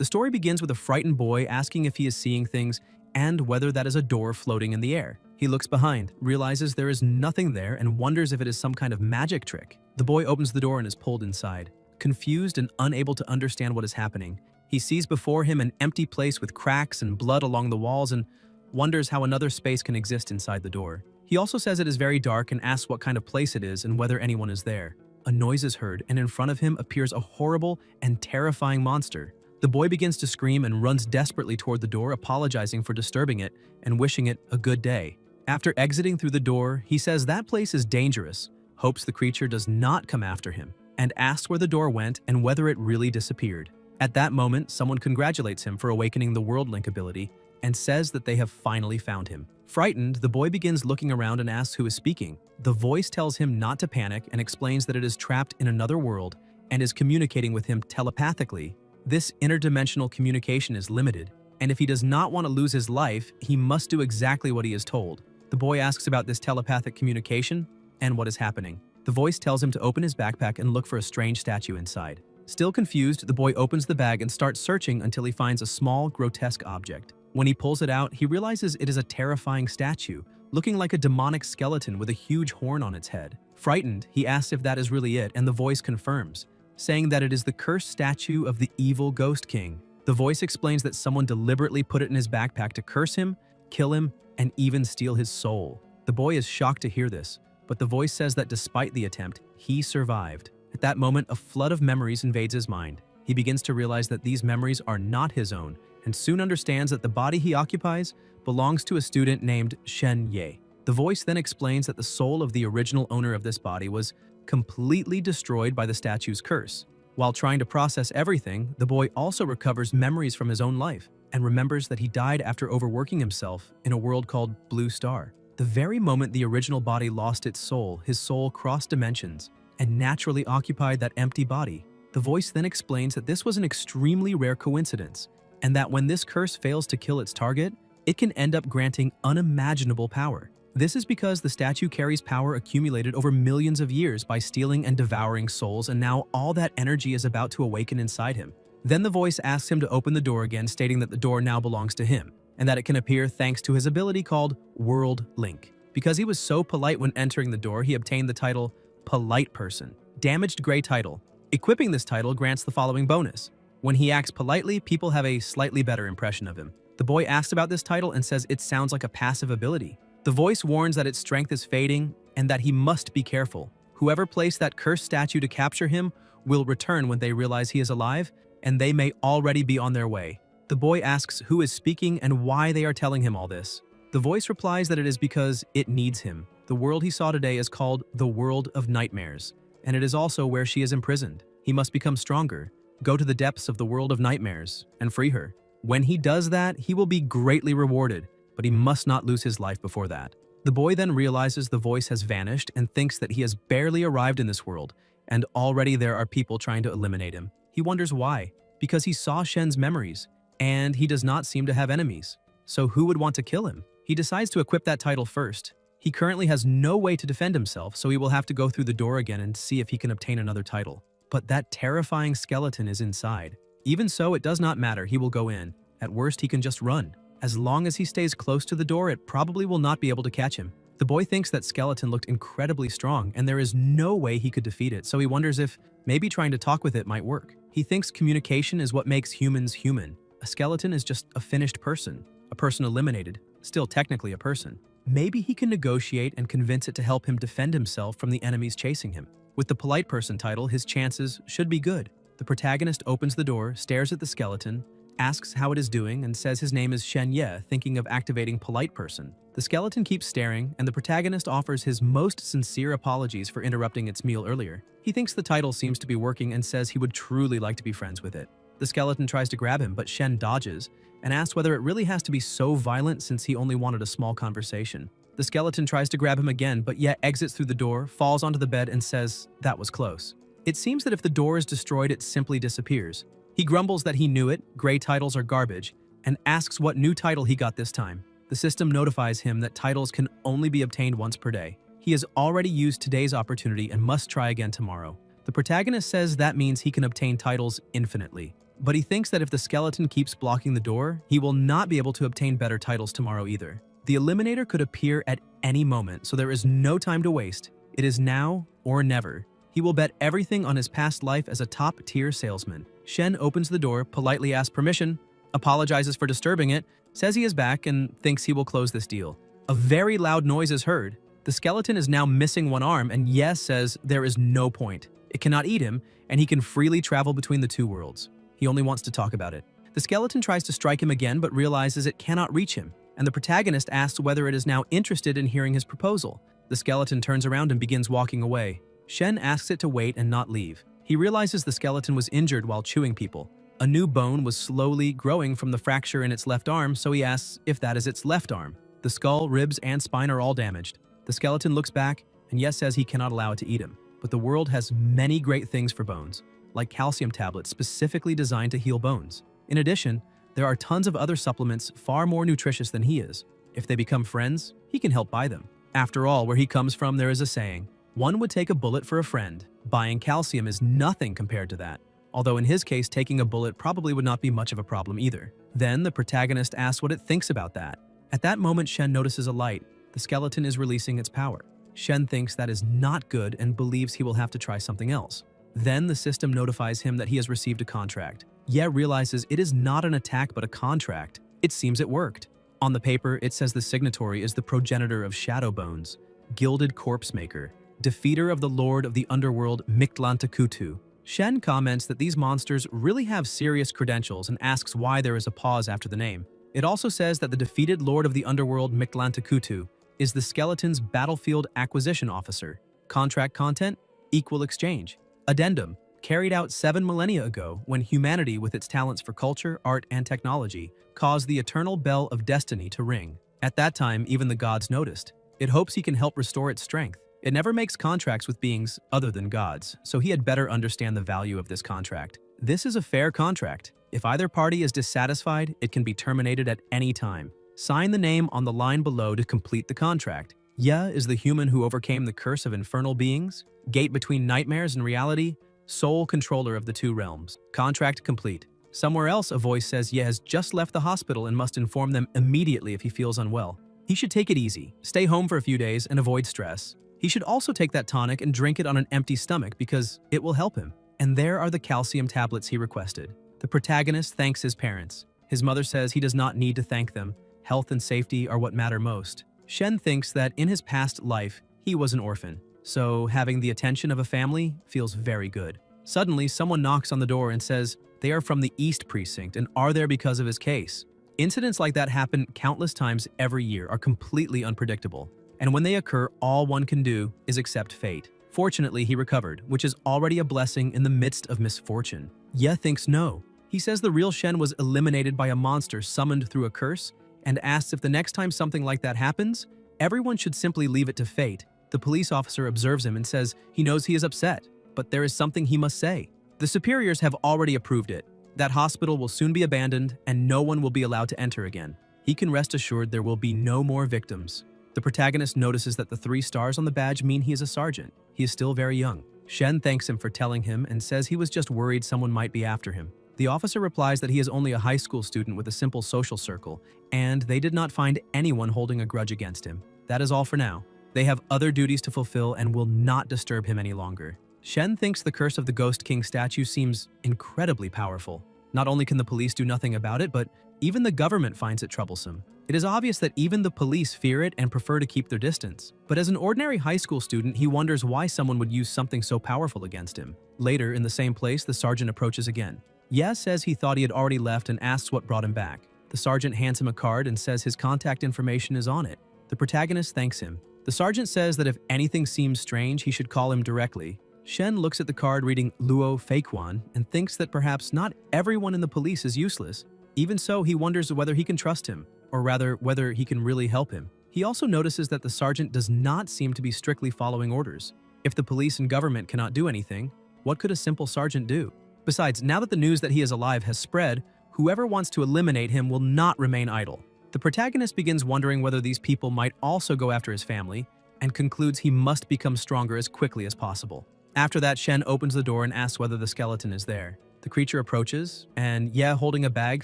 The story begins with a frightened boy asking if he is seeing things and whether that is a door floating in the air. He looks behind, realizes there is nothing there, and wonders if it is some kind of magic trick. The boy opens the door and is pulled inside. Confused and unable to understand what is happening, he sees before him an empty place with cracks and blood along the walls and wonders how another space can exist inside the door. He also says it is very dark and asks what kind of place it is and whether anyone is there. A noise is heard, and in front of him appears a horrible and terrifying monster. The boy begins to scream and runs desperately toward the door, apologizing for disturbing it and wishing it a good day. After exiting through the door, he says that place is dangerous, hopes the creature does not come after him, and asks where the door went and whether it really disappeared. At that moment, someone congratulates him for awakening the World Link ability and says that they have finally found him. Frightened, the boy begins looking around and asks who is speaking. The voice tells him not to panic and explains that it is trapped in another world and is communicating with him telepathically. This interdimensional communication is limited, and if he does not want to lose his life, he must do exactly what he is told. The boy asks about this telepathic communication and what is happening. The voice tells him to open his backpack and look for a strange statue inside. Still confused, the boy opens the bag and starts searching until he finds a small, grotesque object. When he pulls it out, he realizes it is a terrifying statue, looking like a demonic skeleton with a huge horn on its head. Frightened, he asks if that is really it, and the voice confirms, saying that it is the cursed statue of the evil Ghost King. The voice explains that someone deliberately put it in his backpack to curse him, kill him, and even steal his soul. The boy is shocked to hear this, but the voice says that despite the attempt, he survived. At that moment, a flood of memories invades his mind. He begins to realize that these memories are not his own, and soon understands that the body he occupies belongs to a student named Shen Ye. The voice then explains that the soul of the original owner of this body was completely destroyed by the statue's curse. While trying to process everything, the boy also recovers memories from his own life and remembers that he died after overworking himself in a world called Blue Star. The very moment the original body lost its soul, his soul crossed dimensions and naturally occupied that empty body. The voice then explains that this was an extremely rare coincidence, and that when this curse fails to kill its target, it can end up granting unimaginable power. This is because the statue carries power accumulated over millions of years by stealing and devouring souls, and now all that energy is about to awaken inside him. Then the voice asks him to open the door again, stating that the door now belongs to him, and that it can appear thanks to his ability called World Link. Because he was so polite when entering the door, he obtained the title Polite Person. Damaged Gray title. Equipping this title grants the following bonus. When he acts politely, people have a slightly better impression of him. The boy asks about this title and says it sounds like a passive ability. The voice warns that its strength is fading and that he must be careful. Whoever placed that cursed statue to capture him will return when they realize he is alive, and they may already be on their way. The boy asks who is speaking and why they are telling him all this. The voice replies that it is because it needs him. The world he saw today is called the World of Nightmares, and it is also where she is imprisoned. He must become stronger, go to the depths of the World of Nightmares, and free her. When he does that, he will be greatly rewarded, but he must not lose his life before that. The boy then realizes the voice has vanished and thinks that he has barely arrived in this world, and already there are people trying to eliminate him. He wonders why, because he saw Shen's memories, and he does not seem to have enemies. So who would want to kill him? He decides to equip that title first. He currently has no way to defend himself, so he will have to go through the door again and see if he can obtain another title. But that terrifying skeleton is inside. Even so, it does not matter, he will go in. At worst, he can just run. As long as he stays close to the door, it probably will not be able to catch him. The boy thinks that skeleton looked incredibly strong, and there is no way he could defeat it, so he wonders if maybe trying to talk with it might work. He thinks communication is what makes humans human. A skeleton is just a finished person, a person eliminated, still technically a person. Maybe he can negotiate and convince it to help him defend himself from the enemies chasing him. With the Polite Person title, his chances should be good. The protagonist opens the door, stares at the skeleton, asks how it is doing, and says his name is Shen Ye, thinking of activating Polite Person. The skeleton keeps staring, and the protagonist offers his most sincere apologies for interrupting its meal earlier. He thinks the title seems to be working and says he would truly like to be friends with it. The skeleton tries to grab him, but Shen dodges and asks whether it really has to be so violent since he only wanted a small conversation. The skeleton tries to grab him again, but yet exits through the door, falls onto the bed, and says, "That was close." It seems that if the door is destroyed, it simply disappears. He grumbles that he knew it, gray titles are garbage, and asks what new title he got this time. The system notifies him that titles can only be obtained once per day. He has already used today's opportunity and must try again tomorrow. The protagonist says that means he can obtain titles infinitely. But he thinks that if the skeleton keeps blocking the door, he will not be able to obtain better titles tomorrow either. The eliminator could appear at any moment, so there is no time to waste. It is now or never. He will bet everything on his past life as a top-tier salesman. Shen opens the door, politely asks permission, apologizes for disturbing it, says he is back, and thinks he will close this deal. A very loud noise is heard. The skeleton is now missing one arm, and Ye says there is no point. It cannot eat him, and he can freely travel between the two worlds. He only wants to talk about it. The skeleton tries to strike him again, but realizes it cannot reach him, and the protagonist asks whether it is now interested in hearing his proposal. The skeleton turns around and begins walking away. Shen asks it to wait and not leave. He realizes the skeleton was injured while chewing people. A new bone was slowly growing from the fracture in its left arm, so he asks if that is its left arm. The skull, ribs, and spine are all damaged. The skeleton looks back, and Yes says he cannot allow it to eat him. But the world has many great things for bones, like calcium tablets specifically designed to heal bones. In addition, there are tons of other supplements far more nutritious than he is. If they become friends, he can help buy them. After all, where he comes from, there is a saying, one would take a bullet for a friend. Buying calcium is nothing compared to that. Although in his case, taking a bullet probably would not be much of a problem either. Then the protagonist asks what it thinks about that. At that moment, Shen notices a light. The skeleton is releasing its power. Shen thinks that is not good and believes he will have to try something else. Then the system notifies him that he has received a contract. Ye realizes it is not an attack but a contract. It seems it worked. On the paper, it says the signatory is the progenitor of Shadow Bones, Gilded Corpse Maker, defeater of the Lord of the Underworld Mictlantecuhtli. Shen comments that these monsters really have serious credentials and asks why there is a pause after the name. It also says that the defeated Lord of the Underworld Mictlantecuhtli is the skeleton's battlefield acquisition officer. Contract content: equal exchange. Addendum: carried out 7 millennia ago when humanity, with its talents for culture, art, and technology, caused the eternal bell of destiny to ring. At that time, even the gods noticed. It hopes he can help restore its strength. It never makes contracts with beings other than gods, so he had better understand the value of this contract. This is a fair contract. If either party is dissatisfied, it can be terminated at any time. Sign the name on the line below to complete the contract. Ye is the human who overcame the curse of infernal beings, gate between nightmares and reality, sole controller of the two realms. Contract complete. Somewhere else, a voice says Ye has just left the hospital and must inform them immediately if he feels unwell. He should take it easy, stay home for a few days, and avoid stress. He should also take that tonic and drink it on an empty stomach because it will help him. And there are the calcium tablets he requested. The protagonist thanks his parents. His mother says he does not need to thank them. Health and safety are what matter most. Shen thinks that in his past life, he was an orphan, so having the attention of a family feels very good. Suddenly, someone knocks on the door and says they are from the East Precinct and are there because of his case. Incidents like that happen countless times every year, are completely unpredictable. And when they occur, all one can do is accept fate. Fortunately, he recovered, which is already a blessing in the midst of misfortune. Ye thinks no. He says the real Shen was eliminated by a monster summoned through a curse, and asks if the next time something like that happens, everyone should simply leave it to fate. The police officer observes him and says he knows he is upset, but there is something he must say. The superiors have already approved it. That hospital will soon be abandoned, and no one will be allowed to enter again. He can rest assured there will be no more victims. The protagonist notices that the 3 stars on the badge mean he is a sergeant. He is still very young. Shen thanks him for telling him and says he was just worried someone might be after him. The officer replies that he is only a high school student with a simple social circle, and they did not find anyone holding a grudge against him. That is all for now. They have other duties to fulfill and will not disturb him any longer. Shen thinks the curse of the Ghost King statue seems incredibly powerful. Not only can the police do nothing about it, but even the government finds it troublesome. It is obvious that even the police fear it and prefer to keep their distance. But as an ordinary high school student, he wonders why someone would use something so powerful against him. Later, in the same place, the sergeant approaches again. Ye says he thought he had already left and asks what brought him back. The sergeant hands him a card and says his contact information is on it. The protagonist thanks him. The sergeant says that if anything seems strange, he should call him directly. Shen looks at the card reading Luo Feiquan and thinks that perhaps not everyone in the police is useless. Even so, he wonders whether he can trust him, or rather, whether he can really help him. He also notices that the sergeant does not seem to be strictly following orders. If the police and government cannot do anything, what could a simple sergeant do? Besides, now that the news that he is alive has spread, whoever wants to eliminate him will not remain idle. The protagonist begins wondering whether these people might also go after his family, and concludes he must become stronger as quickly as possible. After that, Shen opens the door and asks whether the skeleton is there. The creature approaches, and Ye, holding a bag,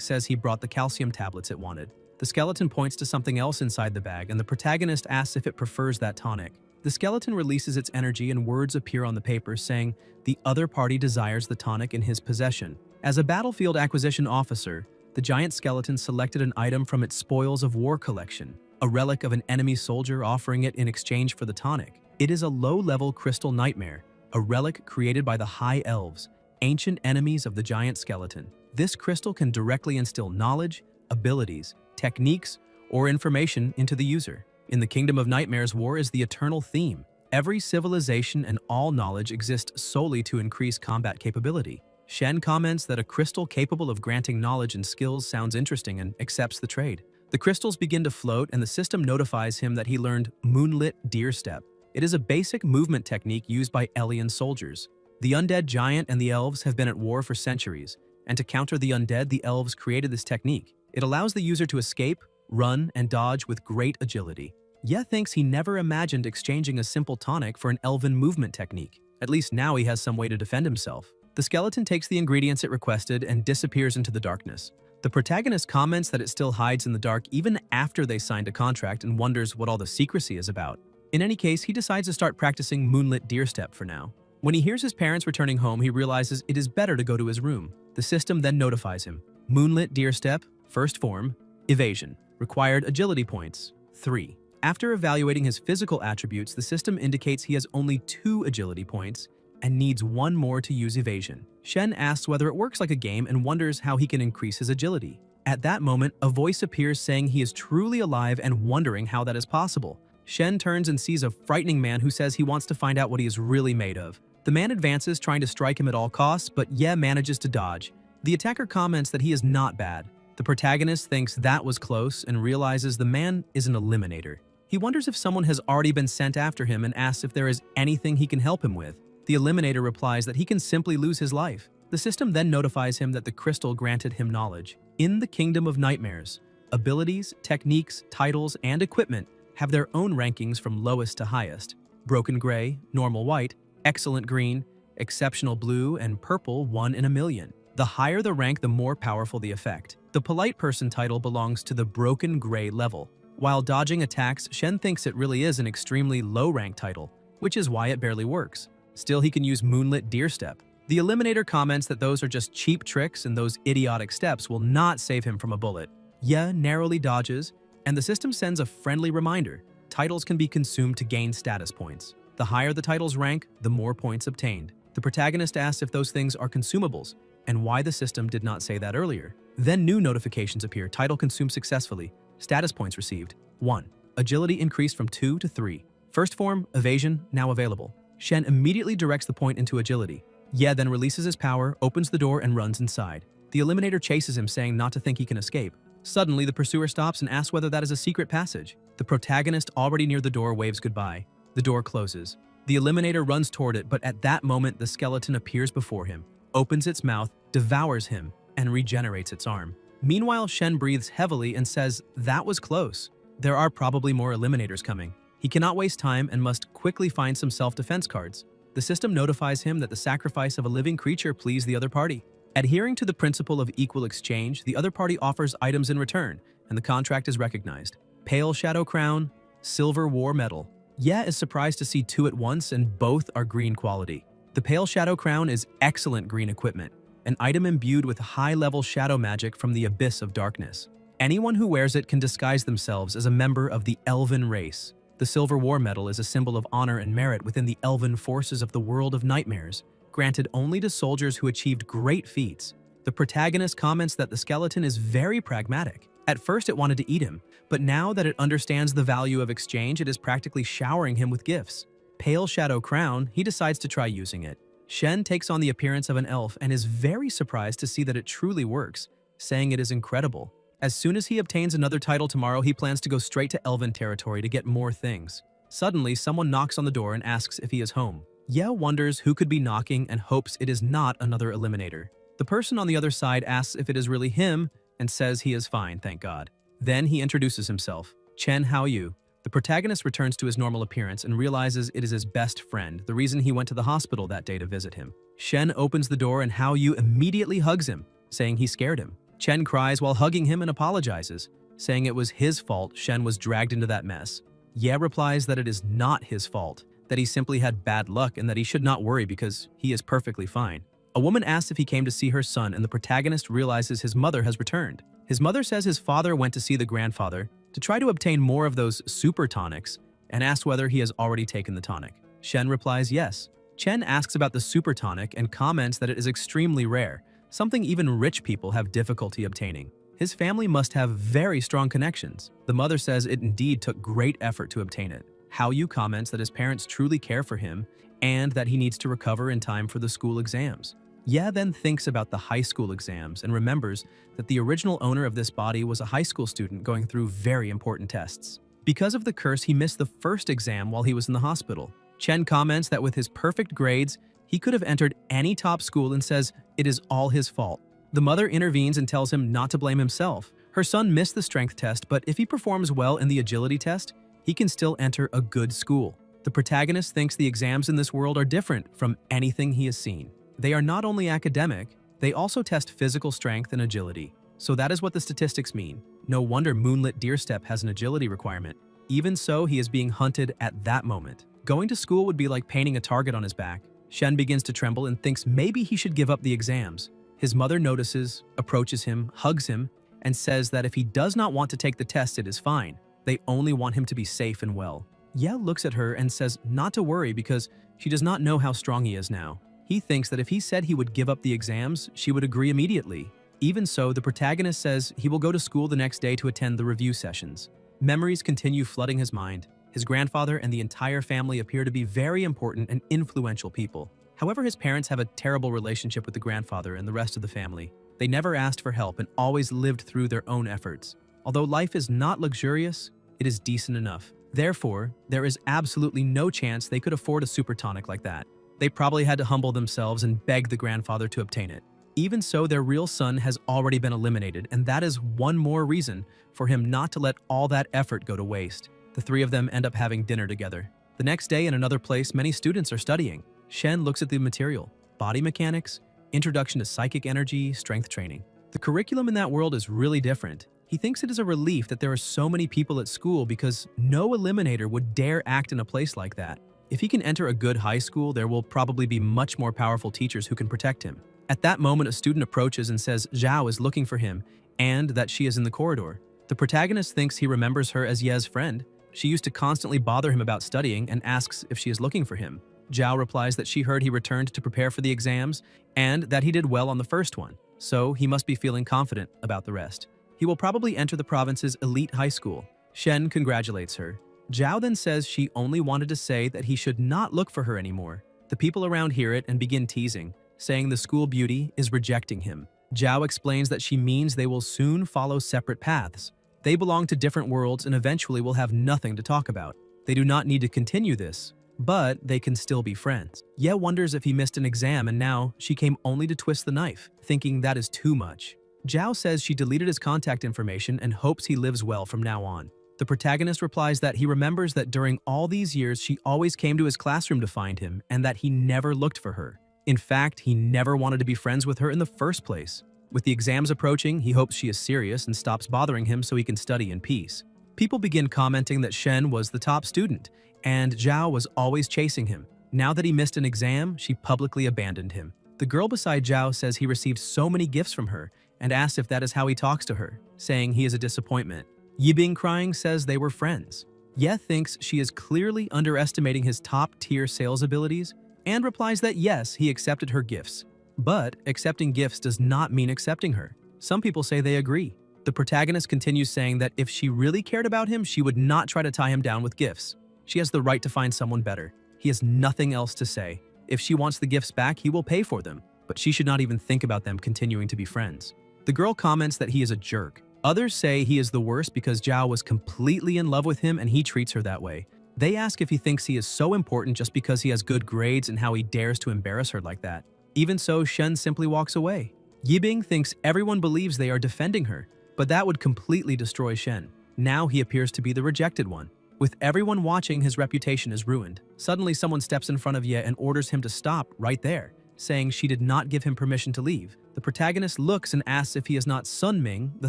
says he brought the calcium tablets it wanted. The skeleton points to something else inside the bag, and the protagonist asks if it prefers that tonic. The skeleton releases its energy and words appear on the paper saying, "The other party desires the tonic in his possession." As a battlefield acquisition officer, the giant skeleton selected an item from its spoils of war collection, a relic of an enemy soldier, offering it in exchange for the tonic. It is a low-level crystal nightmare, a relic created by the High Elves, ancient enemies of the giant skeleton. This crystal can directly instill knowledge, abilities, techniques, or information into the user. In the Kingdom of Nightmares, war is the eternal theme. Every civilization and all knowledge exist solely to increase combat capability. Shen comments that a crystal capable of granting knowledge and skills sounds interesting and accepts the trade. The crystals begin to float, and the system notifies him that he learned Moonlit Deer Step. It is a basic movement technique used by alien soldiers. The undead giant and the elves have been at war for centuries, and to counter the undead, the elves created this technique. It allows the user to escape, run, and dodge with great agility. Ye thinks he never imagined exchanging a simple tonic for an elven movement technique. At least now he has some way to defend himself. The skeleton takes the ingredients it requested and disappears into the darkness. The protagonist comments that it still hides in the dark even after they signed a contract and wonders what all the secrecy is about. In any case, he decides to start practicing Moonlit Deer Step for now. When he hears his parents returning home, he realizes it is better to go to his room. The system then notifies him. Moonlit Deer Step, first form, evasion. Required agility points, 3. After evaluating his physical attributes, the system indicates he has only 2 agility points and needs 1 more to use evasion. Shen asks whether it works like a game and wonders how he can increase his agility. At that moment, a voice appears saying he is truly alive and wondering how that is possible. Shen turns and sees a frightening man who says he wants to find out what he is really made of. The man advances, trying to strike him at all costs, but Ye manages to dodge. The attacker comments that he is not bad. The protagonist thinks that was close and realizes the man is an eliminator. He wonders if someone has already been sent after him and asks if there is anything he can help him with. The eliminator replies that he can simply lose his life. The system then notifies him that the crystal granted him knowledge. In the Kingdom of Nightmares, abilities, techniques, titles, and equipment have their own rankings from lowest to highest. Broken gray, normal white, excellent green, exceptional blue, and purple 1 in a million. The higher the rank, the more powerful the effect. The polite person title belongs to the broken gray level. While dodging attacks, Shen thinks it really is an extremely low-rank title, which is why it barely works. Still, he can use Moonlit Deer Step. The Eliminator comments that those are just cheap tricks and those idiotic steps will not save him from a bullet. Ye narrowly dodges, and the system sends a friendly reminder. Titles can be consumed to gain status points. The higher the title's rank, the more points obtained. The protagonist asks if those things are consumables, and why the system did not say that earlier. Then new notifications appear. Title consumed successfully. Status points received. 1. Agility increased from 2 to 3. First form, evasion, now available. Shen immediately directs the point into agility. Ye then releases his power, opens the door, and runs inside. The Eliminator chases him, saying not to think he can escape. Suddenly, the pursuer stops and asks whether that is a secret passage. The protagonist, already near the door, waves goodbye. The door closes. The Eliminator runs toward it, but at that moment, the skeleton appears before him, opens its mouth, devours him, and regenerates its arm. Meanwhile, Shen breathes heavily and says, "That was close. There are probably more Eliminators coming." He cannot waste time and must quickly find some self-defense cards. The system notifies him that the sacrifice of a living creature pleased the other party. Adhering to the principle of equal exchange, the other party offers items in return, and the contract is recognized. Pale Shadow Crown, Silver War Medal. Ye is surprised to see 2 at once, and both are green quality. The Pale Shadow Crown is excellent green equipment, an item imbued with high-level shadow magic from the abyss of darkness. Anyone who wears it can disguise themselves as a member of the Elven race. The Silver War Medal is a symbol of honor and merit within the Elven forces of the world of nightmares, granted only to soldiers who achieved great feats. The protagonist comments that the skeleton is very pragmatic. At first it wanted to eat him, but now that it understands the value of exchange, it is practically showering him with gifts. Pale Shadow Crown, he decides to try using it. Shen takes on the appearance of an elf and is very surprised to see that it truly works, saying it is incredible. As soon as he obtains another title tomorrow, he plans to go straight to Elven territory to get more things. Suddenly, someone knocks on the door and asks if he is home. Ye wonders who could be knocking and hopes it is not another Eliminator. The person on the other side asks if it is really him and says he is fine, thank God. Then he introduces himself. Chen Haoyu. The protagonist returns to his normal appearance and realizes it is his best friend, the reason he went to the hospital that day to visit him. Shen opens the door and Hao Yu immediately hugs him, saying he scared him. Chen cries while hugging him and apologizes, saying it was his fault Shen was dragged into that mess. Ye replies that it is not his fault, that he simply had bad luck and that he should not worry because he is perfectly fine. A woman asks if he came to see her son and the protagonist realizes his mother has returned. His mother says his father went to see the grandfather to try to obtain more of those super tonics and asks whether he has already taken the tonic. Shen replies yes. Chen asks about the super tonic and comments that it is extremely rare, something even rich people have difficulty obtaining. His family must have very strong connections. The mother says it indeed took great effort to obtain it. Hao Yu comments that his parents truly care for him and that he needs to recover in time for the school exams. Ye then thinks about the high school exams and remembers that the original owner of this body was a high school student going through very important tests. Because of the curse, he missed the first exam while he was in the hospital. Chen comments that with his perfect grades, he could have entered any top school and says it is all his fault. The mother intervenes and tells him not to blame himself. Her son missed the strength test, but if he performs well in the agility test, he can still enter a good school. The protagonist thinks the exams in this world are different from anything he has seen. They are not only academic, they also test physical strength and agility. So that is what the statistics mean. No wonder Moonlit Deerstep has an agility requirement. Even so, he is being hunted at that moment. Going to school would be like painting a target on his back. Shen begins to tremble and thinks maybe he should give up the exams. His mother notices, approaches him, hugs him, and says that if he does not want to take the test, it is fine. They only want him to be safe and well. Ye looks at her and says not to worry because she does not know how strong he is now. He thinks that if he said he would give up the exams, she would agree immediately. Even so, the protagonist says he will go to school the next day to attend the review sessions. Memories continue flooding his mind. His grandfather and the entire family appear to be very important and influential people. However, his parents have a terrible relationship with the grandfather and the rest of the family. They never asked for help and always lived through their own efforts. Although life is not luxurious, it is decent enough. Therefore, there is absolutely no chance they could afford a super tonic like that. They probably had to humble themselves and beg the grandfather to obtain it. Even so, their real son has already been eliminated, and that is one more reason for him not to let all that effort go to waste. The three of them end up having dinner together. The next day, in another place, many students are studying. Shen looks at the material: body mechanics, introduction to psychic energy, strength training. The curriculum in that world is really different. He thinks it is a relief that there are so many people at school because no eliminator would dare act in a place like that. If he can enter a good high school, there will probably be much more powerful teachers who can protect him. At that moment, a student approaches and says Zhao is looking for him and that she is in the corridor. The protagonist thinks he remembers her as Ye's friend. She used to constantly bother him about studying and asks if she is looking for him. Zhao replies that she heard he returned to prepare for the exams and that he did well on the first one, so he must be feeling confident about the rest. He will probably enter the province's elite high school. Shen congratulates her. Zhao then says she only wanted to say that he should not look for her anymore. The people around hear it and begin teasing, saying the school beauty is rejecting him. Zhao explains that she means they will soon follow separate paths. They belong to different worlds and eventually will have nothing to talk about. They do not need to continue this, but they can still be friends. Ye wonders if he missed an exam and now she came only to twist the knife, thinking that is too much. Zhao says she deleted his contact information and hopes he lives well from now on. The protagonist replies that he remembers that during all these years she always came to his classroom to find him and that he never looked for her. In fact, he never wanted to be friends with her in the first place. With the exams approaching, he hopes she is serious and stops bothering him so he can study in peace. People begin commenting that Shen was the top student and Zhao was always chasing him. Now that he missed an exam, she publicly abandoned him. The girl beside Zhao says he received so many gifts from her and asks if that is how he talks to her, saying he is a disappointment. Yibing crying says they were friends. Ye thinks she is clearly underestimating his top-tier sales abilities and replies that yes, he accepted her gifts. But accepting gifts does not mean accepting her. Some people say they agree. The protagonist continues saying that if she really cared about him, she would not try to tie him down with gifts. She has the right to find someone better. He has nothing else to say. If she wants the gifts back, he will pay for them, but she should not even think about them continuing to be friends. The girl comments that he is a jerk. Others say he is the worst because Zhao was completely in love with him and he treats her that way. They ask if he thinks he is so important just because he has good grades and how he dares to embarrass her like that. Even so, Shen simply walks away. Yibing thinks everyone believes they are defending her, but that would completely destroy Shen. Now he appears to be the rejected one. With everyone watching, his reputation is ruined. Suddenly someone steps in front of Ye and orders him to stop right there. saying she did not give him permission to leave. The protagonist looks and asks if he is not Sun Ming, the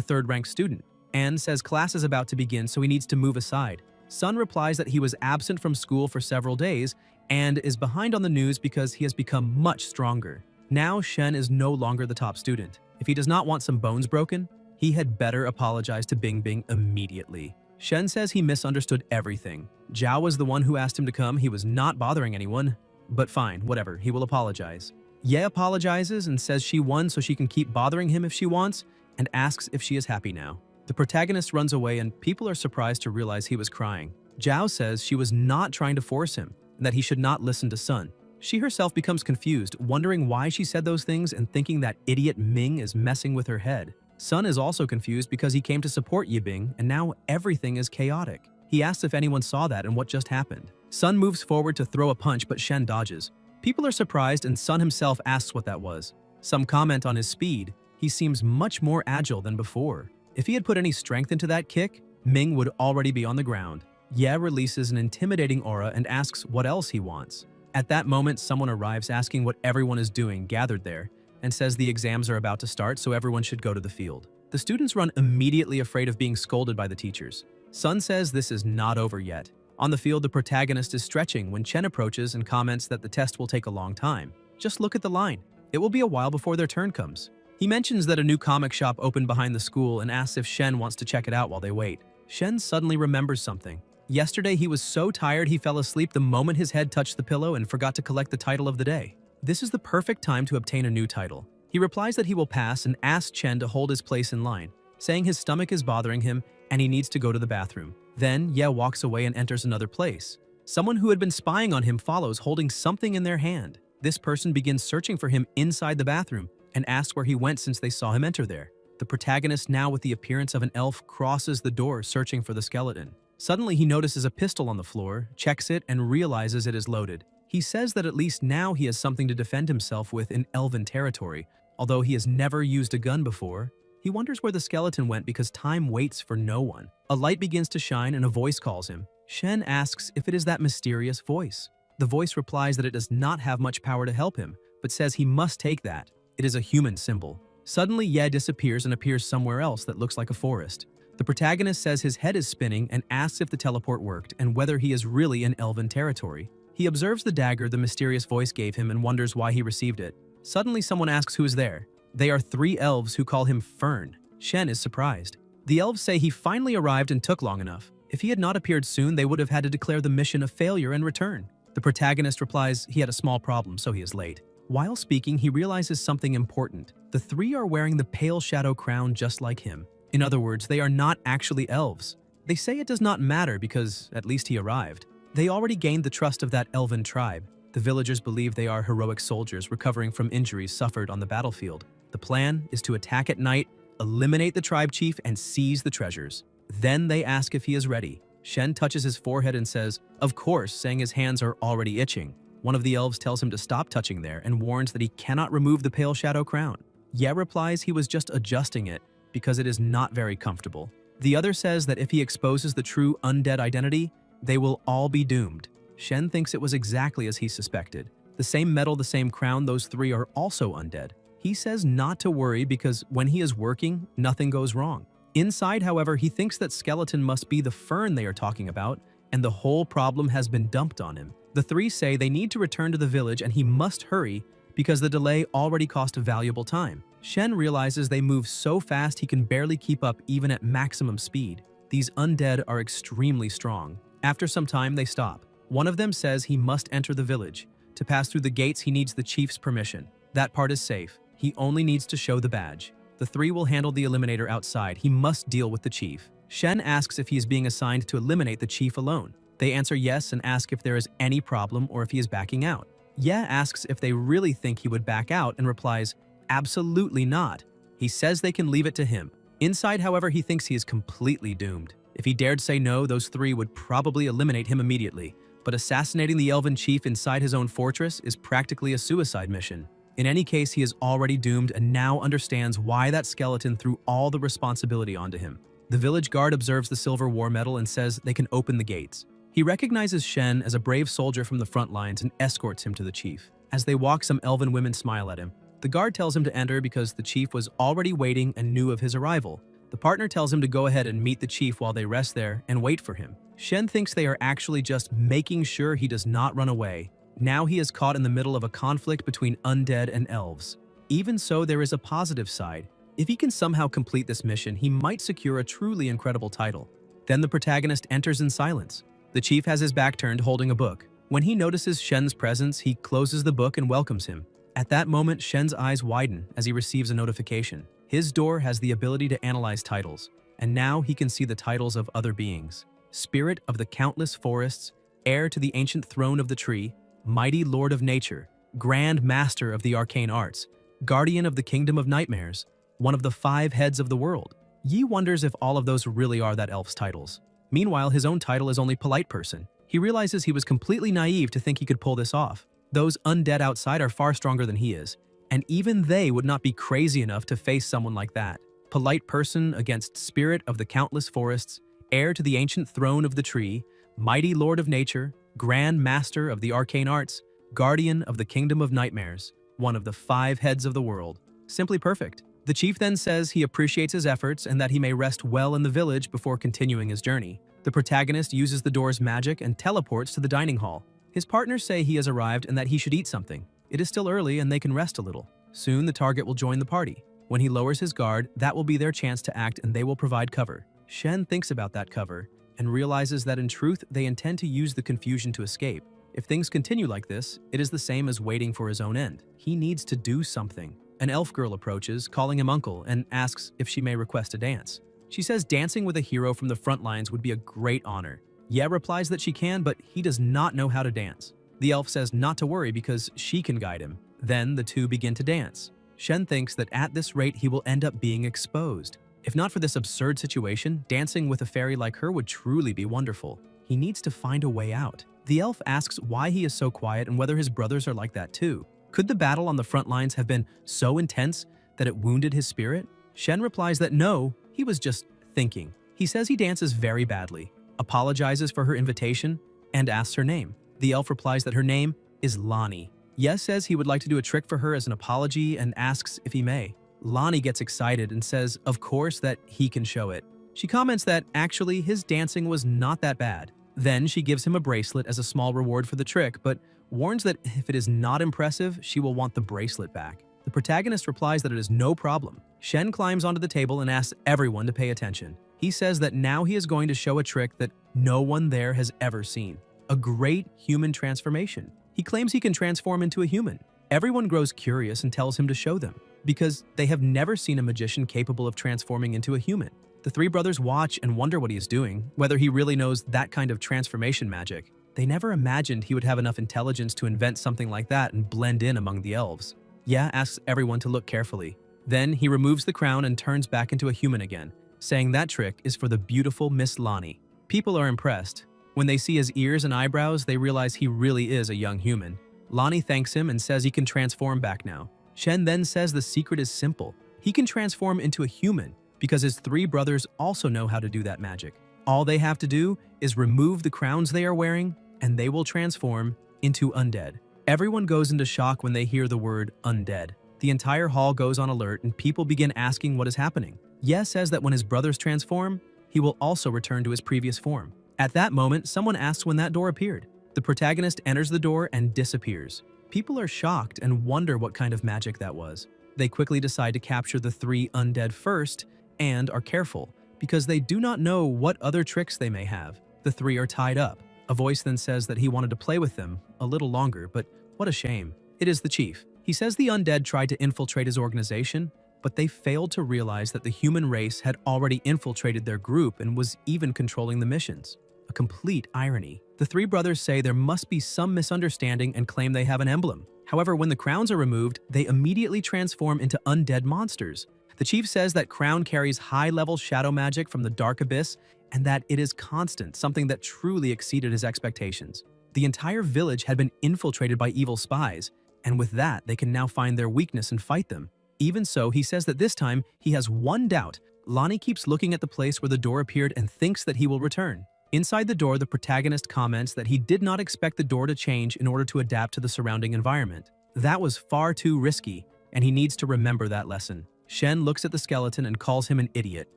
third-ranked student, and says class is about to begin so he needs to move aside. Sun replies that he was absent from school for several days and is behind on the news because he has become much stronger. Now Shen is no longer the top student. If he does not want some bones broken, he had better apologize to Bingbing immediately. Shen says he misunderstood everything. Zhao was the one who asked him to come, he was not bothering anyone. But fine, whatever, he will apologize. Ye apologizes and says she won so she can keep bothering him if she wants, and asks if she is happy now. The protagonist runs away and people are surprised to realize he was crying. Zhao says she was not trying to force him, and that he should not listen to Sun. She herself becomes confused, wondering why she said those things and thinking that idiot Ming is messing with her head. Sun is also confused because he came to support Yibing and now everything is chaotic. He asks if anyone saw that and what just happened. Sun moves forward to throw a punch but Shen dodges. People are surprised and Sun himself asks what that was. Some comment on his speed. He seems much more agile than before. If he had put any strength into that kick, Ming would already be on the ground. Ye releases an intimidating aura and asks what else he wants. At that moment, someone arrives asking what everyone is doing gathered there and says the exams are about to start so everyone should go to the field. The students run immediately afraid of being scolded by the teachers. Sun says this is not over yet. On the field, the protagonist is stretching when Chen approaches and comments that the test will take a long time. Just look at the line. It will be a while before their turn comes. He mentions that a new comic shop opened behind the school and asks if Shen wants to check it out while they wait. Shen suddenly remembers something. Yesterday, he was so tired he fell asleep the moment his head touched the pillow and forgot to collect the title of the day. This is the perfect time to obtain a new title. He replies that he will pass and asks Chen to hold his place in line, saying his stomach is bothering him and he needs to go to the bathroom. Then, Ye walks away and enters another place. Someone who had been spying on him follows holding something in their hand. This person begins searching for him inside the bathroom and asks where he went since they saw him enter there. The protagonist, now with the appearance of an elf, crosses the door searching for the skeleton. Suddenly, he notices a pistol on the floor, checks it, and realizes it is loaded. He says that at least now he has something to defend himself with in Elven territory. Although he has never used a gun before, he wonders where the skeleton went because time waits for no one. A light begins to shine and a voice calls him. Shen asks if it is that mysterious voice. The voice replies that it does not have much power to help him, but says he must take that. It is a human symbol. Suddenly, Ye disappears and appears somewhere else that looks like a forest. The protagonist says his head is spinning and asks if the teleport worked and whether he is really in Elven territory. He observes the dagger the mysterious voice gave him and wonders why he received it. Suddenly, someone asks who is there. They are 3 elves who call him Fern. Shen is surprised. The elves say he finally arrived and took long enough. If he had not appeared soon, they would have had to declare the mission a failure and return. The protagonist replies he had a small problem, so he is late. While speaking, he realizes something important. The 3 are wearing the pale shadow crown just like him. In other words, they are not actually elves. They say it does not matter because at least he arrived. They already gained the trust of that Elven tribe. The villagers believe they are heroic soldiers recovering from injuries suffered on the battlefield. The plan is to attack at night, eliminate the tribe chief, and seize the treasures. Then they ask if he is ready. Shen touches his forehead and says, of course, saying his hands are already itching. One of the elves tells him to stop touching there and warns that he cannot remove the pale shadow crown. Ye replies he was just adjusting it because it is not very comfortable. The other says that if he exposes the true undead identity, they will all be doomed. Shen thinks it was exactly as he suspected. The same metal, the same crown, those 3 are also undead. He says not to worry because when he is working, nothing goes wrong. Inside, however, he thinks that skeleton must be the Fern they are talking about, and the whole problem has been dumped on him. The 3 say they need to return to the village and he must hurry because the delay already cost valuable time. Shen realizes they move so fast he can barely keep up even at maximum speed. These undead are extremely strong. After some time, they stop. One of them says he must enter the village. To pass through the gates, he needs the chief's permission. That part is safe. He only needs to show the badge. The 3 will handle the eliminator outside. He must deal with the chief. Shen asks if he is being assigned to eliminate the chief alone. They answer yes and ask if there is any problem or if he is backing out. Ye asks if they really think he would back out and replies, absolutely not. He says they can leave it to him. Inside, however, he thinks he is completely doomed. If he dared say no, those 3 would probably eliminate him immediately. But assassinating the Elven chief inside his own fortress is practically a suicide mission. In any case, he is already doomed and now understands why that skeleton threw all the responsibility onto him. The village guard observes the silver war medal and says they can open the gates. He recognizes Shen as a brave soldier from the front lines and escorts him to the chief. As they walk, some elven women smile at him. The guard tells him to enter because the chief was already waiting and knew of his arrival. The partner tells him to go ahead and meet the chief while they rest there and wait for him. Shen thinks they are actually just making sure he does not run away. Now he is caught in the middle of a conflict between undead and elves. Even so, there is a positive side. If he can somehow complete this mission, he might secure a truly incredible title. Then the protagonist enters in silence. The chief has his back turned, holding a book. When he notices Shen's presence, he closes the book and welcomes him. At that moment, Shen's eyes widen as he receives a notification. His door has the ability to analyze titles, and now he can see the titles of other beings. Spirit of the countless forests, heir to the ancient throne of the tree, mighty lord of nature, grand master of the arcane arts, guardian of the kingdom of nightmares, one of the 5 heads of the world. Yi wonders if all of those really are that elf's titles. Meanwhile, his own title is only polite person. He realizes he was completely naive to think he could pull this off. Those undead outside are far stronger than he is, and even they would not be crazy enough to face someone like that. Polite person against spirit of the countless forests, heir to the ancient throne of the tree, mighty lord of nature, grand master of the arcane arts, guardian of the kingdom of nightmares, one of the 5 heads of the world. Simply perfect. The chief then says he appreciates his efforts and that he may rest well in the village before continuing his journey. The protagonist uses the door's magic and teleports to the dining hall. His partners say he has arrived and that he should eat something. It is still early and they can rest a little. Soon the target will join the party. When he lowers his guard, that will be their chance to act and they will provide cover. Shen thinks about that cover and realizes that in truth they intend to use the confusion to escape. If things continue like this, it is the same as waiting for his own end. He needs to do something. An elf girl approaches, calling him uncle, and asks if she may request a dance. She says dancing with a hero from the front lines would be a great honor. Ye replies that she can, but he does not know how to dance. The elf says not to worry because she can guide him. Then the two begin to dance. Shen thinks that at this rate he will end up being exposed. If not for this absurd situation, dancing with a fairy like her would truly be wonderful. He needs to find a way out. The elf asks why he is so quiet and whether his brothers are like that too. Could the battle on the front lines have been so intense that it wounded his spirit? Shen replies that no, he was just thinking. He says he dances very badly, apologizes for her invitation, and asks her name. The elf replies that her name is Lonnie. Yes says he would like to do a trick for her as an apology and asks if he may. Lonnie gets excited and says, of course, that he can show it. She comments that actually his dancing was not that bad. Then she gives him a bracelet as a small reward for the trick, but warns that if it is not impressive, she will want the bracelet back. The protagonist replies that it is no problem. Shen climbs onto the table and asks everyone to pay attention. He says that now he is going to show a trick that no one there has ever seen. A great human transformation. He claims he can transform into a human. Everyone grows curious and tells him to show them, because they have never seen a magician capable of transforming into a human. The 3 brothers watch and wonder what he is doing, whether he really knows that kind of transformation magic. They never imagined he would have enough intelligence to invent something like that and blend in among the elves. Yeah asks everyone to look carefully. Then he removes the crown and turns back into a human again, saying that trick is for the beautiful Miss Lonnie. People are impressed. When they see his ears and eyebrows, they realize he really is a young human. Lonnie thanks him and says he can transform back now. Shen then says the secret is simple. He can transform into a human because his 3 brothers also know how to do that magic. All they have to do is remove the crowns they are wearing, and they will transform into undead. Everyone goes into shock when they hear the word undead. The entire hall goes on alert and people begin asking what is happening. Ye says that when his brothers transform, he will also return to his previous form. At that moment, someone asks when that door appeared. The protagonist enters the door and disappears. People are shocked and wonder what kind of magic that was. They quickly decide to capture the 3 undead first and are careful, because they do not know what other tricks they may have. The 3 are tied up. A voice then says that he wanted to play with them a little longer, but what a shame. It is the chief. He says the undead tried to infiltrate his organization, but they failed to realize that the human race had already infiltrated their group and was even controlling the missions. A complete irony. The 3 brothers say there must be some misunderstanding and claim they have an emblem. However, when the crowns are removed, they immediately transform into undead monsters. The chief says that crown carries high-level shadow magic from the dark abyss and that it is constant, something that truly exceeded his expectations. The entire village had been infiltrated by evil spies, and with that, they can now find their weakness and fight them. Even so, he says that this time, he has one doubt. Lonnie keeps looking at the place where the door appeared and thinks that he will return. Inside the door, the protagonist comments that he did not expect the door to change in order to adapt to the surrounding environment. That was far too risky, and he needs to remember that lesson. Shen looks at the skeleton and calls him an idiot,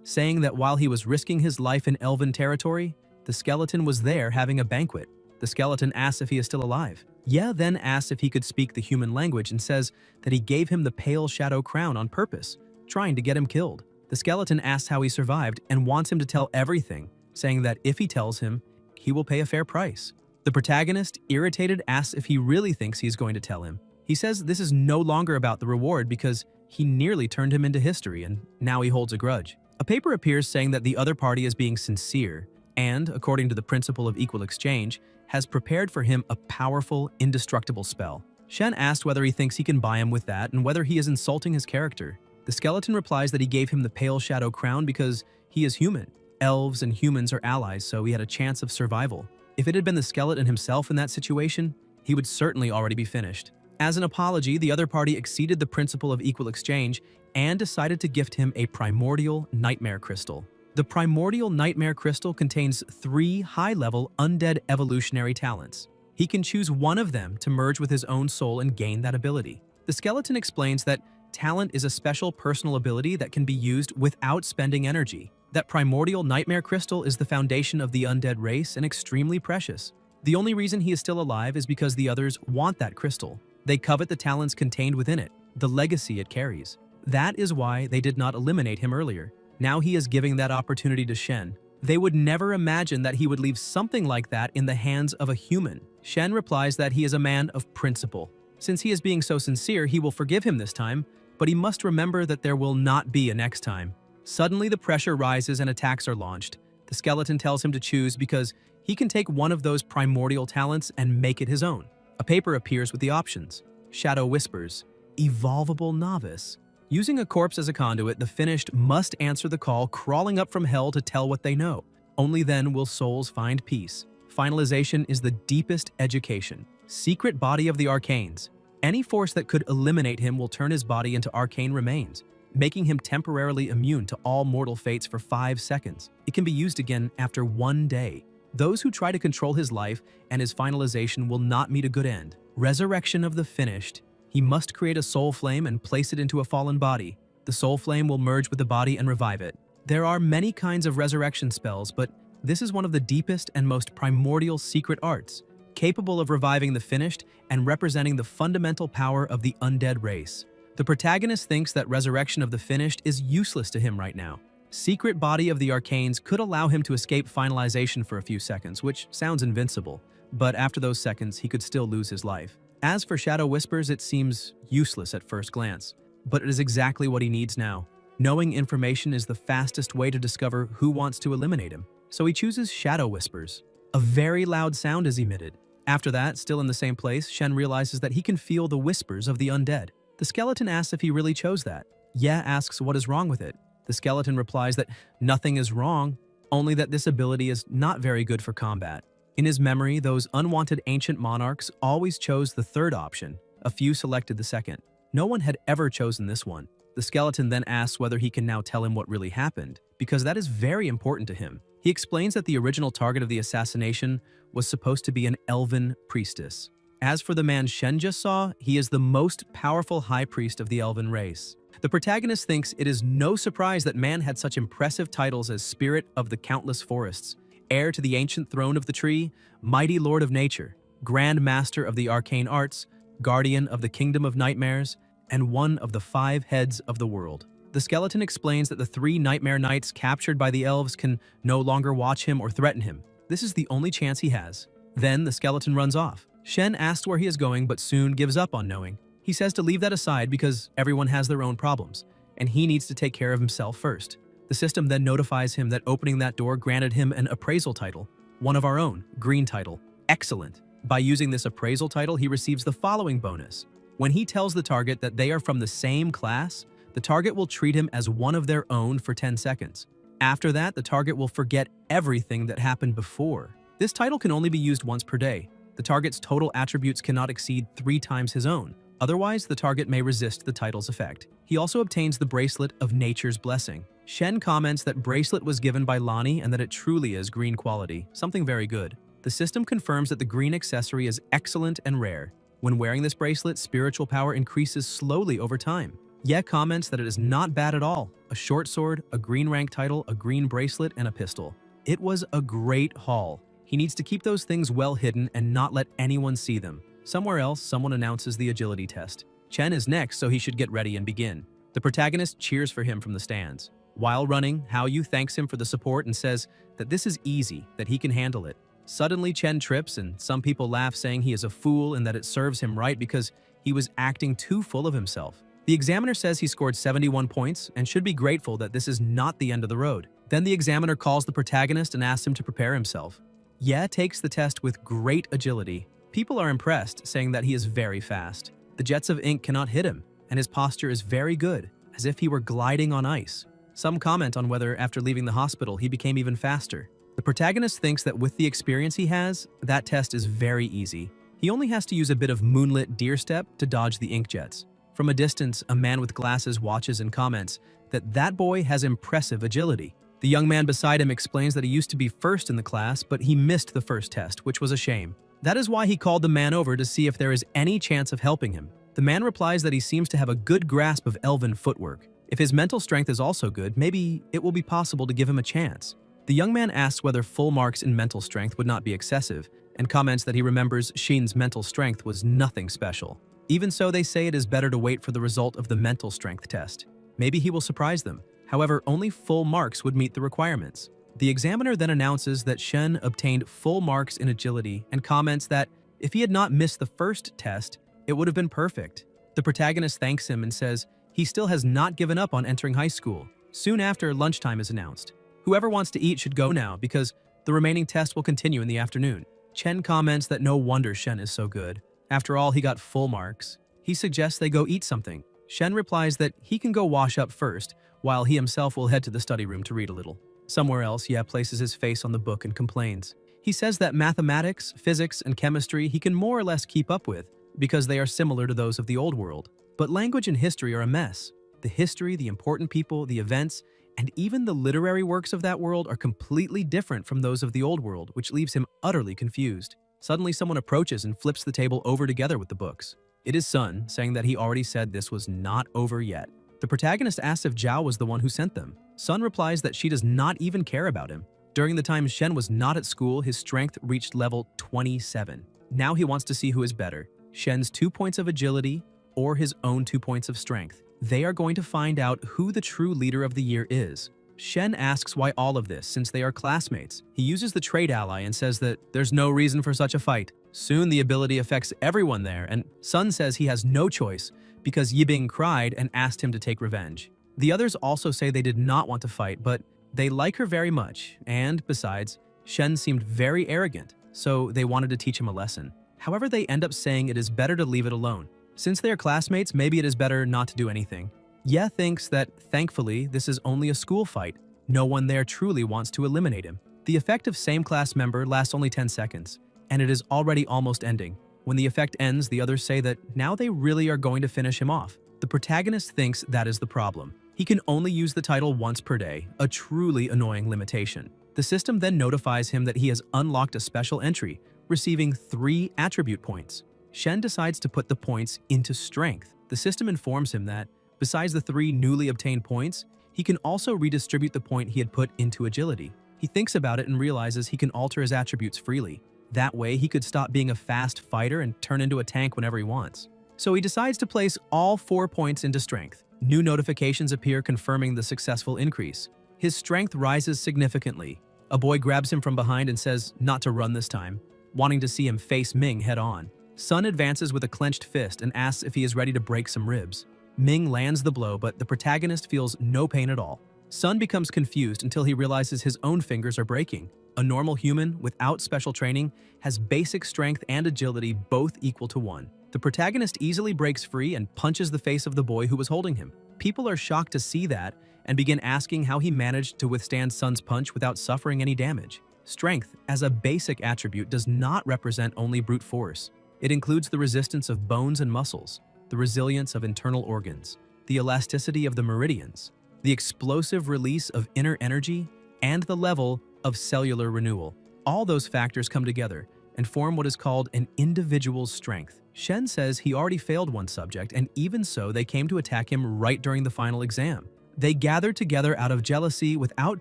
saying that while he was risking his life in Elven territory, the skeleton was there having a banquet. The skeleton asks if he is still alive. Ye then asks if he could speak the human language and says that he gave him the pale shadow crown on purpose, trying to get him killed. The skeleton asks how he survived and wants him to tell everything, saying that if he tells him, he will pay a fair price. The protagonist, irritated, asks if he really thinks he's going to tell him. He says this is no longer about the reward because he nearly turned him into history and now he holds a grudge. A paper appears saying that the other party is being sincere and, according to the principle of equal exchange, has prepared for him a powerful, indestructible spell. Shen asked whether he thinks he can buy him with that and whether he is insulting his character. The skeleton replies that he gave him the pale shadow crown because he is human. Elves and humans are allies, so he had a chance of survival. If it had been the skeleton himself in that situation, he would certainly already be finished. As an apology, the other party exceeded the principle of equal exchange and decided to gift him a primordial nightmare crystal. The primordial nightmare crystal contains 3 high-level undead evolutionary talents. He can choose one of them to merge with his own soul and gain that ability. The skeleton explains that talent is a special personal ability that can be used without spending energy. That primordial nightmare crystal is the foundation of the undead race and extremely precious. The only reason he is still alive is because the others want that crystal. They covet the talents contained within it, the legacy it carries. That is why they did not eliminate him earlier. Now he is giving that opportunity to Shen. They would never imagine that he would leave something like that in the hands of a human. Shen replies that he is a man of principle. Since he is being so sincere, he will forgive him this time, but he must remember that there will not be a next time. Suddenly, the pressure rises and attacks are launched. The skeleton tells him to choose because he can take one of those primordial talents and make it his own. A paper appears with the options. Shadow whispers, evolvable novice. Using a corpse as a conduit, the finished must answer the call, crawling up from hell to tell what they know. Only then will souls find peace. Finalization is the deepest education. Secret body of the arcanes. Any force that could eliminate him will turn his body into arcane remains, making him temporarily immune to all mortal fates for 5 seconds. It can be used again after 1 day. Those who try to control his life and his finalization will not meet a good end. Resurrection of the finished. He must create a soul flame and place it into a fallen body. The soul flame will merge with the body and revive it. There are many kinds of resurrection spells, but this is one of the deepest and most primordial secret arts, capable of reviving the finished and representing the fundamental power of the undead race. The protagonist thinks that resurrection of the finished is useless to him right now. Secret body of the arcanes could allow him to escape finalization for a few seconds, which sounds invincible, but after those seconds, he could still lose his life. As for Shadow Whispers, it seems useless at first glance, but it is exactly what he needs now. Knowing information is the fastest way to discover who wants to eliminate him, so he chooses Shadow Whispers. A very loud sound is emitted. After that, still in the same place, Shen realizes that he can feel the whispers of the undead. The skeleton asks if he really chose that. Ye asks what is wrong with it. The skeleton replies that nothing is wrong, only that this ability is not very good for combat. In his memory, those unwanted ancient monarchs always chose the third option. A few selected the second. No one had ever chosen this one. The skeleton then asks whether he can now tell him what really happened, because that is very important to him. He explains that the original target of the assassination was supposed to be an Elven priestess. As for the man Shen just saw, he is the most powerful high priest of the Elven race. The protagonist thinks it is no surprise that man had such impressive titles as Spirit of the Countless Forests, Heir to the Ancient Throne of the Tree, Mighty Lord of Nature, Grand Master of the Arcane Arts, Guardian of the Kingdom of Nightmares, and one of the 5 heads of the world. The skeleton explains that the 3 nightmare knights captured by the elves can no longer watch him or threaten him. This is the only chance he has. Then the skeleton runs off. Shen asks where he is going but soon gives up on knowing. He says to leave that aside because everyone has their own problems, and he needs to take care of himself first. The system then notifies him that opening that door granted him an appraisal title, one of our own, green title. Excellent. By using this appraisal title, he receives the following bonus. When he tells the target that they are from the same class, the target will treat him as one of their own for 10 seconds. After that, the target will forget everything that happened before. This title can only be used once per day. The target's total attributes cannot exceed 3 times his own. Otherwise, the target may resist the title's effect. He also obtains the Bracelet of Nature's Blessing. Shen comments that bracelet was given by Lani and that it truly is green quality, something very good. The system confirms that the green accessory is excellent and rare. When wearing this bracelet, spiritual power increases slowly over time. Ye comments that it is not bad at all. A short sword, a green rank title, a green bracelet, and a pistol. It was a great haul. He needs to keep those things well hidden and not let anyone see them. Somewhere else, someone announces the agility test. Chen is next, so he should get ready and begin. The protagonist cheers for him from the stands. While running, Hao Yu thanks him for the support and says that this is easy, that he can handle it. Suddenly, Chen trips, and some people laugh, saying he is a fool and that it serves him right because he was acting too full of himself. The examiner says he scored 71 points and should be grateful that this is not the end of the road. Then the examiner calls the protagonist and asks him to prepare himself. Ye takes the test with great agility. People are impressed, saying that he is very fast. The jets of ink cannot hit him, and his posture is very good, as if he were gliding on ice. Some comment on whether, after leaving the hospital, he became even faster. The protagonist thinks that with the experience he has, that test is very easy. He only has to use a bit of moonlit deer step to dodge the ink jets. From a distance, a man with glasses watches and comments that that boy has impressive agility. The young man beside him explains that he used to be first in the class, but he missed the first test, which was a shame. That is why he called the man over to see if there is any chance of helping him. The man replies that he seems to have a good grasp of Elven footwork. If his mental strength is also good, maybe it will be possible to give him a chance. The young man asks whether full marks in mental strength would not be excessive, and comments that he remembers Shin's mental strength was nothing special. Even so, they say it is better to wait for the result of the mental strength test. Maybe he will surprise them. However, only full marks would meet the requirements. The examiner then announces that Shen obtained full marks in agility and comments that if he had not missed the first test, it would have been perfect. The protagonist thanks him and says he still has not given up on entering high school. Soon after, lunchtime is announced. Whoever wants to eat should go now because the remaining test will continue in the afternoon. Chen comments that no wonder Shen is so good. After all, he got full marks. He suggests they go eat something. Shen replies that he can go wash up first, while he himself will head to the study room to read a little. Somewhere else, Ye places his face on the book and complains. He says that mathematics, physics, and chemistry he can more or less keep up with because they are similar to those of the old world. But language and history are a mess. The history, the important people, the events, and even the literary works of that world are completely different from those of the old world, which leaves him utterly confused. Suddenly, someone approaches and flips the table over together with the books. It is Sun, saying that he already said this was not over yet. The protagonist asks if Zhao was the one who sent them. Sun replies that she does not even care about him. During the time Shen was not at school, his strength reached level 27. Now he wants to see who is better, Shen's 2 points of agility or his own 2 points of strength. They are going to find out who the true leader of the year is. Shen asks why all of this, since they are classmates. He uses the trade ally and says that there's no reason for such a fight. Soon the ability affects everyone there, and Sun says he has no choice because Yibing cried and asked him to take revenge. The others also say they did not want to fight, but they like her very much, and besides, Shen seemed very arrogant, so they wanted to teach him a lesson. However, they end up saying it is better to leave it alone. Since they are classmates, maybe it is better not to do anything. Ye thinks that, thankfully, this is only a school fight. No one there truly wants to eliminate him. The effect of same class member lasts only 10 seconds, and it is already almost ending. When the effect ends, the others say that now they really are going to finish him off. The protagonist thinks that is the problem. He can only use the title once per day, a truly annoying limitation. The system then notifies him that he has unlocked a special entry, receiving 3 attribute points. Shen decides to put the points into strength. The system informs him that, besides the 3 newly obtained points, he can also redistribute the point he had put into agility. He thinks about it and realizes he can alter his attributes freely. That way, he could stop being a fast fighter and turn into a tank whenever he wants. So he decides to place all 4 points into strength. New notifications appear confirming the successful increase. His strength rises significantly. A boy grabs him from behind and says not to run this time, wanting to see him face Ming head-on. Sun advances with a clenched fist and asks if he is ready to break some ribs. Ming lands the blow, but the protagonist feels no pain at all. Sun becomes confused until he realizes his own fingers are breaking. A normal human, without special training, has basic strength and agility both equal to 1. The protagonist easily breaks free and punches the face of the boy who was holding him. People are shocked to see that and begin asking how he managed to withstand Sun's punch without suffering any damage. Strength, as a basic attribute, does not represent only brute force. It includes the resistance of bones and muscles, the resilience of internal organs, the elasticity of the meridians, the explosive release of inner energy, and the level of cellular renewal. All those factors come together, and form what is called an individual's strength. Shen says he already failed one subject, and even so, they came to attack him right during the final exam. They gathered together out of jealousy without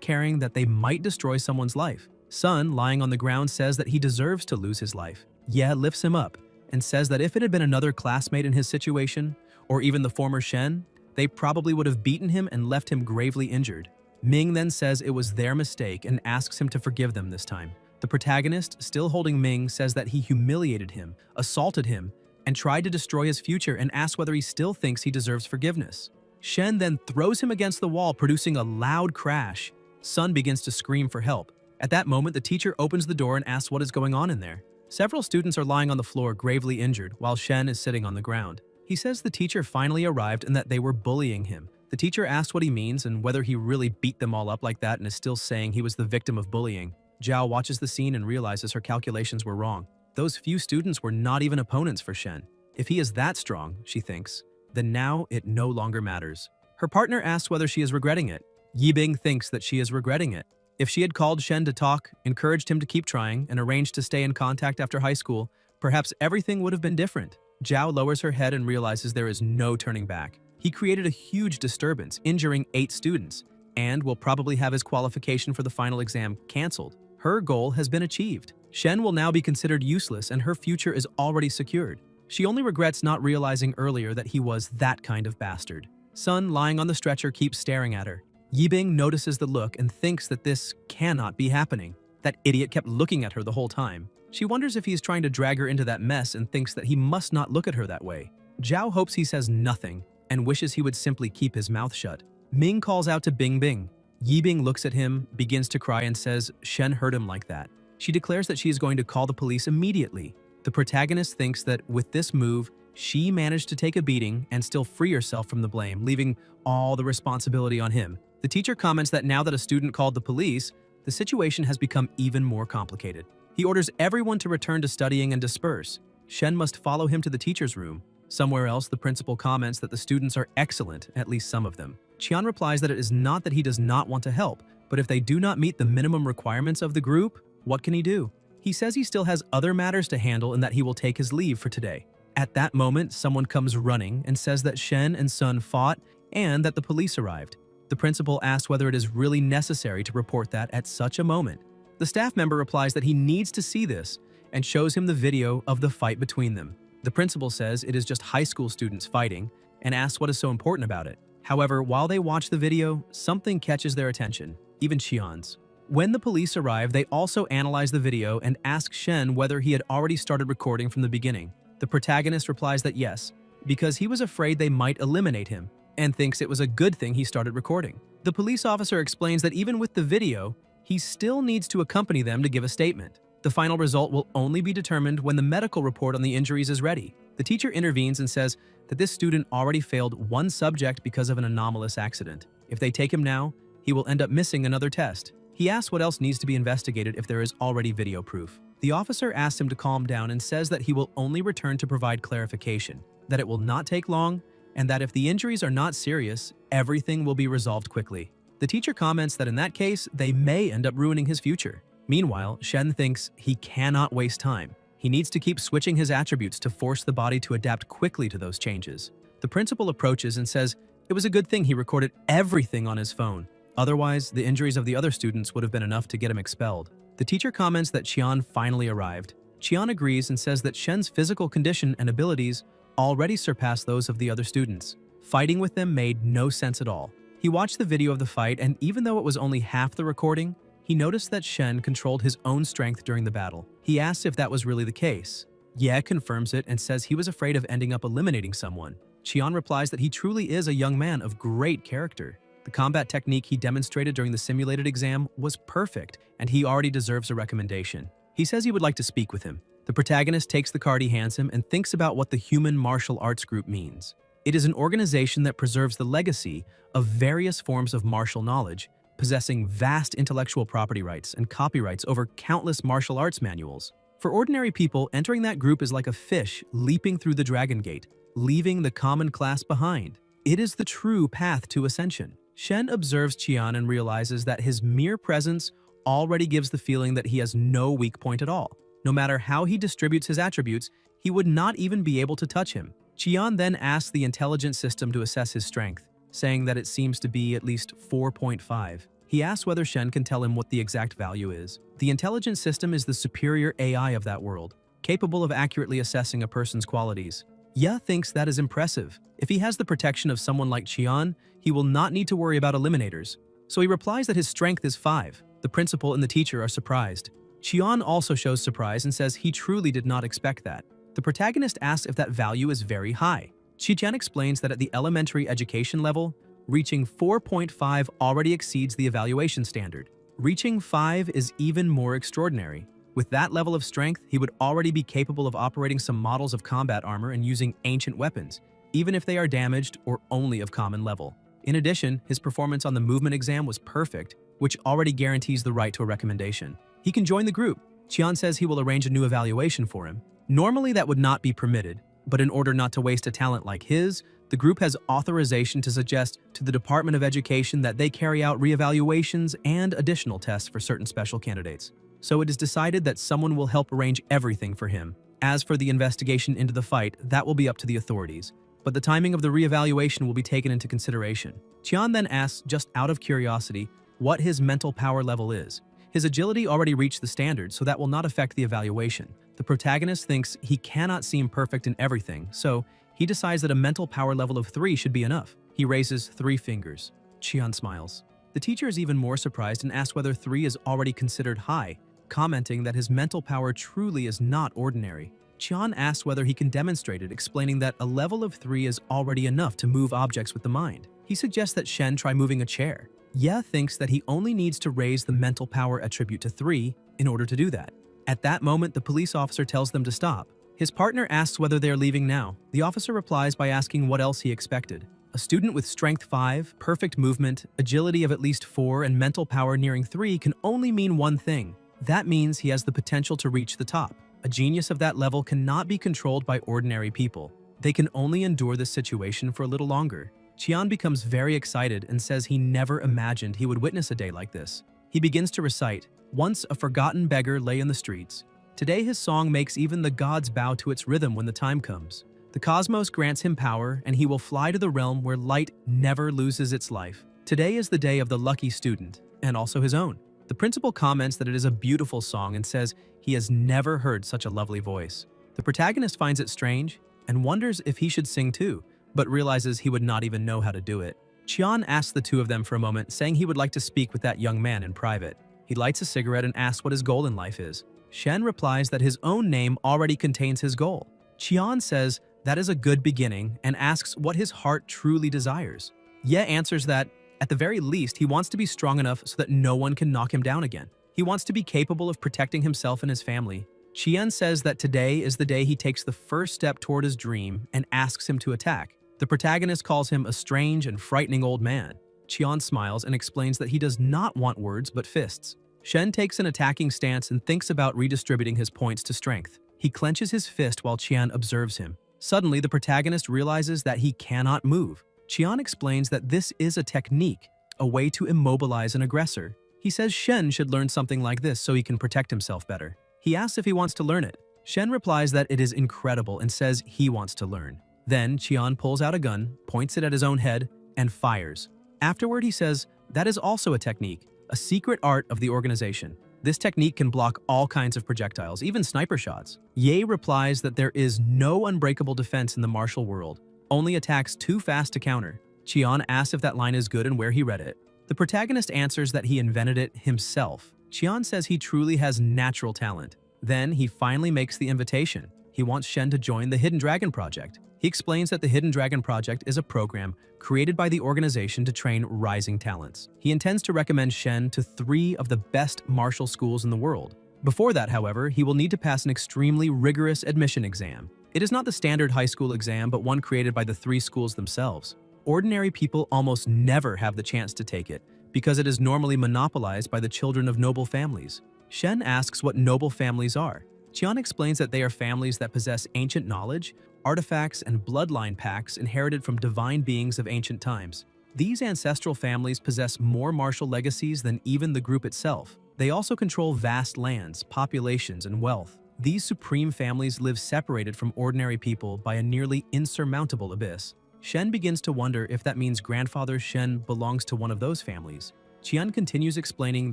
caring that they might destroy someone's life. Sun, lying on the ground, says that he deserves to lose his life. Ye lifts him up and says that if it had been another classmate in his situation, or even the former Shen, they probably would have beaten him and left him gravely injured. Ming then says it was their mistake and asks him to forgive them this time. The protagonist, still holding Ming, says that he humiliated him, assaulted him, and tried to destroy his future, and asks whether he still thinks he deserves forgiveness. Shen then throws him against the wall, producing a loud crash. Sun begins to scream for help. At that moment, the teacher opens the door and asks what is going on in there. Several students are lying on the floor, gravely injured, while Shen is sitting on the ground. He says the teacher finally arrived and that they were bullying him. The teacher asks what he means and whether he really beat them all up like that and is still saying he was the victim of bullying. Zhao watches the scene and realizes her calculations were wrong. Those few students were not even opponents for Shen. If he is that strong, she thinks, then now it no longer matters. Her partner asks whether she is regretting it. Yibing thinks that she is regretting it. If she had called Shen to talk, encouraged him to keep trying, and arranged to stay in contact after high school, perhaps everything would have been different. Zhao lowers her head and realizes there is no turning back. He created a huge disturbance, injuring 8 students, and will probably have his qualification for the final exam cancelled. Her goal has been achieved. Shen will now be considered useless and her future is already secured. She only regrets not realizing earlier that he was that kind of bastard. Sun, lying on the stretcher, keeps staring at her. Yibing notices the look and thinks that this cannot be happening. That idiot kept looking at her the whole time. She wonders if he is trying to drag her into that mess and thinks that he must not look at her that way. Zhao hopes he says nothing and wishes he would simply keep his mouth shut. Ming calls out to Bing Bing. Yibing looks at him, begins to cry and says Shen hurt him like that. She declares that she is going to call the police immediately. The protagonist thinks that with this move, she managed to take a beating and still free herself from the blame, leaving all the responsibility on him. The teacher comments that now that a student called the police, the situation has become even more complicated. He orders everyone to return to studying and disperse. Shen must follow him to the teacher's room. Somewhere else, the principal comments that the students are excellent, at least some of them. Qian replies that it is not that he does not want to help, but if they do not meet the minimum requirements of the group, what can he do? He says he still has other matters to handle and that he will take his leave for today. At that moment, someone comes running and says that Shen and Sun fought and that the police arrived. The principal asks whether it is really necessary to report that at such a moment. The staff member replies that he needs to see this and shows him the video of the fight between them. The principal says it is just high school students fighting and asks what is so important about it. However, while they watch the video, something catches their attention, even Qian's. When the police arrive, they also analyze the video and ask Shen whether he had already started recording from the beginning. The protagonist replies that yes, because he was afraid they might eliminate him, and thinks it was a good thing he started recording. The police officer explains that even with the video, he still needs to accompany them to give a statement. The final result will only be determined when the medical report on the injuries is ready. The teacher intervenes and says that this student already failed one subject because of an anomalous accident. If they take him now, he will end up missing another test. He asks what else needs to be investigated if there is already video proof. The officer asks him to calm down and says that he will only return to provide clarification, that it will not take long, and that if the injuries are not serious, everything will be resolved quickly. The teacher comments that in that case, they may end up ruining his future. Meanwhile, Shen thinks he cannot waste time. He needs to keep switching his attributes to force the body to adapt quickly to those changes. The principal approaches and says it was a good thing he recorded everything on his phone. Otherwise, the injuries of the other students would have been enough to get him expelled. The teacher comments that Qian finally arrived. Qian agrees and says that Shen's physical condition and abilities already surpass those of the other students. Fighting with them made no sense at all. He watched the video of the fight, and even though it was only half the recording, he noticed that Shen controlled his own strength during the battle. He asks if that was really the case. Ye confirms it and says he was afraid of ending up eliminating someone. Qian replies that he truly is a young man of great character. The combat technique he demonstrated during the simulated exam was perfect, and he already deserves a recommendation. He says he would like to speak with him. The protagonist takes the card he hands him and thinks about what the Human Martial Arts Group means. It is an organization that preserves the legacy of various forms of martial knowledge, possessing vast intellectual property rights and copyrights over countless martial arts manuals. For ordinary people, entering that group is like a fish leaping through the Dragon Gate, leaving the common class behind. It is the true path to ascension. Shen observes Qian and realizes that his mere presence already gives the feeling that he has no weak point at all. No matter how he distributes his attributes, he would not even be able to touch him. Qian then asks the intelligence system to assess his strength, saying that it seems to be at least 4.5. He asks whether Shen can tell him what the exact value is. The intelligence system is the superior AI of that world, capable of accurately assessing a person's qualities. Ye thinks that is impressive. If he has the protection of someone like Qian, he will not need to worry about eliminators. So he replies that his strength is 5. The principal and the teacher are surprised. Qian also shows surprise and says he truly did not expect that. The protagonist asks if that value is very high. Qian explains that at the elementary education level, reaching 4.5 already exceeds the evaluation standard. Reaching 5 is even more extraordinary. With that level of strength, he would already be capable of operating some models of combat armor and using ancient weapons, even if they are damaged or only of common level. In addition, his performance on the movement exam was perfect, which already guarantees the right to a recommendation. He can join the group. Qian says he will arrange a new evaluation for him. Normally that would not be permitted, but in order not to waste a talent like his, the group has authorization to suggest to the Department of Education that they carry out reevaluations and additional tests for certain special candidates. So it is decided that someone will help arrange everything for him. As for the investigation into the fight, that will be up to the authorities, but the timing of the reevaluation will be taken into consideration. Qian then asks, just out of curiosity, what his mental power level is. His agility already reached the standard, so that will not affect the evaluation. The protagonist thinks he cannot seem perfect in everything, so he decides that a mental power level of 3 should be enough. He raises 3 fingers. Qian smiles. The teacher is even more surprised and asks whether 3 is already considered high, commenting that his mental power truly is not ordinary. Qian asks whether he can demonstrate it, explaining that a level of 3 is already enough to move objects with the mind. He suggests that Shen try moving a chair. Ye thinks that he only needs to raise the mental power attribute to 3 in order to do that. At that moment, the police officer tells them to stop. His partner asks whether they are leaving now. The officer replies by asking what else he expected. A student with strength 5, perfect movement, agility of at least 4, and mental power nearing 3 can only mean one thing. That means he has the potential to reach the top. A genius of that level cannot be controlled by ordinary people. They can only endure this situation for a little longer. Qian becomes very excited and says he never imagined he would witness a day like this. He begins to recite, "Once a forgotten beggar lay in the streets. Today his song makes even the gods bow to its rhythm when the time comes. The cosmos grants him power, and he will fly to the realm where light never loses its life. Today is the day of the lucky student, and also his own." The principal comments that it is a beautiful song and says he has never heard such a lovely voice. The protagonist finds it strange and wonders if he should sing too, but realizes he would not even know how to do it. Qian asks the two of them for a moment, saying he would like to speak with that young man in private. He lights a cigarette and asks what his goal in life is. Shen replies that his own name already contains his goal. Qian says that is a good beginning and asks what his heart truly desires. Ye answers that, at the very least, he wants to be strong enough so that no one can knock him down again. He wants to be capable of protecting himself and his family. Qian says that today is the day he takes the first step toward his dream and asks him to attack. The protagonist calls him a strange and frightening old man. Qian smiles and explains that he does not want words but fists. Shen takes an attacking stance and thinks about redistributing his points to strength. He clenches his fist while Qian observes him. Suddenly, the protagonist realizes that he cannot move. Qian explains that this is a technique, a way to immobilize an aggressor. He says Shen should learn something like this so he can protect himself better. He asks if he wants to learn it. Shen replies that it is incredible and says he wants to learn. Then Qian pulls out a gun, points it at his own head, and fires. Afterward, he says that is also a technique, a secret art of the organization. This technique can block all kinds of projectiles, even sniper shots. Ye replies that there is no unbreakable defense in the martial world, only attacks too fast to counter. Qian asks if that line is good and where he read it. The protagonist answers that he invented it himself. Qian says he truly has natural talent. Then he finally makes the invitation. He wants Shen to join the Hidden Dragon Project. He explains that the Hidden Dragon Project is a program created by the organization to train rising talents. He intends to recommend Shen to 3 of the best martial schools in the world. Before that, however, he will need to pass an extremely rigorous admission exam. It is not the standard high school exam, but one created by the 3 schools themselves. Ordinary people almost never have the chance to take it, because it is normally monopolized by the children of noble families. Shen asks what noble families are. Qian explains that they are families that possess ancient knowledge, artifacts, and bloodline packs inherited from divine beings of ancient times. These ancestral families possess more martial legacies than even the group itself. They also control vast lands, populations, and wealth. These supreme families live separated from ordinary people by a nearly insurmountable abyss. Shen begins to wonder if that means grandfather Shen belongs to one of those families. Qian continues explaining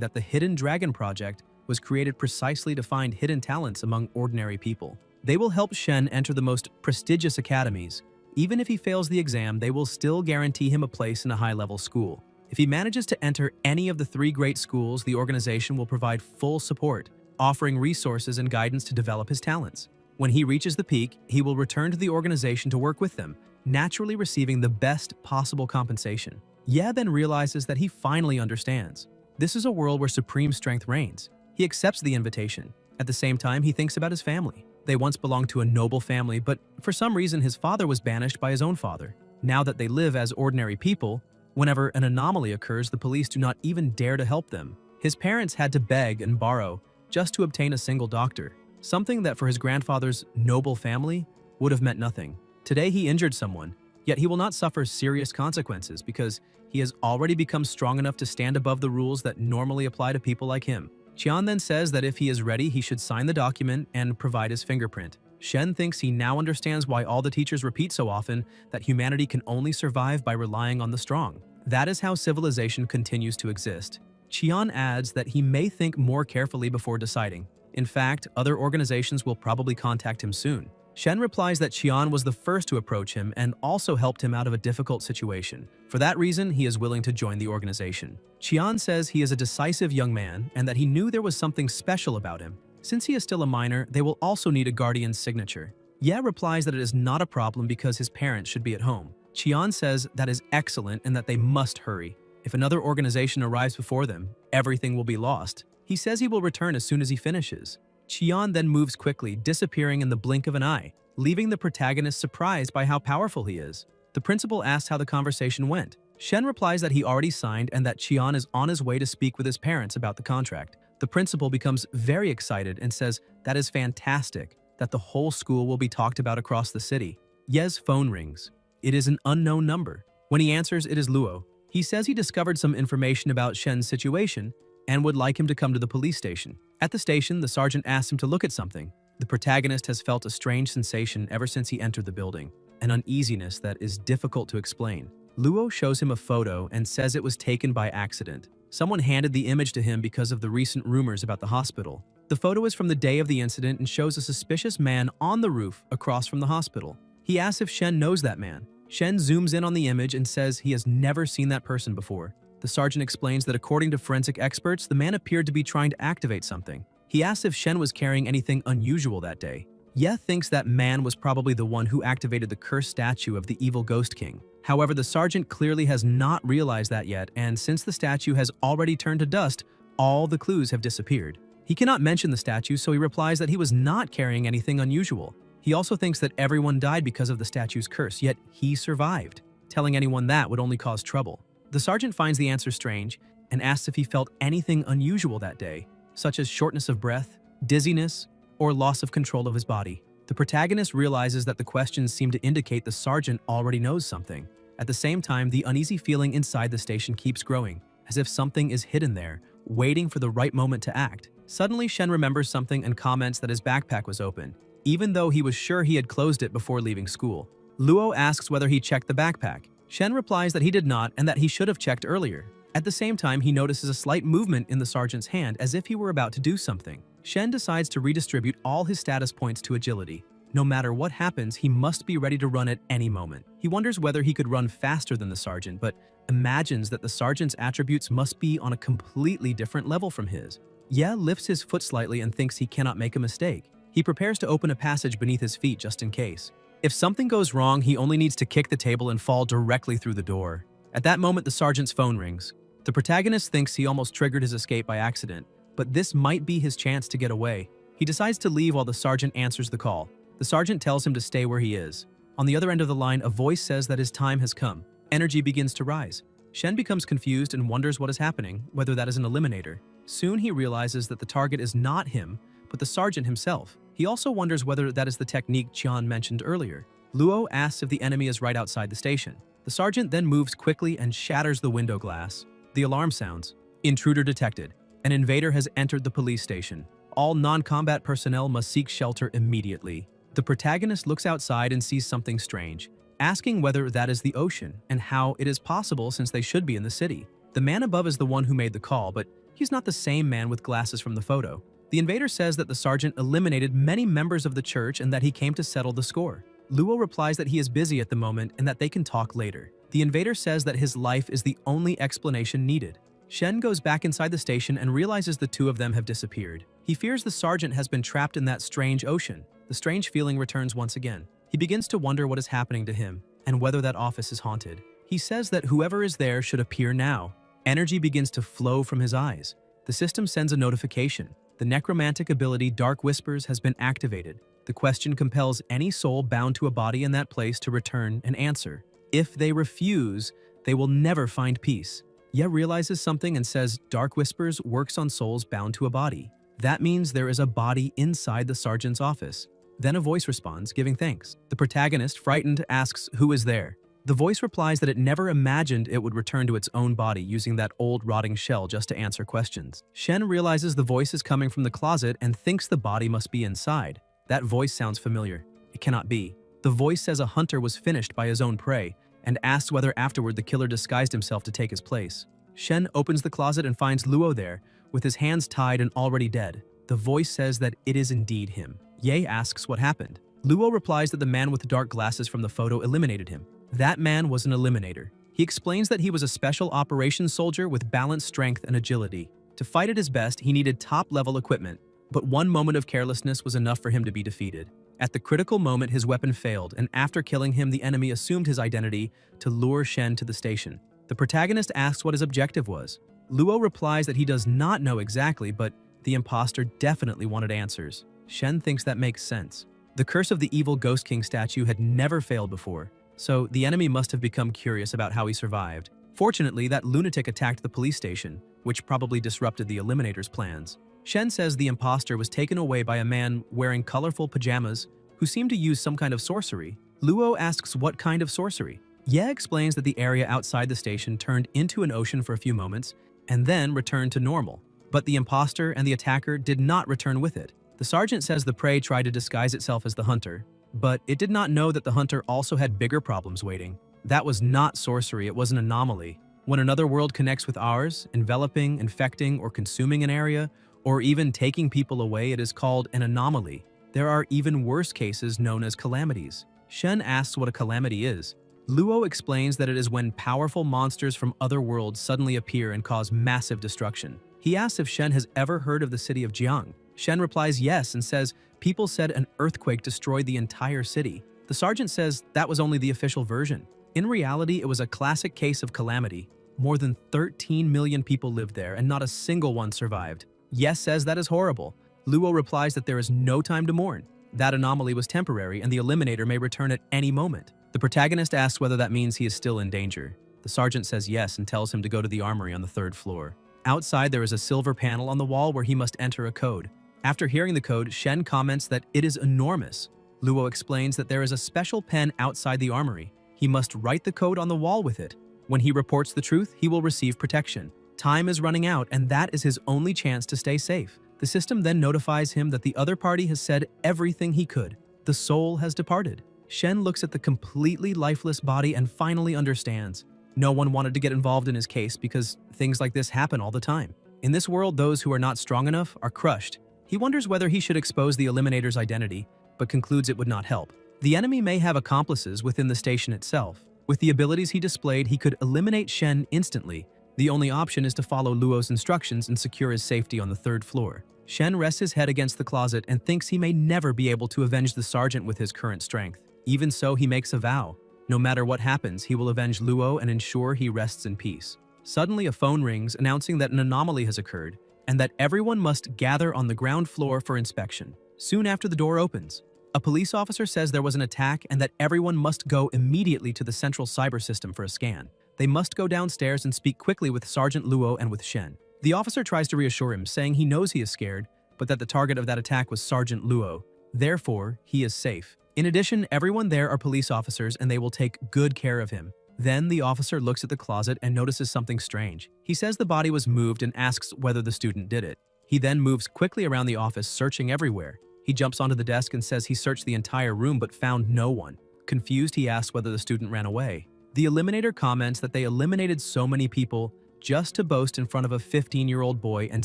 that the Hidden Dragon Project was created precisely to find hidden talents among ordinary people. They will help Shen enter the most prestigious academies. Even if he fails the exam, they will still guarantee him a place in a high-level school. If he manages to enter any of the 3 great schools, the organization will provide full support, offering resources and guidance to develop his talents. When he reaches the peak, he will return to the organization to work with them, naturally receiving the best possible compensation. Ye then realizes that he finally understands. This is a world where supreme strength reigns. He accepts the invitation. At the same time, he thinks about his family. They once belonged to a noble family, but for some reason his father was banished by his own father. Now that they live as ordinary people, whenever an anomaly occurs, the police do not even dare to help them. His parents had to beg and borrow just to obtain a single doctor, something that for his grandfather's noble family would have meant nothing. Today he injured someone, yet he will not suffer serious consequences because he has already become strong enough to stand above the rules that normally apply to people like him. Qian then says that if he is ready, he should sign the document and provide his fingerprint. Shen thinks he now understands why all the teachers repeat so often that humanity can only survive by relying on the strong. That is how civilization continues to exist. Qian adds that he may think more carefully before deciding. In fact, other organizations will probably contact him soon. Shen replies that Qian was the first to approach him and also helped him out of a difficult situation. For that reason, he is willing to join the organization. Qian says he is a decisive young man and that he knew there was something special about him. Since he is still a minor, they will also need a guardian's signature. Ye replies that it is not a problem because his parents should be at home. Qian says that is excellent and that they must hurry. If another organization arrives before them, everything will be lost. He says he will return as soon as he finishes. Qian then moves quickly, disappearing in the blink of an eye, leaving the protagonist surprised by how powerful he is. The principal asks how the conversation went. Shen replies that he already signed and that Qian is on his way to speak with his parents about the contract. The principal becomes very excited and says that is fantastic, that the whole school will be talked about across the city. Ye's phone rings. It is an unknown number. When he answers, it is Luo. He says he discovered some information about Shen's situation and would like him to come to the police station. At the station, the sergeant asks him to look at something. The protagonist has felt a strange sensation ever since he entered the building, an uneasiness that is difficult to explain. Luo shows him a photo and says it was taken by accident. Someone handed the image to him because of the recent rumors about the hospital. The photo is from the day of the incident and shows a suspicious man on the roof across from the hospital. He asks if Shen knows that man. Shen zooms in on the image and says he has never seen that person before. The sergeant explains that according to forensic experts, the man appeared to be trying to activate something. He asks if Shen was carrying anything unusual that day. Ye thinks that man was probably the one who activated the cursed statue of the evil Ghost King. However, the sergeant clearly has not realized that yet, and since the statue has already turned to dust, all the clues have disappeared. He cannot mention the statue, so he replies that he was not carrying anything unusual. He also thinks that everyone died because of the statue's curse, yet he survived. Telling anyone that would only cause trouble. The sergeant finds the answer strange and asks if he felt anything unusual that day, such as shortness of breath, dizziness, or loss of control of his body. The protagonist realizes that the questions seem to indicate the sergeant already knows something. At the same time, the uneasy feeling inside the station keeps growing, as if something is hidden there, waiting for the right moment to act. Suddenly, Shen remembers something and comments that his backpack was open, even though he was sure he had closed it before leaving school. Luo asks whether he checked the backpack. Shen replies that he did not and that he should have checked earlier. At the same time, he notices a slight movement in the sergeant's hand as if he were about to do something. Shen decides to redistribute all his status points to agility. No matter what happens, he must be ready to run at any moment. He wonders whether he could run faster than the sergeant, but imagines that the sergeant's attributes must be on a completely different level from his. Ye lifts his foot slightly and thinks he cannot make a mistake. He prepares to open a passage beneath his feet just in case. If something goes wrong, he only needs to kick the table and fall directly through the door. At that moment, the sergeant's phone rings. The protagonist thinks he almost triggered his escape by accident, but this might be his chance to get away. He decides to leave while the sergeant answers the call. The sergeant tells him to stay where he is. On the other end of the line, a voice says that his time has come. Energy begins to rise. Shen becomes confused and wonders what is happening, whether that is an eliminator. Soon he realizes that the target is not him, but the sergeant himself. He also wonders whether that is the technique Qian mentioned earlier. Luo asks if the enemy is right outside the station. The sergeant then moves quickly and shatters the window glass. The alarm sounds. Intruder detected. An invader has entered the police station. All non-combat personnel must seek shelter immediately. The protagonist looks outside and sees something strange, asking whether that is the ocean and how it is possible since they should be in the city. The man above is the one who made the call, but he's not the same man with glasses from the photo. The invader says that the sergeant eliminated many members of the church and that he came to settle the score. Luo replies that he is busy at the moment and that they can talk later. The invader says that his life is the only explanation needed. Shen goes back inside the station and realizes the two of them have disappeared. He fears the sergeant has been trapped in that strange ocean. The strange feeling returns once again. He begins to wonder what is happening to him and whether that office is haunted. He says that whoever is there should appear now. Energy begins to flow from his eyes. The system sends a notification. The necromantic ability Dark Whispers has been activated. The question compels any soul bound to a body in that place to return an answer. If they refuse, they will never find peace. Ye realizes something and says Dark Whispers works on souls bound to a body. That means there is a body inside the sergeant's office. Then a voice responds, giving thanks. The protagonist, frightened, asks who is there. The voice replies that it never imagined it would return to its own body using that old rotting shell just to answer questions. Shen realizes the voice is coming from the closet and thinks the body must be inside. That voice sounds familiar. It cannot be. The voice says a hunter was finished by his own prey and asks whether afterward the killer disguised himself to take his place. Shen opens the closet and finds Luo there, with his hands tied and already dead. The voice says that it is indeed him. Ye asks what happened. Luo replies that the man with the dark glasses from the photo eliminated him. That man was an eliminator. He explains that he was a special operations soldier with balanced strength and agility. To fight at his best, he needed top-level equipment, but one moment of carelessness was enough for him to be defeated. At the critical moment, his weapon failed, and after killing him, the enemy assumed his identity to lure Shen to the station. The protagonist asks what his objective was. Luo replies that he does not know exactly, but the imposter definitely wanted answers. Shen thinks that makes sense. The curse of the evil Ghost King statue had never failed before, so the enemy must have become curious about how he survived. Fortunately, that lunatic attacked the police station, which probably disrupted the Eliminator's plans. Shen says the imposter was taken away by a man wearing colorful pajamas who seemed to use some kind of sorcery. Luo asks what kind of sorcery. Ye explains that the area outside the station turned into an ocean for a few moments and then returned to normal. But the imposter and the attacker did not return with it. The sergeant says the prey tried to disguise itself as the hunter, but it did not know that the hunter also had bigger problems waiting. That was not sorcery, it was an anomaly. When another world connects with ours, enveloping, infecting, or consuming an area, or even taking people away, it is called an anomaly. There are even worse cases known as calamities. Shen asks what a calamity is. Luo explains that it is when powerful monsters from other worlds suddenly appear and cause massive destruction. He asks if Shen has ever heard of the city of Jiang. Shen replies yes and says people said an earthquake destroyed the entire city. The sergeant says that was only the official version. In reality, it was a classic case of calamity. More than 13 million people lived there and not a single one survived. Yes says that is horrible. Luo replies that there is no time to mourn. That anomaly was temporary and the Eliminator may return at any moment. The protagonist asks whether that means he is still in danger. The sergeant says yes and tells him to go to the armory on the 3rd floor. Outside, there is a silver panel on the wall where he must enter a code. After hearing the code, Shen comments that it is enormous. Luo explains that there is a special pen outside the armory. He must write the code on the wall with it. When he reports the truth, he will receive protection. Time is running out, and that is his only chance to stay safe. The system then notifies him that the other party has said everything he could. The soul has departed. Shen looks at the completely lifeless body and finally understands. No one wanted to get involved in his case because things like this happen all the time. In this world, those who are not strong enough are crushed. He wonders whether he should expose the Eliminator's identity, but concludes it would not help. The enemy may have accomplices within the station itself. With the abilities he displayed, he could eliminate Shen instantly. The only option is to follow Luo's instructions and secure his safety on the 3rd floor. Shen rests his head against the closet and thinks he may never be able to avenge the sergeant with his current strength. Even so, he makes a vow. No matter what happens, he will avenge Luo and ensure he rests in peace. Suddenly, a phone rings announcing that an anomaly has occurred and that everyone must gather on the ground floor for inspection. Soon after, the door opens. A police officer says there was an attack and that everyone must go immediately to the central cyber system for a scan. They must go downstairs and speak quickly with Sergeant Luo and with Shen. The officer tries to reassure him, saying he knows he is scared, but that the target of that attack was Sergeant Luo. Therefore, he is safe. In addition, everyone there are police officers and they will take good care of him. Then the officer looks at the closet and notices something strange. He says the body was moved and asks whether the student did it. He then moves quickly around the office, searching everywhere. He jumps onto the desk and says he searched the entire room but found no one. Confused, he asks whether the student ran away. The Eliminator comments that they eliminated so many people just to boast in front of a 15-year-old boy and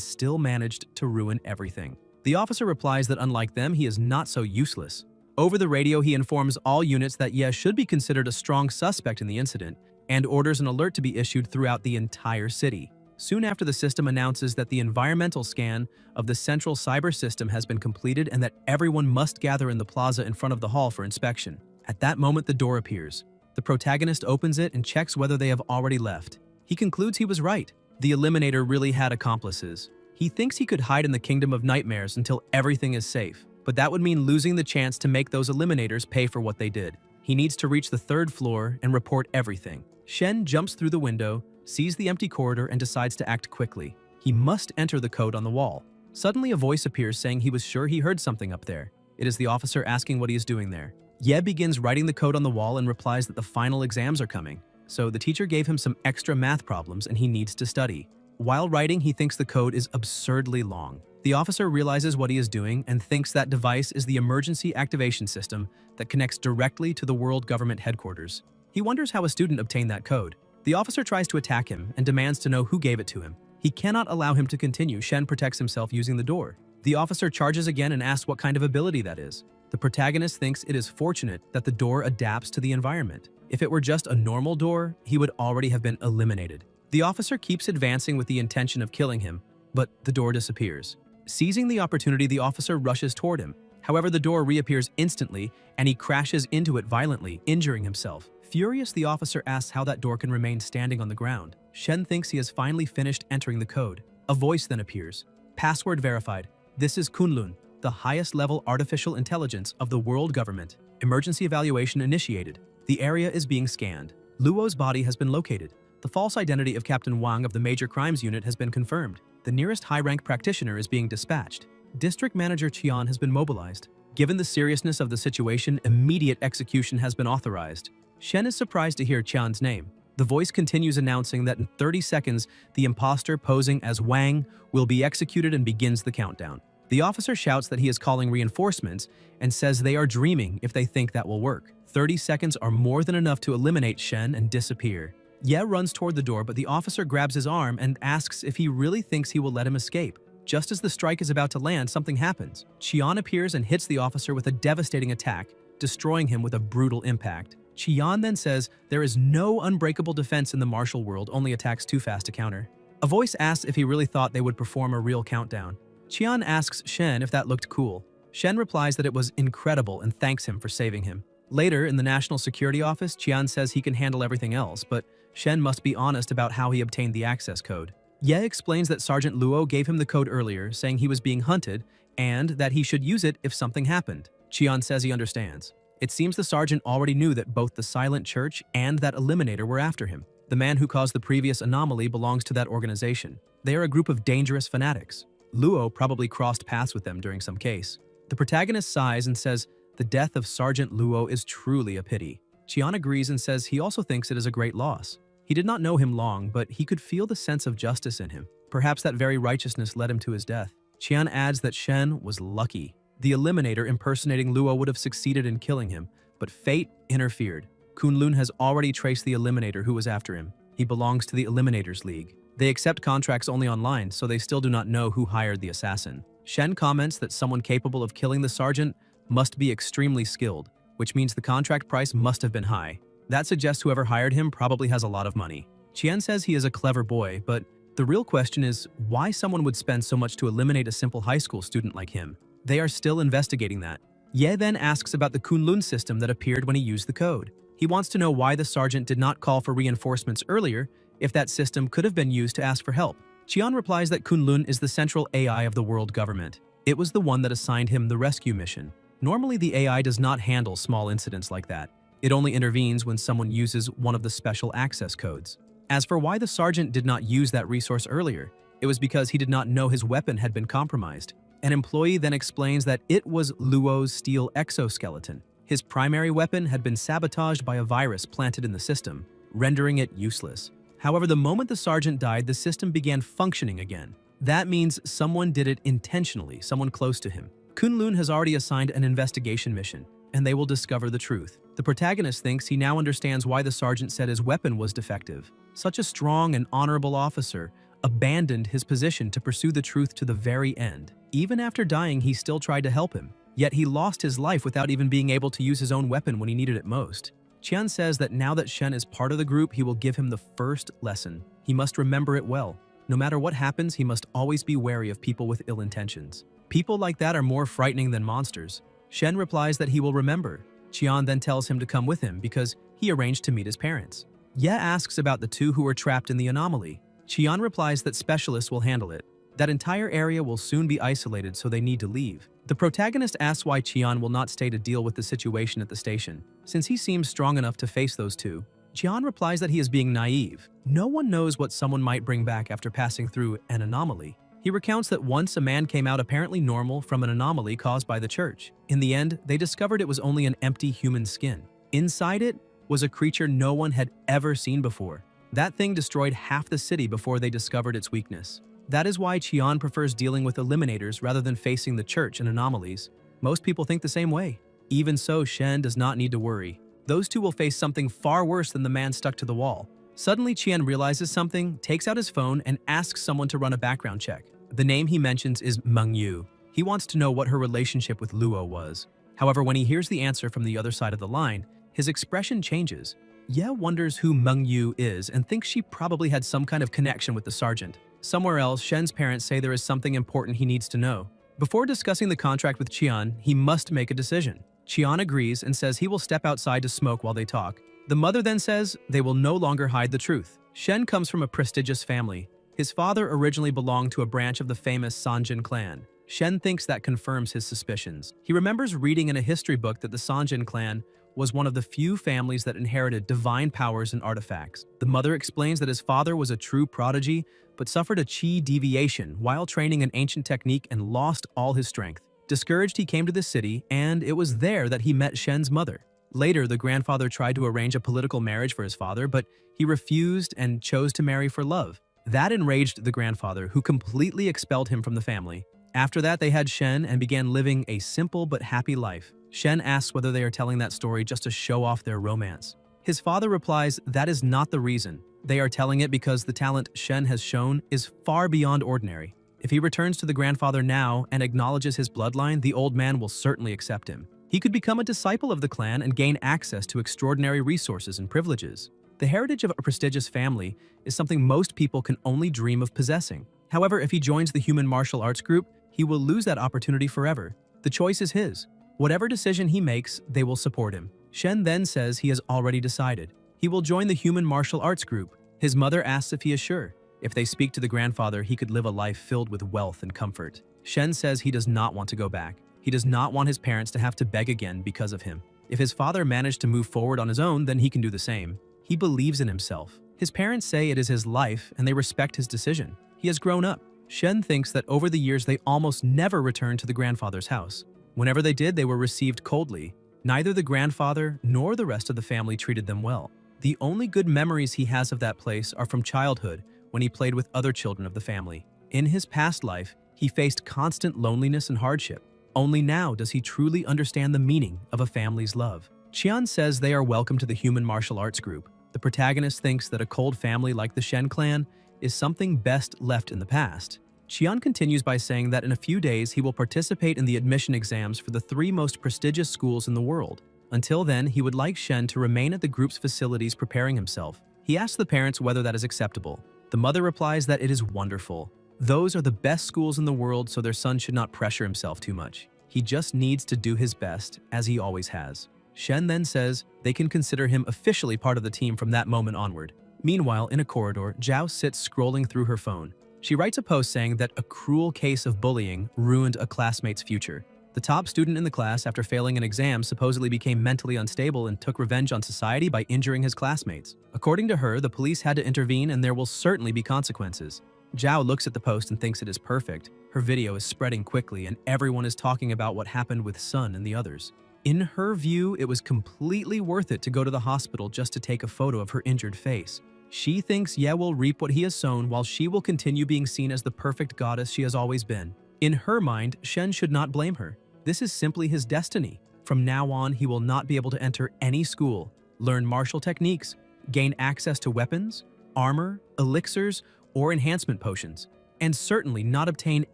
still managed to ruin everything. The officer replies that unlike them, he is not so useless. Over the radio, he informs all units that Ye should be considered a strong suspect in the incident and orders an alert to be issued throughout the entire city. Soon after, the system announces that the environmental scan of the central cyber system has been completed and that everyone must gather in the plaza in front of the hall for inspection. At that moment, the door appears. The protagonist opens it and checks whether they have already left. He concludes he was right. The Eliminator really had accomplices. He thinks he could hide in the Kingdom of Nightmares until everything is safe, but that would mean losing the chance to make those Eliminators pay for what they did. He needs to reach the 3rd floor and report everything. Shen jumps through the window, sees the empty corridor, and decides to act quickly. He must enter the code on the wall. Suddenly, a voice appears saying he was sure he heard something up there. It is the officer asking what he is doing there. Ye begins writing the code on the wall and replies that the final exams are coming, so the teacher gave him some extra math problems and he needs to study. While writing, he thinks the code is absurdly long. The officer realizes what he is doing and thinks that device is the emergency activation system that connects directly to the world government headquarters. He wonders how a student obtained that code. The officer tries to attack him and demands to know who gave it to him. He cannot allow him to continue. Shen protects himself using the door. The officer charges again and asks what kind of ability that is. The protagonist thinks it is fortunate that the door adapts to the environment. If it were just a normal door, he would already have been eliminated. The officer keeps advancing with the intention of killing him, but the door disappears. Seizing the opportunity, the officer rushes toward him. However, the door reappears instantly and he crashes into it violently, injuring himself. Furious, the officer asks how that door can remain standing on the ground. Shen thinks he has finally finished entering the code. A voice then appears. Password verified. This is Kunlun, the highest level artificial intelligence of the world government. Emergency evaluation initiated. The area is being scanned. Luo's body has been located. The false identity of Captain Wang of the Major Crimes Unit has been confirmed. The nearest high-rank practitioner is being dispatched. District Manager Qian has been mobilized. Given the seriousness of the situation, immediate execution has been authorized. Shen is surprised to hear Qian's name. The voice continues announcing that in 30 seconds, the imposter posing as Wang will be executed and begins the countdown. The officer shouts that he is calling reinforcements and says they are dreaming if they think that will work. 30 seconds are more than enough to eliminate Shen and disappear. Ye runs toward the door, but the officer grabs his arm and asks if he really thinks he will let him escape. Just as the strike is about to land, something happens. Qian appears and hits the officer with a devastating attack, destroying him with a brutal impact. Qian then says there is no unbreakable defense in the martial world, only attacks too fast to counter. A voice asks if he really thought they would perform a real countdown. Qian asks Shen if that looked cool. Shen replies that it was incredible and thanks him for saving him. Later, in the National Security Office, Qian says he can handle everything else, but Shen must be honest about how he obtained the access code. Ye explains that Sergeant Luo gave him the code earlier, saying he was being hunted and that he should use it if something happened. Qian says he understands. It seems the sergeant already knew that both the Silent Church and that Eliminator were after him. The man who caused the previous anomaly belongs to that organization. They are a group of dangerous fanatics. Luo probably crossed paths with them during some case. The protagonist sighs and says the death of Sergeant Luo is truly a pity. Qian agrees and says he also thinks it is a great loss. He did not know him long, but he could feel the sense of justice in him. Perhaps that very righteousness led him to his death. Qian adds that Shen was lucky. The Eliminator impersonating Luo would have succeeded in killing him, but fate interfered. Kunlun has already traced the Eliminator who was after him. He belongs to the Eliminators League. They accept contracts only online, so they still do not know who hired the assassin. Shen comments that someone capable of killing the sergeant must be extremely skilled, which means the contract price must have been high. That suggests whoever hired him probably has a lot of money. Qian says he is a clever boy, but the real question is why someone would spend so much to eliminate a simple high school student like him. They are still investigating that. Ye then asks about the Kunlun system that appeared when he used the code. He wants to know why the sergeant did not call for reinforcements earlier if that system could have been used to ask for help. Qian replies that Kunlun is the central AI of the world government. It was the one that assigned him the rescue mission. Normally, the AI does not handle small incidents like that. It only intervenes when someone uses one of the special access codes. As for why the sergeant did not use that resource earlier, it was because he did not know his weapon had been compromised. An employee then explains that it was Luo's steel exoskeleton. His primary weapon had been sabotaged by a virus planted in the system, rendering it useless. However, the moment the sergeant died, the system began functioning again. That means someone did it intentionally, someone close to him. Kunlun has already assigned an investigation mission, and they will discover the truth. The protagonist thinks he now understands why the sergeant said his weapon was defective. Such a strong and honorable officer abandoned his position to pursue the truth to the very end. Even after dying, he still tried to help him. Yet he lost his life without even being able to use his own weapon when he needed it most. Qian says that now that Shen is part of the group, he will give him the first lesson. He must remember it well. No matter what happens, he must always be wary of people with ill intentions. People like that are more frightening than monsters. Shen replies that he will remember. Qian then tells him to come with him because he arranged to meet his parents. Ye asks about the two who were trapped in the anomaly. Qian replies that specialists will handle it. That entire area will soon be isolated, so they need to leave. The protagonist asks why Qian will not stay to deal with the situation at the station, since he seems strong enough to face those two. Qian replies that he is being naive. No one knows what someone might bring back after passing through an anomaly. He recounts that once a man came out apparently normal from an anomaly caused by the church. In the end, they discovered it was only an empty human skin. Inside it was a creature no one had ever seen before. That thing destroyed half the city before they discovered its weakness. That is why Qian prefers dealing with eliminators rather than facing the church and anomalies. Most people think the same way. Even so, Shen does not need to worry. Those two will face something far worse than the man stuck to the wall. Suddenly, Qian realizes something, takes out his phone, and asks someone to run a background check. The name he mentions is Meng Yu. He wants to know what her relationship with Luo was. However, when he hears the answer from the other side of the line, his expression changes. Ye wonders who Meng Yu is and thinks she probably had some kind of connection with the sergeant. Somewhere else, Shen's parents say there is something important he needs to know. Before discussing the contract with Qian, he must make a decision. Qian agrees and says he will step outside to smoke while they talk. The mother then says they will no longer hide the truth. Shen comes from a prestigious family. His father originally belonged to a branch of the famous Sanjin clan. Shen thinks that confirms his suspicions. He remembers reading in a history book that the Sanjin clan was one of the few families that inherited divine powers and artifacts. The mother explains that his father was a true prodigy, but suffered a qi deviation while training an ancient technique and lost all his strength. Discouraged, he came to the city, and it was there that he met Shen's mother. Later, the grandfather tried to arrange a political marriage for his father, but he refused and chose to marry for love. That enraged the grandfather, who completely expelled him from the family. After that, they had Shen and began living a simple but happy life. Shen asks whether they are telling that story just to show off their romance. His father replies that is not the reason. They are telling it because the talent Shen has shown is far beyond ordinary. If he returns to the grandfather now and acknowledges his bloodline, the old man will certainly accept him. He could become a disciple of the clan and gain access to extraordinary resources and privileges. The heritage of a prestigious family is something most people can only dream of possessing. However, if he joins the human martial arts group, he will lose that opportunity forever. The choice is his. Whatever decision he makes, they will support him. Shen then says he has already decided. He will join the human martial arts group. His mother asks if he is sure. If they speak to the grandfather, he could live a life filled with wealth and comfort. Shen says he does not want to go back. He does not want his parents to have to beg again because of him. If his father managed to move forward on his own, then he can do the same. He believes in himself. His parents say it is his life and they respect his decision. He has grown up. Shen thinks that over the years they almost never returned to the grandfather's house. Whenever they did, they were received coldly. Neither the grandfather nor the rest of the family treated them well. The only good memories he has of that place are from childhood, when he played with other children of the family. In his past life, he faced constant loneliness and hardship. Only now does he truly understand the meaning of a family's love. Qian says they are welcome to the human martial arts group. The protagonist thinks that a cold family like the Shen clan is something best left in the past. Qian continues by saying that in a few days he will participate in the admission exams for the 3 most prestigious schools in the world. Until then, he would like Shen to remain at the group's facilities preparing himself. He asks the parents whether that is acceptable. The mother replies that it is wonderful. Those are the best schools in the world, so their son should not pressure himself too much. He just needs to do his best, as he always has. Shen then says they can consider him officially part of the team from that moment onward. Meanwhile, in a corridor, Zhao sits scrolling through her phone. She writes a post saying that a cruel case of bullying ruined a classmate's future. The top student in the class, after failing an exam, supposedly became mentally unstable and took revenge on society by injuring his classmates. According to her, the police had to intervene and there will certainly be consequences. Zhao looks at the post and thinks it is perfect. Her video is spreading quickly and everyone is talking about what happened with Sun and the others. In her view, it was completely worth it to go to the hospital just to take a photo of her injured face. She thinks Ye will reap what he has sown while she will continue being seen as the perfect goddess she has always been. In her mind, Shen should not blame her. This is simply his destiny. From now on, he will not be able to enter any school, learn martial techniques, gain access to weapons, armor, elixirs, or enhancement potions, and certainly not obtain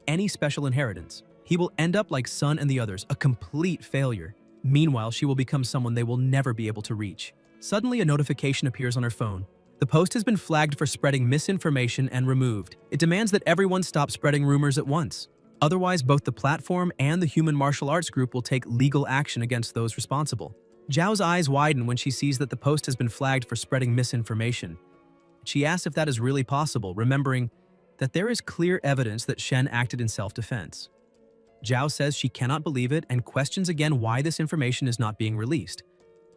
any special inheritance. He will end up like Sun and the others, a complete failure. Meanwhile, she will become someone they will never be able to reach. Suddenly, a notification appears on her phone. The post has been flagged for spreading misinformation and removed. It demands that everyone stop spreading rumors at once. Otherwise, both the platform and the human martial arts group will take legal action against those responsible. Zhao's eyes widen when she sees that the post has been flagged for spreading misinformation. She asks if that is really possible, remembering that there is clear evidence that Shen acted in self-defense. Zhao says she cannot believe it and questions again why this information is not being released,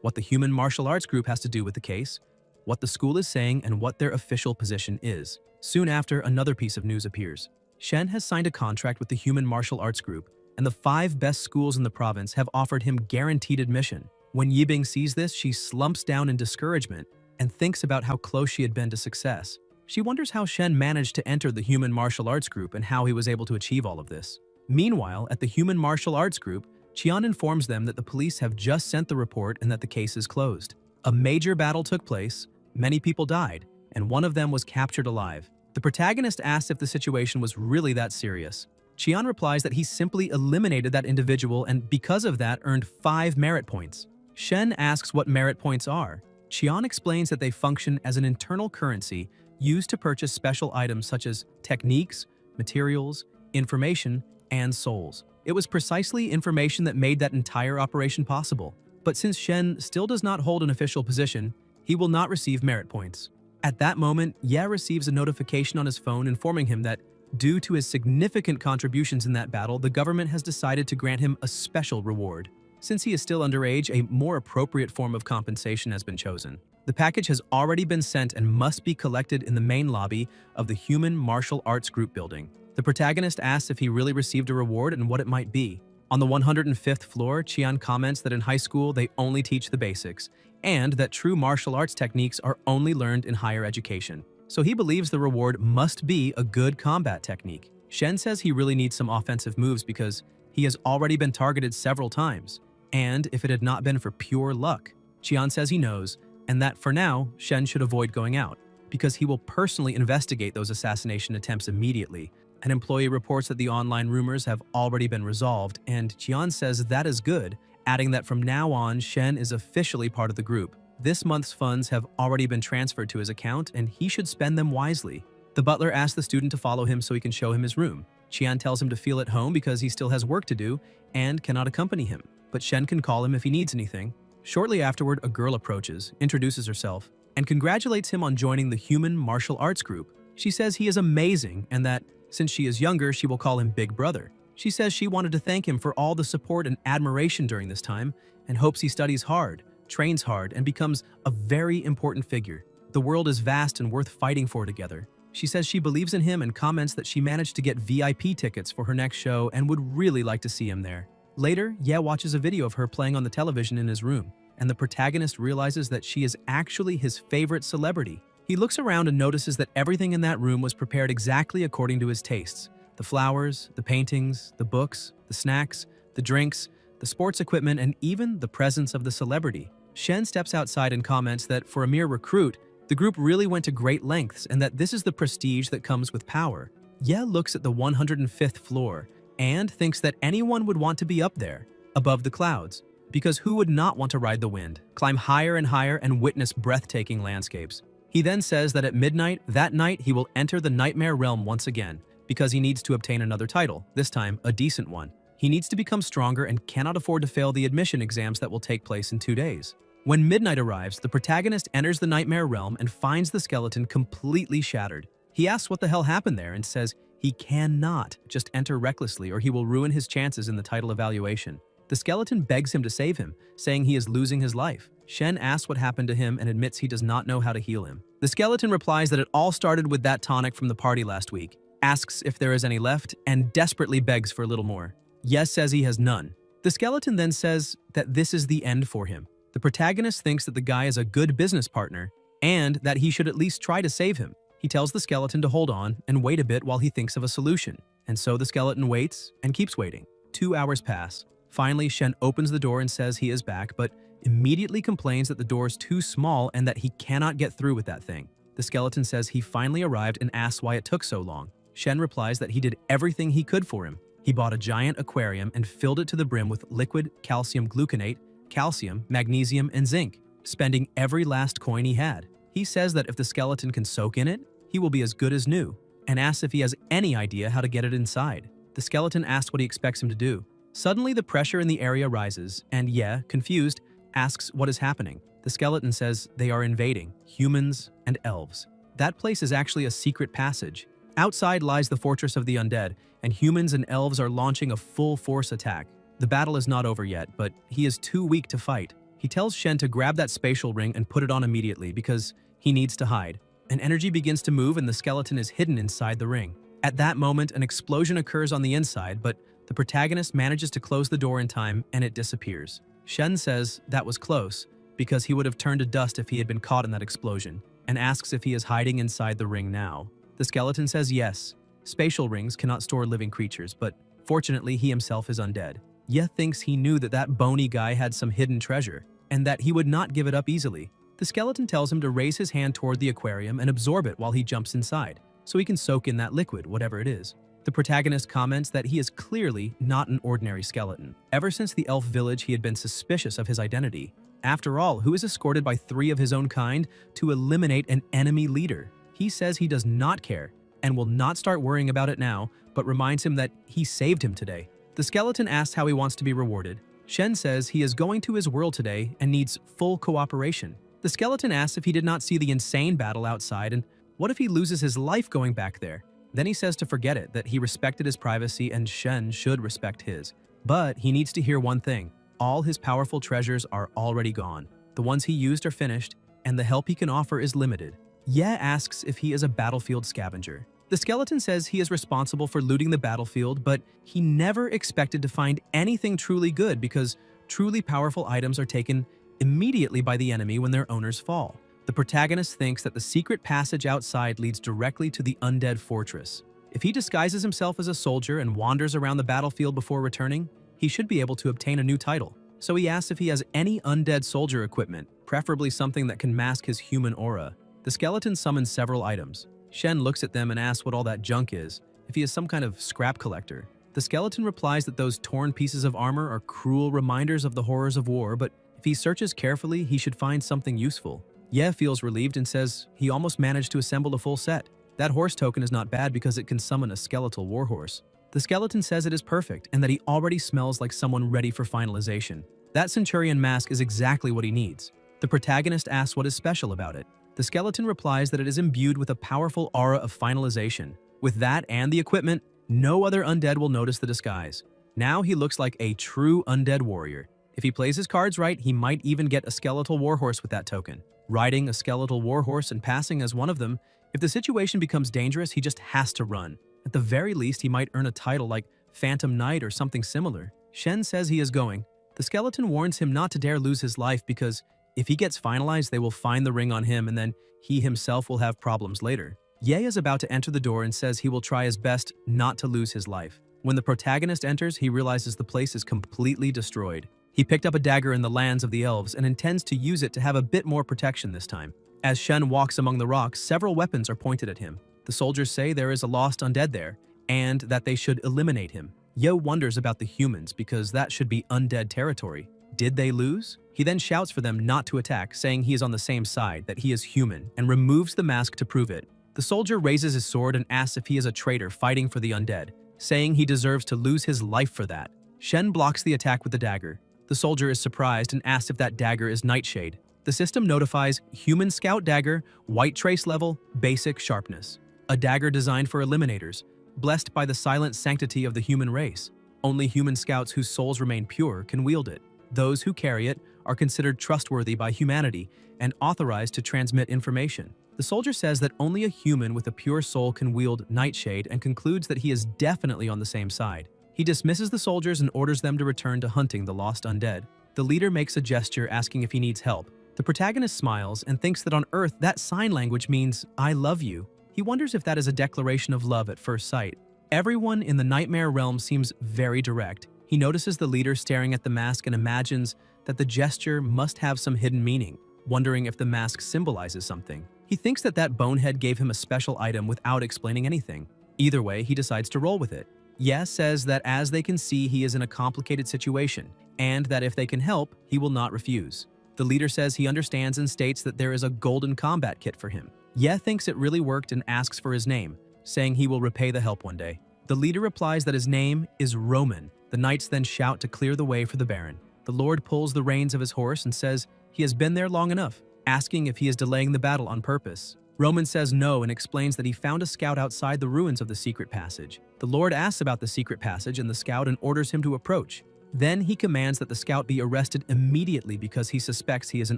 what the human martial arts group has to do with the case, what the school is saying, and what their official position is. Soon after, another piece of news appears. Shen has signed a contract with the human martial arts group, and the 5 best schools in the province have offered him guaranteed admission. When Yibing sees this, she slumps down in discouragement and thinks about how close she had been to success. She wonders how Shen managed to enter the human martial arts group and how he was able to achieve all of this. Meanwhile, at the human martial arts group, Qian informs them that the police have just sent the report and that the case is closed. A major battle took place, many people died, and one of them was captured alive. The protagonist asks if the situation was really that serious. Qian replies that he simply eliminated that individual and because of that earned 5 merit points. Shen asks what merit points are. Qian explains that they function as an internal currency used to purchase special items such as techniques, materials, information, and souls. It was precisely information that made that entire operation possible. But since Shen still does not hold an official position, he will not receive merit points. At that moment, Ye receives a notification on his phone informing him that, due to his significant contributions in that battle, the government has decided to grant him a special reward. Since he is still underage, a more appropriate form of compensation has been chosen. The package has already been sent and must be collected in the main lobby of the Human Martial Arts Group building. The protagonist asks if he really received a reward and what it might be. On the 105th floor, Qian comments that in high school they only teach the basics, and that true martial arts techniques are only learned in higher education. So he believes the reward must be a good combat technique. Shen says he really needs some offensive moves because he has already been targeted several times, and if it had not been for pure luck. Qian says he knows, and that for now, Shen should avoid going out, because he will personally investigate those assassination attempts immediately. An employee reports that the online rumors have already been resolved, and Qian says that is good, adding that from now on, Shen is officially part of the group. This month's funds have already been transferred to his account, and he should spend them wisely. The butler asks the student to follow him so he can show him his room. Qian tells him to feel at home because he still has work to do and cannot accompany him, but Shen can call him if he needs anything. Shortly afterward, a girl approaches, introduces herself, and congratulates him on joining the Human Martial Arts Group. She says he is amazing and that, since she is younger, she will call him Big Brother. She says she wanted to thank him for all the support and admiration during this time and hopes he studies hard, trains hard, and becomes a very important figure. The world is vast and worth fighting for together. She says she believes in him and comments that she managed to get VIP tickets for her next show and would really like to see him there. Later, Ye watches a video of her playing on the television in his room, and the protagonist realizes that she is actually his favorite celebrity. He looks around and notices that everything in that room was prepared exactly according to his tastes. The flowers, the paintings, the books, the snacks, the drinks, the sports equipment, and even the presence of the celebrity. Shen steps outside and comments that for a mere recruit, the group really went to great lengths and that this is the prestige that comes with power. Ye looks at the 105th floor and thinks that anyone would want to be up there, above the clouds, because who would not want to ride the wind, climb higher and higher, and witness breathtaking landscapes? He then says that at midnight, that night, he will enter the Nightmare Realm once again, because he needs to obtain another title, this time a decent one. He needs to become stronger and cannot afford to fail the admission exams that will take place in 2 days. When midnight arrives, the protagonist enters the Nightmare Realm and finds the skeleton completely shattered. He asks what the hell happened there and says he cannot just enter recklessly or he will ruin his chances in the title evaluation. The skeleton begs him to save him, saying he is losing his life. Shen asks what happened to him and admits he does not know how to heal him. The skeleton replies that it all started with that tonic from the party last week, asks if there is any left, and desperately begs for a little more. Yes says he has none. The skeleton then says that this is the end for him. The protagonist thinks that the guy is a good business partner and that he should at least try to save him. He tells the skeleton to hold on and wait a bit while he thinks of a solution. And so the skeleton waits and keeps waiting. 2 hours pass. Finally, Shen opens the door and says he is back, but immediately complains that the door is too small and that he cannot get through with that thing. The skeleton says he finally arrived and asks why it took so long. Shen replies that he did everything he could for him. He bought a giant aquarium and filled it to the brim with liquid calcium gluconate, calcium, magnesium, and zinc, spending every last coin he had. He says that if the skeleton can soak in it, he will be as good as new, and asks if he has any idea how to get it inside. The skeleton asks what he expects him to do. Suddenly, the pressure in the area rises, and Ye, confused, asks what is happening. The skeleton says they are invading humans and elves. That place is actually a secret passage. Outside lies the fortress of the undead, and humans and elves are launching a full-force attack. The battle is not over yet, but he is too weak to fight. He tells Shen to grab that spatial ring and put it on immediately because he needs to hide. An energy begins to move and the skeleton is hidden inside the ring. At that moment, an explosion occurs on the inside, but the protagonist manages to close the door in time and it disappears. Shen says that was close because he would have turned to dust if he had been caught in that explosion, and asks if he is hiding inside the ring now. The skeleton says yes. Spatial rings cannot store living creatures, but fortunately he himself is undead. Ye thinks he knew that that bony guy had some hidden treasure, and that he would not give it up easily. The skeleton tells him to raise his hand toward the aquarium and absorb it while he jumps inside, so he can soak in that liquid, whatever it is. The protagonist comments that he is clearly not an ordinary skeleton. Ever since the elf village, he had been suspicious of his identity. After all, who is escorted by 3 of his own kind to eliminate an enemy leader? He says he does not care and will not start worrying about it now, but reminds him that he saved him today. The skeleton asks how he wants to be rewarded. Shen says he is going to his world today and needs full cooperation. The skeleton asks if he did not see the insane battle outside and what if he loses his life going back there. Then he says to forget it, that he respected his privacy and Shen should respect his. But he needs to hear one thing. All his powerful treasures are already gone. The ones he used are finished, and the help he can offer is limited. Ye asks if he is a battlefield scavenger. The skeleton says he is responsible for looting the battlefield, but he never expected to find anything truly good because truly powerful items are taken immediately by the enemy when their owners fall. The protagonist thinks that the secret passage outside leads directly to the undead fortress. If he disguises himself as a soldier and wanders around the battlefield before returning, he should be able to obtain a new title. So he asks if he has any undead soldier equipment, preferably something that can mask his human aura. The skeleton summons several items. Shen looks at them and asks what all that junk is, if he is some kind of scrap collector. The skeleton replies that those torn pieces of armor are cruel reminders of the horrors of war, but if he searches carefully, he should find something useful. Ye feels relieved and says he almost managed to assemble a full set. That horse token is not bad because it can summon a skeletal warhorse. The skeleton says it is perfect and that he already smells like someone ready for finalization. That centurion mask is exactly what he needs. The protagonist asks what is special about it. The skeleton replies that it is imbued with a powerful aura of finalization. With that and the equipment, no other undead will notice the disguise. Now he looks like a true undead warrior. If he plays his cards right, he might even get a skeletal warhorse with that token. Riding a skeletal warhorse and passing as one of them, if the situation becomes dangerous, he just has to run. At the very least, he might earn a title like Phantom Knight or something similar. Shen says he is going. The skeleton warns him not to dare lose his life because if he gets finalized, they will find the ring on him and then he himself will have problems later. Ye is about to enter the door and says he will try his best not to lose his life. When the protagonist enters, he realizes the place is completely destroyed. He picked up a dagger in the lands of the elves and intends to use it to have a bit more protection this time. As Shen walks among the rocks, several weapons are pointed at him. The soldiers say there is a lost undead there, and that they should eliminate him. Ye wonders about the humans because that should be undead territory. Did they lose? He then shouts for them not to attack, saying he is on the same side, that he is human, and removes the mask to prove it. The soldier raises his sword and asks if he is a traitor fighting for the undead, saying he deserves to lose his life for that. Shen blocks the attack with the dagger. The soldier is surprised and asks if that dagger is nightshade. The system notifies human scout dagger, white trace level, basic sharpness. A dagger designed for eliminators, blessed by the silent sanctity of the human race. Only human scouts whose souls remain pure can wield it. Those who carry it are considered trustworthy by humanity and authorized to transmit information. The soldier says that only a human with a pure soul can wield nightshade and concludes that he is definitely on the same side. He dismisses the soldiers and orders them to return to hunting the lost undead. The leader makes a gesture asking if he needs help. The The protagonist smiles and thinks that on Earth that sign language means "I love you." He wonders if that is a declaration of love at first sight. Everyone in the nightmare realm seems very direct. He notices the leader staring at the mask and imagines that the gesture must have some hidden meaning, wondering if the mask symbolizes something. He thinks that that bonehead gave him a special item without explaining anything. Either way, he decides to roll with it. Ye says that as they can see, he is in a complicated situation, and that if they can help, he will not refuse. The leader says he understands and states that there is a golden combat kit for him. Ye thinks it really worked and asks for his name, saying he will repay the help one day. The leader replies that his name is Roman. The knights then shout to clear the way for the Baron. The Lord pulls the reins of his horse and says he has been there long enough, asking if he is delaying the battle on purpose. Roman says no and explains that he found a scout outside the ruins of the secret passage. The Lord asks about the secret passage and the scout and orders him to approach. Then he commands that the scout be arrested immediately because he suspects he is an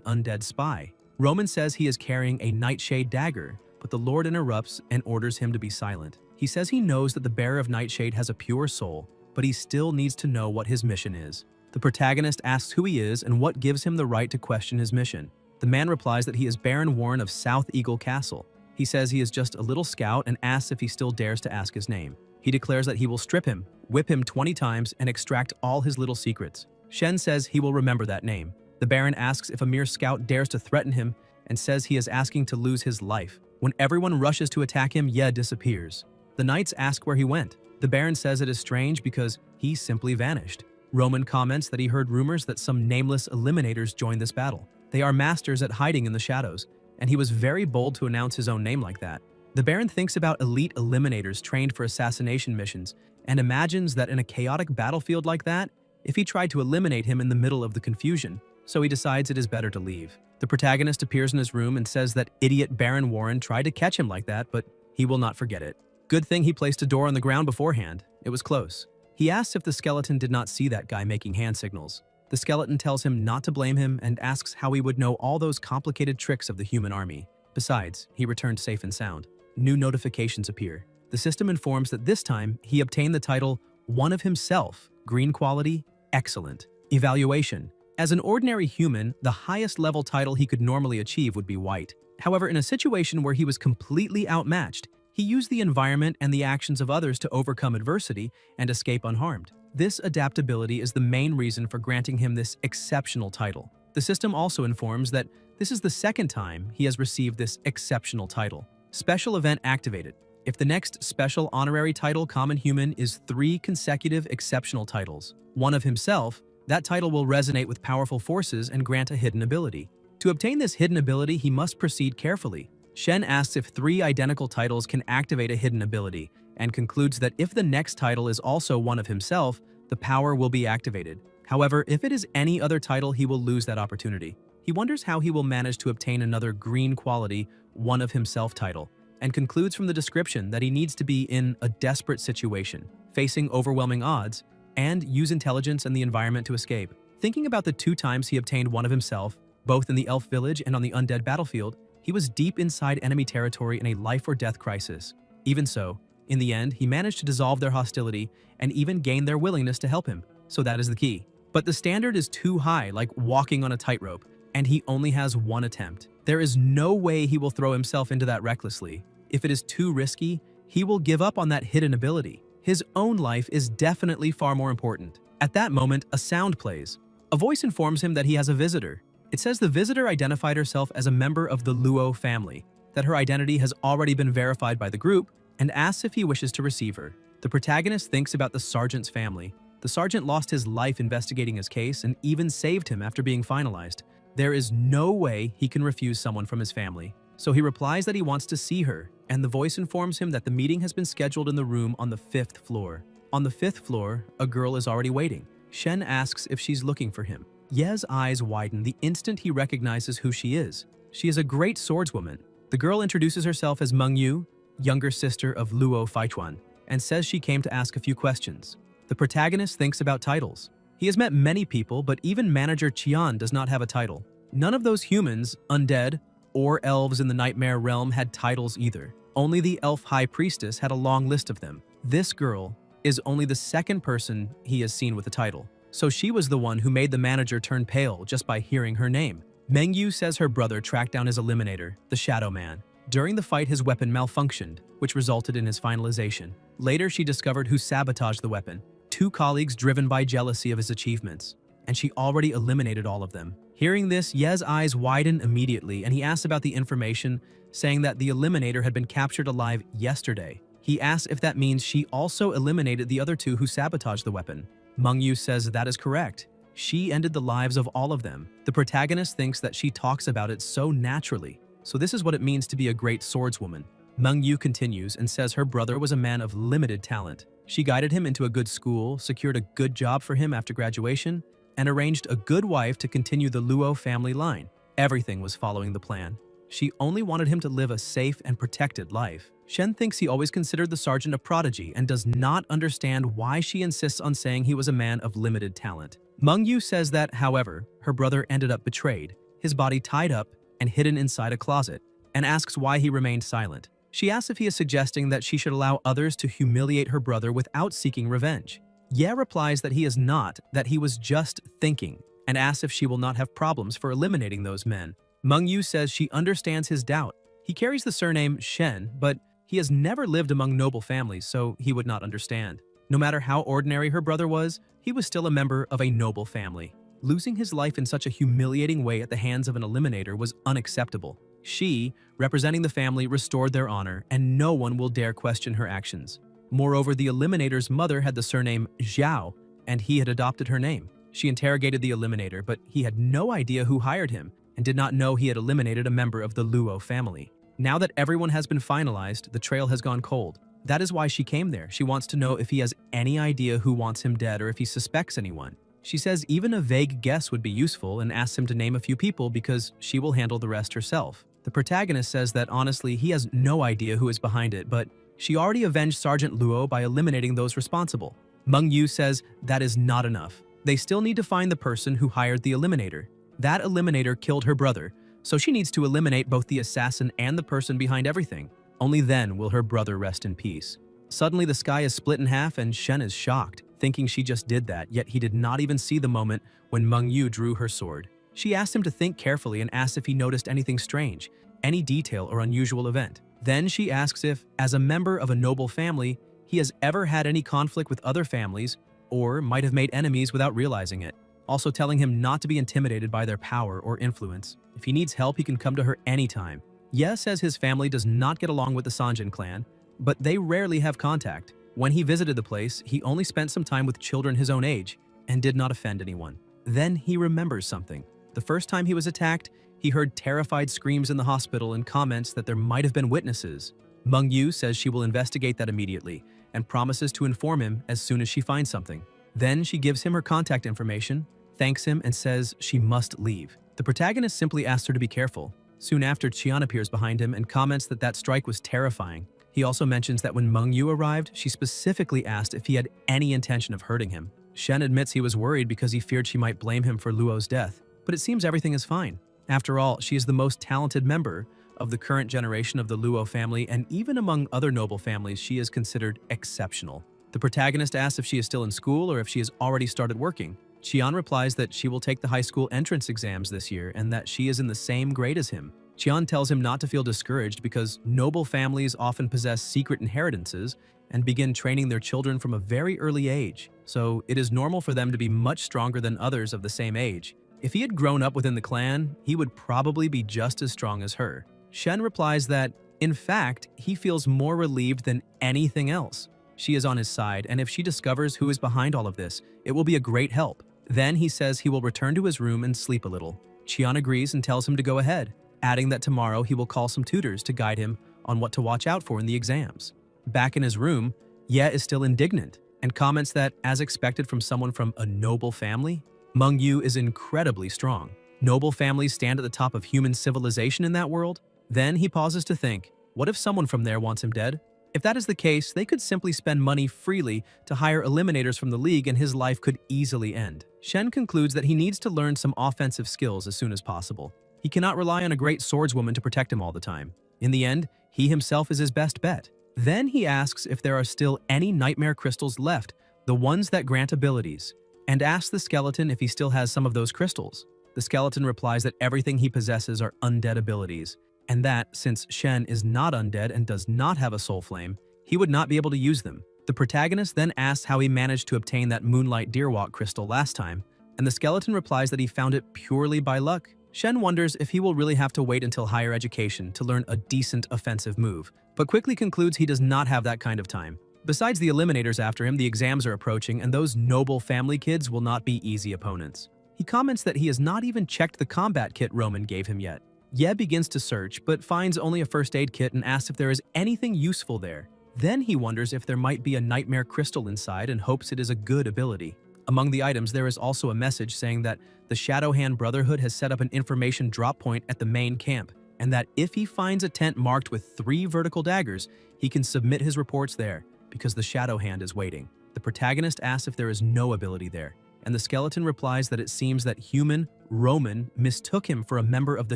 undead spy. Roman says he is carrying a nightshade dagger, but the Lord interrupts and orders him to be silent. He says he knows that the bearer of nightshade has a pure soul, but he still needs to know what his mission is. The protagonist asks who he is and what gives him the right to question his mission. The man replies that he is Baron Warren of South Eagle Castle. He says he is just a little scout and asks if he still dares to ask his name. He declares that he will strip him, whip him 20 times, and extract all his little secrets. Shen says he will remember that name. The Baron asks if a mere scout dares to threaten him and says he is asking to lose his life. When everyone rushes to attack him, Ye disappears. The knights ask where he went. The Baron says it is strange because he simply vanished. Roman comments that he heard rumors that some nameless eliminators joined this battle. They are masters at hiding in the shadows, and he was very bold to announce his own name like that. The Baron thinks about elite eliminators trained for assassination missions and imagines that in a chaotic battlefield like that, if he tried to eliminate him in the middle of the confusion, so he decides it is better to leave. The protagonist appears in his room and says that idiot Baron Warren tried to catch him like that, but he will not forget it. Good thing he placed a door on the ground beforehand. It was close. He asks if the skeleton did not see that guy making hand signals. The skeleton tells him not to blame him and asks how he would know all those complicated tricks of the human army. Besides, he returned safe and sound. New notifications appear. The system informs that this time he obtained the title One of Himself, green quality, excellent. Evaluation. As an ordinary human, the highest level title he could normally achieve would be white. However, in a situation where he was completely outmatched, he used the environment and the actions of others to overcome adversity and escape unharmed. This adaptability is the main reason for granting him this exceptional title. The system also informs that this is the second time he has received this exceptional title. Special event activated. If the next special honorary title common human is 3 consecutive exceptional titles, one of himself, that title will resonate with powerful forces and grant a hidden ability. To obtain this hidden ability, he must proceed carefully. Shen asks if 3 identical titles can activate a hidden ability, and concludes that if the next title is also one of himself, the power will be activated. However, if it is any other title, he will lose that opportunity. He wonders how he will manage to obtain another green quality, one of himself title, and concludes from the description that he needs to be in a desperate situation, facing overwhelming odds, and use intelligence and the environment to escape. Thinking about the 2 times he obtained one of himself, both in the elf village and on the undead battlefield, he was deep inside enemy territory in a life-or-death crisis. Even so, in the end, he managed to dissolve their hostility and even gain their willingness to help him, so that is the key. But the standard is too high, like walking on a tightrope, and he only has 1 attempt. There is no way he will throw himself into that recklessly. If it is too risky, he will give up on that hidden ability. His own life is definitely far more important. At that moment, a sound plays. A voice informs him that he has a visitor. It says the visitor identified herself as a member of the Luo family, that her identity has already been verified by the group, and asks if he wishes to receive her. The protagonist thinks about the sergeant's family. The sergeant lost his life investigating his case and even saved him after being finalized. There is no way he can refuse someone from his family. So he replies that he wants to see her, and the voice informs him that the meeting has been scheduled in the room on the 5th floor. On the 5th floor, a girl is already waiting. Shen asks if she's looking for him. Ye's eyes widen the instant he recognizes who she is. She is a great swordswoman. The girl introduces herself as Meng Yu, younger sister of Luo Faichuan, and says she came to ask a few questions. The protagonist thinks about titles. He has met many people, but even manager Qian does not have a title. None of those humans, undead, or elves in the nightmare realm had titles either. Only the elf high priestess had a long list of them. This girl is only the second person he has seen with a title. So she was the one who made the manager turn pale just by hearing her name. Mengyu says her brother tracked down his eliminator, the Shadow Man. During the fight, his weapon malfunctioned, which resulted in his finalization. Later, she discovered who sabotaged the weapon, two colleagues driven by jealousy of his achievements, and she already eliminated all of them. Hearing this, Ye's eyes widen immediately, and he asks about the information, saying that the eliminator had been captured alive yesterday. He asks if that means she also eliminated the other two who sabotaged the weapon. Mengyu says that is correct. She ended the lives of all of them. The protagonist thinks that she talks about it so naturally. So this is what it means to be a great swordswoman. Mengyu continues and says her brother was a man of limited talent. She guided him into a good school, secured a good job for him after graduation, and arranged a good wife to continue the Luo family line. Everything was following the plan. She only wanted him to live a safe and protected life. Shen thinks he always considered the sergeant a prodigy and does not understand why she insists on saying he was a man of limited talent. Mengyu says that, however, her brother ended up betrayed, his body tied up and hidden inside a closet, and asks why he remained silent. She asks if he is suggesting that she should allow others to humiliate her brother without seeking revenge. Ye replies that he is not, that he was just thinking, and asks if she will not have problems for eliminating those men. Mengyu says she understands his doubt. He carries the surname Shen, but he has never lived among noble families, so he would not understand. No matter how ordinary her brother was, he was still a member of a noble family. Losing his life in such a humiliating way at the hands of an eliminator was unacceptable. She, representing the family, restored their honor, and no one will dare question her actions. Moreover, the eliminator's mother had the surname Zhao, and he had adopted her name. She interrogated the eliminator, but he had no idea who hired him, and did not know he had eliminated a member of the Luo family. Now that everyone has been finalized, the trail has gone cold. That is why she came there. She wants to know if he has any idea who wants him dead or if he suspects anyone. She says even a vague guess would be useful and asks him to name a few people because she will handle the rest herself. The protagonist says that honestly he has no idea who is behind it, but she already avenged Sergeant Luo by eliminating those responsible. Mengyu says that is not enough. They still need to find the person who hired the eliminator. That eliminator killed her brother, so she needs to eliminate both the assassin and the person behind everything. Only then will her brother rest in peace. Suddenly the sky is split in half and Shen is shocked, thinking she just did that, yet he did not even see the moment when Mengyu drew her sword. She asked him to think carefully and asked if he noticed anything strange, any detail or unusual event. Then she asks if, as a member of a noble family, he has ever had any conflict with other families or might have made enemies without realizing it, also telling him not to be intimidated by their power or influence. If he needs help, he can come to her anytime. Ye says his family does not get along with the Sanjin clan, but they rarely have contact. When he visited the place, he only spent some time with children his own age and did not offend anyone. Then he remembers something. The first time he was attacked, he heard terrified screams in the hospital and comments that there might have been witnesses. Mengyu says she will investigate that immediately and promises to inform him as soon as she finds something. Then she gives him her contact information, thanks him, and says she must leave. The protagonist simply asks her to be careful. Soon after, Qian appears behind him and comments that that strike was terrifying. He also mentions that when Mengyu arrived, she specifically asked if he had any intention of hurting him. Shen admits he was worried because he feared she might blame him for Luo's death, but it seems everything is fine. After all, she is the most talented member of the current generation of the Luo family, and even among other noble families, she is considered exceptional. The protagonist asks if she is still in school or if she has already started working. Qian replies that she will take the high school entrance exams this year and that she is in the same grade as him. Qian tells him not to feel discouraged because noble families often possess secret inheritances and begin training their children from a very early age, so it is normal for them to be much stronger than others of the same age. If he had grown up within the clan, he would probably be just as strong as her. Shen replies that, in fact, he feels more relieved than anything else. She is on his side, and if she discovers who is behind all of this, it will be a great help. Then he says he will return to his room and sleep a little. Qian agrees and tells him to go ahead, adding that tomorrow he will call some tutors to guide him on what to watch out for in the exams. Back in his room, Ye is still indignant and comments that, as expected from someone from a noble family, Mengyu is incredibly strong. Noble families stand at the top of human civilization in that world? Then he pauses to think, what if someone from there wants him dead? If that is the case, they could simply spend money freely to hire eliminators from the league and his life could easily end. Shen concludes that he needs to learn some offensive skills as soon as possible. He cannot rely on a great swordswoman to protect him all the time. In the end, he himself is his best bet. Then he asks if there are still any nightmare crystals left, the ones that grant abilities, and asks the skeleton if he still has some of those crystals. The skeleton replies that everything he possesses are undead abilities, and that, since Shen is not undead and does not have a soul flame, he would not be able to use them. The protagonist then asks how he managed to obtain that Moonlight Deerwalk crystal last time, and the skeleton replies that he found it purely by luck. Shen wonders if he will really have to wait until higher education to learn a decent offensive move, but quickly concludes he does not have that kind of time. Besides the eliminators after him, the exams are approaching, and those noble family kids will not be easy opponents. He comments that he has not even checked the combat kit Roman gave him yet. Ye begins to search, but finds only a first aid kit and asks if there is anything useful there. Then he wonders if there might be a nightmare crystal inside and hopes it is a good ability. Among the items, there is also a message saying that the Shadowhand Brotherhood has set up an information drop point at the main camp, and that if he finds a tent marked with 3 vertical daggers, he can submit his reports there, because the Shadowhand is waiting. The protagonist asks if there is no ability there, and the skeleton replies that it seems that human Roman mistook him for a member of the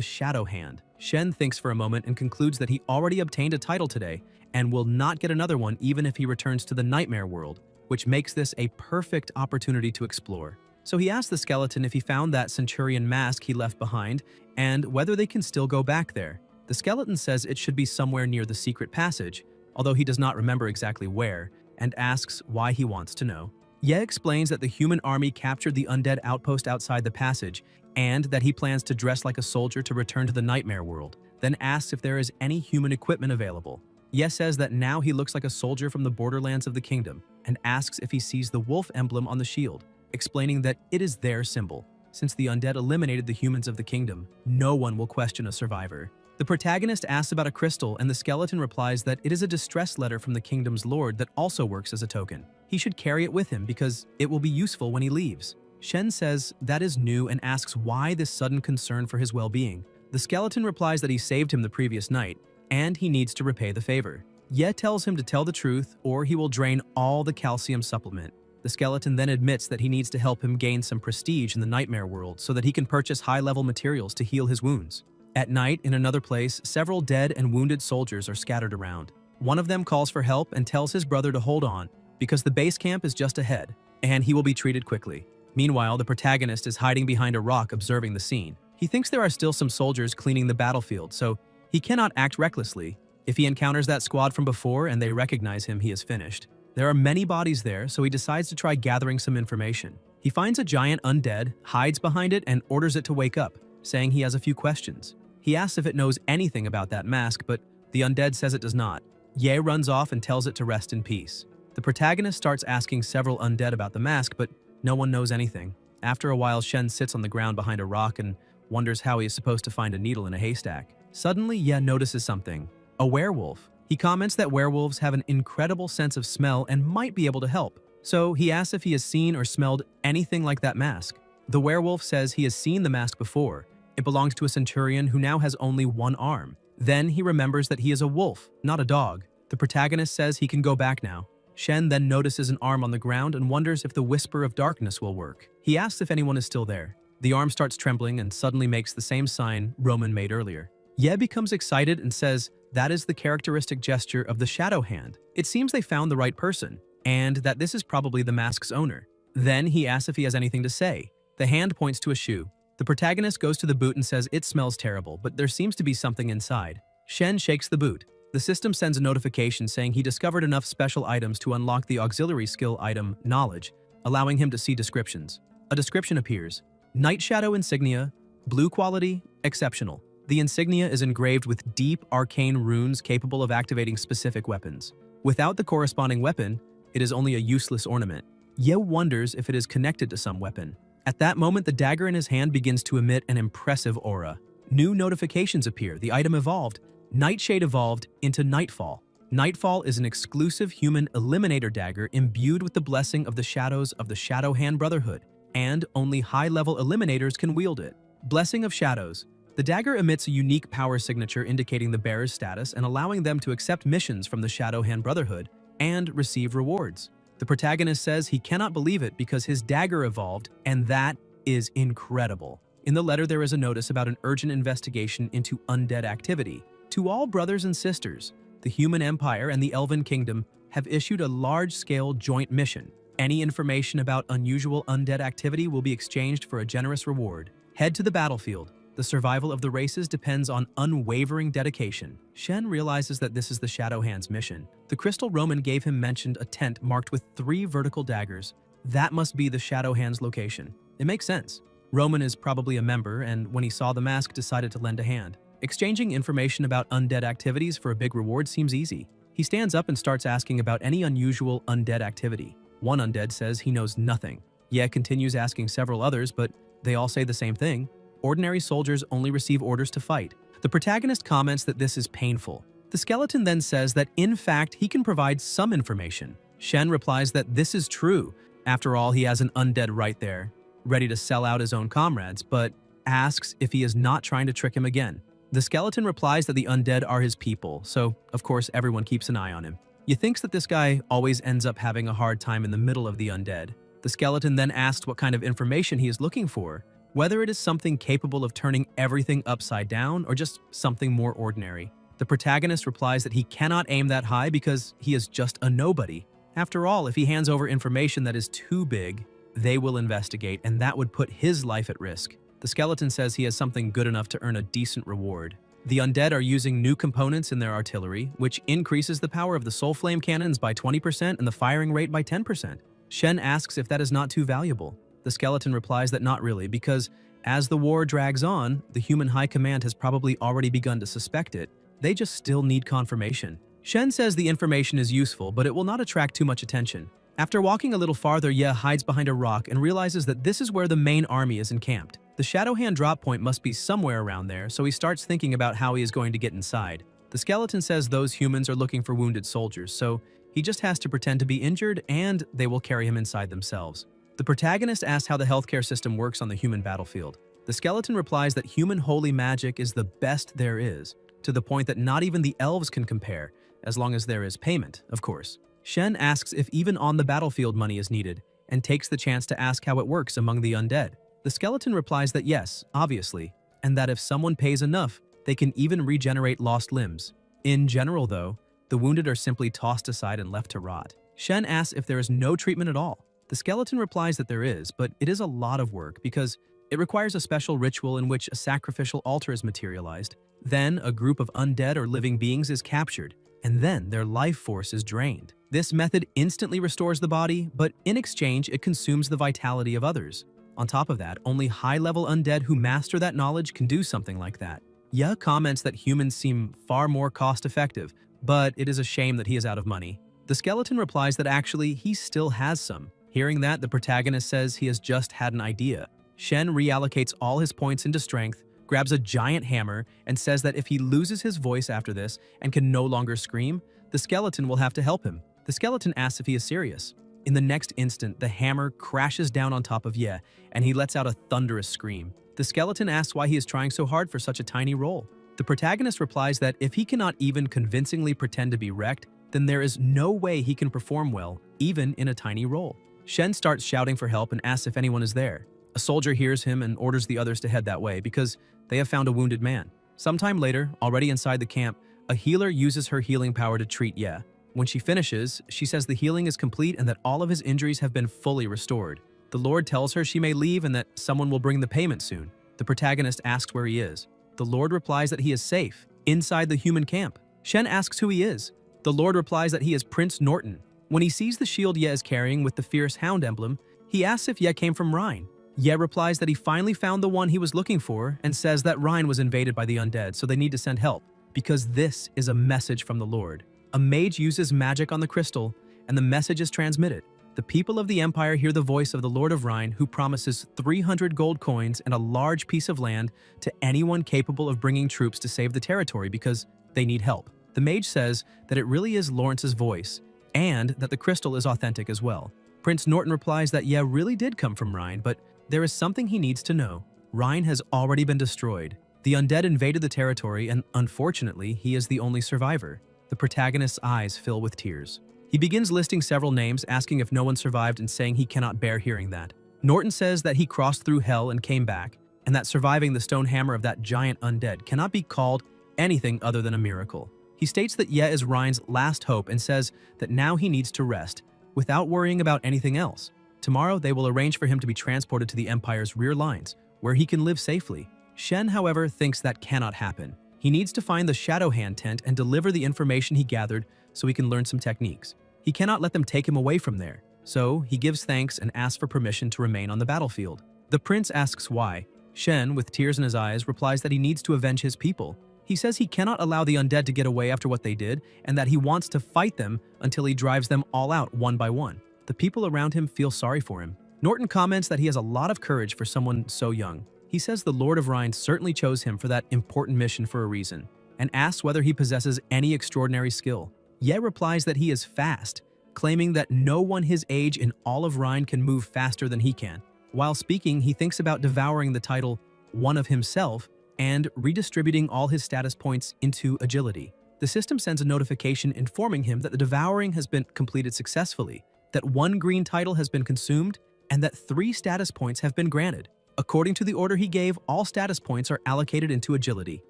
Shadowhand. Shen thinks for a moment and concludes that he already obtained a title today and will not get another one even if he returns to the Nightmare World, which makes this a perfect opportunity to explore. So he asks the skeleton if he found that Centurion mask he left behind and whether they can still go back there. The skeleton says it should be somewhere near the secret passage, although he does not remember exactly where, and asks why he wants to know. Ye explains that the human army captured the undead outpost outside the passage and that he plans to dress like a soldier to return to the Nightmare World, then asks if there is any human equipment available. Ye says that now he looks like a soldier from the borderlands of the kingdom and asks if he sees the wolf emblem on the shield, explaining that it is their symbol. Since the undead eliminated the humans of the kingdom, no one will question a survivor. The protagonist asks about a crystal, and the skeleton replies that it is a distress letter from the kingdom's lord that also works as a token. He should carry it with him because it will be useful when he leaves. Shen says that is new and asks why this sudden concern for his well-being. The skeleton replies that he saved him the previous night, and he needs to repay the favor. Ye tells him to tell the truth or he will drain all the calcium supplement. The skeleton then admits that he needs to help him gain some prestige in the Nightmare World so that he can purchase high-level materials to heal his wounds. At night, in another place, several dead and wounded soldiers are scattered around. One of them calls for help and tells his brother to hold on because the base camp is just ahead, and he will be treated quickly. Meanwhile, the protagonist is hiding behind a rock observing the scene. He thinks there are still some soldiers cleaning the battlefield, so he cannot act recklessly. If he encounters that squad from before and they recognize him, he is finished. There are many bodies there, so he decides to try gathering some information. He finds a giant undead, hides behind it, and orders it to wake up, saying he has a few questions. He asks if it knows anything about that mask, but the undead says it does not. Ye runs off and tells it to rest in peace. The protagonist starts asking several undead about the mask, but no one knows anything. After a while, Shen sits on the ground behind a rock and wonders how he is supposed to find a needle in a haystack. Suddenly, Ye notices something. A werewolf. He comments that werewolves have an incredible sense of smell and might be able to help. So he asks if he has seen or smelled anything like that mask. The werewolf says he has seen the mask before. It belongs to a centurion who now has only one arm. Then he remembers that he is a wolf, not a dog. The protagonist says he can go back now. Shen then notices an arm on the ground and wonders if the Whisper of Darkness will work. He asks if anyone is still there. The arm starts trembling and suddenly makes the same sign Roman made earlier. Ye becomes excited and says that is the characteristic gesture of the Shadow Hand. It seems they found the right person, and that this is probably the mask's owner. Then he asks if he has anything to say. The hand points to a shoe. The protagonist goes to the boot and says it smells terrible, but there seems to be something inside. Shen shakes the boot. The system sends a notification saying he discovered enough special items to unlock the auxiliary skill item, Knowledge, allowing him to see descriptions. A description appears. Night Shadow Insignia, blue quality, exceptional. The insignia is engraved with deep, arcane runes capable of activating specific weapons. Without the corresponding weapon, it is only a useless ornament. Ye wonders if it is connected to some weapon. At that moment, the dagger in his hand begins to emit an impressive aura. New notifications appear. The item evolved. Nightshade evolved into Nightfall. Nightfall is an exclusive human eliminator dagger imbued with the blessing of the shadows of the Shadowhand Brotherhood, and only high-level eliminators can wield it. Blessing of Shadows. The dagger emits a unique power signature indicating the bearer's status and allowing them to accept missions from the Shadowhand Brotherhood and receive rewards. The protagonist says he cannot believe it because his dagger evolved, and that is incredible. In the letter, there is a notice about an urgent investigation into undead activity. To all brothers and sisters, the Human Empire and the Elven Kingdom have issued a large-scale joint mission. Any information about unusual undead activity will be exchanged for a generous reward. Head to the battlefield. The survival of the races depends on unwavering dedication. Shen realizes that this is the Shadow Hand's mission. The crystal Roman gave him mentioned a tent marked with 3 vertical daggers. That must be the Shadow Hand's location. It makes sense. Roman is probably a member, and when he saw the mask, decided to lend a hand. Exchanging information about undead activities for a big reward seems easy. He stands up and starts asking about any unusual undead activity. One undead says he knows nothing. Ye continues asking several others, but they all say the same thing. Ordinary soldiers only receive orders to fight. The protagonist comments that this is painful. The skeleton then says that in fact he can provide some information. Shen replies that this is true. After all, he has an undead right there, ready to sell out his own comrades, but asks if he is not trying to trick him again. The skeleton replies that the undead are his people, so of course everyone keeps an eye on him. He thinks that this guy always ends up having a hard time in the middle of the undead. The skeleton then asks what kind of information he is looking for, whether it is something capable of turning everything upside down or just something more ordinary. The protagonist replies that he cannot aim that high because he is just a nobody. After all, if he hands over information that is too big, they will investigate, and that would put his life at risk. The skeleton says he has something good enough to earn a decent reward. The undead are using new components in their artillery, which increases the power of the soul flame cannons by 20% and the firing rate by 10%. Shen asks if that is not too valuable. The skeleton replies that not really, because as the war drags on, the human high command has probably already begun to suspect it. They just still need confirmation. Shen says the information is useful, but it will not attract too much attention. After walking a little farther, Ye hides behind a rock and realizes that this is where the main army is encamped. The Shadow Hand drop point must be somewhere around there, so he starts thinking about how he is going to get inside. The skeleton says those humans are looking for wounded soldiers, so he just has to pretend to be injured and they will carry him inside themselves. The protagonist asks how the healthcare system works on the human battlefield. The skeleton replies that human holy magic is the best there is, to the point that not even the elves can compare, as long as there is payment, of course. Shen asks if even on the battlefield money is needed, and takes the chance to ask how it works among the undead. The skeleton replies that yes, obviously, and that if someone pays enough, they can even regenerate lost limbs. In general, though, the wounded are simply tossed aside and left to rot. Shen asks if there is no treatment at all. The skeleton replies that there is, but it is a lot of work because it requires a special ritual in which a sacrificial altar is materialized. Then a group of undead or living beings is captured, and then their life force is drained. This method instantly restores the body, but in exchange it consumes the vitality of others. On top of that, only high-level undead who master that knowledge can do something like that. Ye comments that humans seem far more cost-effective, but it is a shame that he is out of money. The skeleton replies that actually he still has some. Hearing that, the protagonist says he has just had an idea. Shen reallocates all his points into strength, grabs a giant hammer, and says that if he loses his voice after this and can no longer scream, the skeleton will have to help him. The skeleton asks if he is serious. In the next instant, the hammer crashes down on top of Ye, and he lets out a thunderous scream. The skeleton asks why he is trying so hard for such a tiny role. The protagonist replies that if he cannot even convincingly pretend to be wrecked, then there is no way he can perform well, even in a tiny role. Shen starts shouting for help and asks if anyone is there. A soldier hears him and orders the others to head that way because they have found a wounded man. Sometime later, already inside the camp, a healer uses her healing power to treat Ye. When she finishes, she says the healing is complete and that all of his injuries have been fully restored. The Lord tells her she may leave and that someone will bring the payment soon. The protagonist asks where he is. The Lord replies that he is safe, inside the human camp. Shen asks who he is. The Lord replies that he is Prince Norton. When he sees the shield Ye is carrying with the fierce hound emblem, he asks if Ye came from Rhine. Ye replies that he finally found the one he was looking for and says that Rhine was invaded by the undead, so they need to send help, because this is a message from the Lord. A mage uses magic on the crystal, and the message is transmitted. The people of the Empire hear the voice of the Lord of Rhine, who promises 300 gold coins and a large piece of land to anyone capable of bringing troops to save the territory because they need help. The mage says that it really is Lawrence's voice, and that the crystal is authentic as well. Prince Norton replies that Ye really did come from Rhine, but there is something he needs to know. Rhine has already been destroyed. The undead invaded the territory, and unfortunately, he is the only survivor. The protagonist's eyes fill with tears. He begins listing several names, asking if no one survived and saying he cannot bear hearing that. Norton says that he crossed through hell and came back, and that surviving the stone hammer of that giant undead cannot be called anything other than a miracle. He states that Ye is Rhine's last hope and says that now he needs to rest, without worrying about anything else. Tomorrow, they will arrange for him to be transported to the Empire's rear lines, where he can live safely. Shen, however, thinks that cannot happen. He needs to find the Shadow Hand tent and deliver the information he gathered so he can learn some techniques. He cannot let them take him away from there, so he gives thanks and asks for permission to remain on the battlefield. The prince asks why. Shen, with tears in his eyes, replies that he needs to avenge his people. He says he cannot allow the undead to get away after what they did, and that he wants to fight them until he drives them all out one by one. The people around him feel sorry for him. Norton comments that he has a lot of courage for someone so young. He says the Lord of Rhine certainly chose him for that important mission for a reason, and asks whether he possesses any extraordinary skill. Ye replies that he is fast, claiming that no one his age in all of Rhine can move faster than he can. While speaking, he thinks about devouring the title One of himself and redistributing all his status points into agility. The system sends a notification informing him that the devouring has been completed successfully, that 1 green title has been consumed, and that 3 status points have been granted. According to the order he gave, all status points are allocated into agility.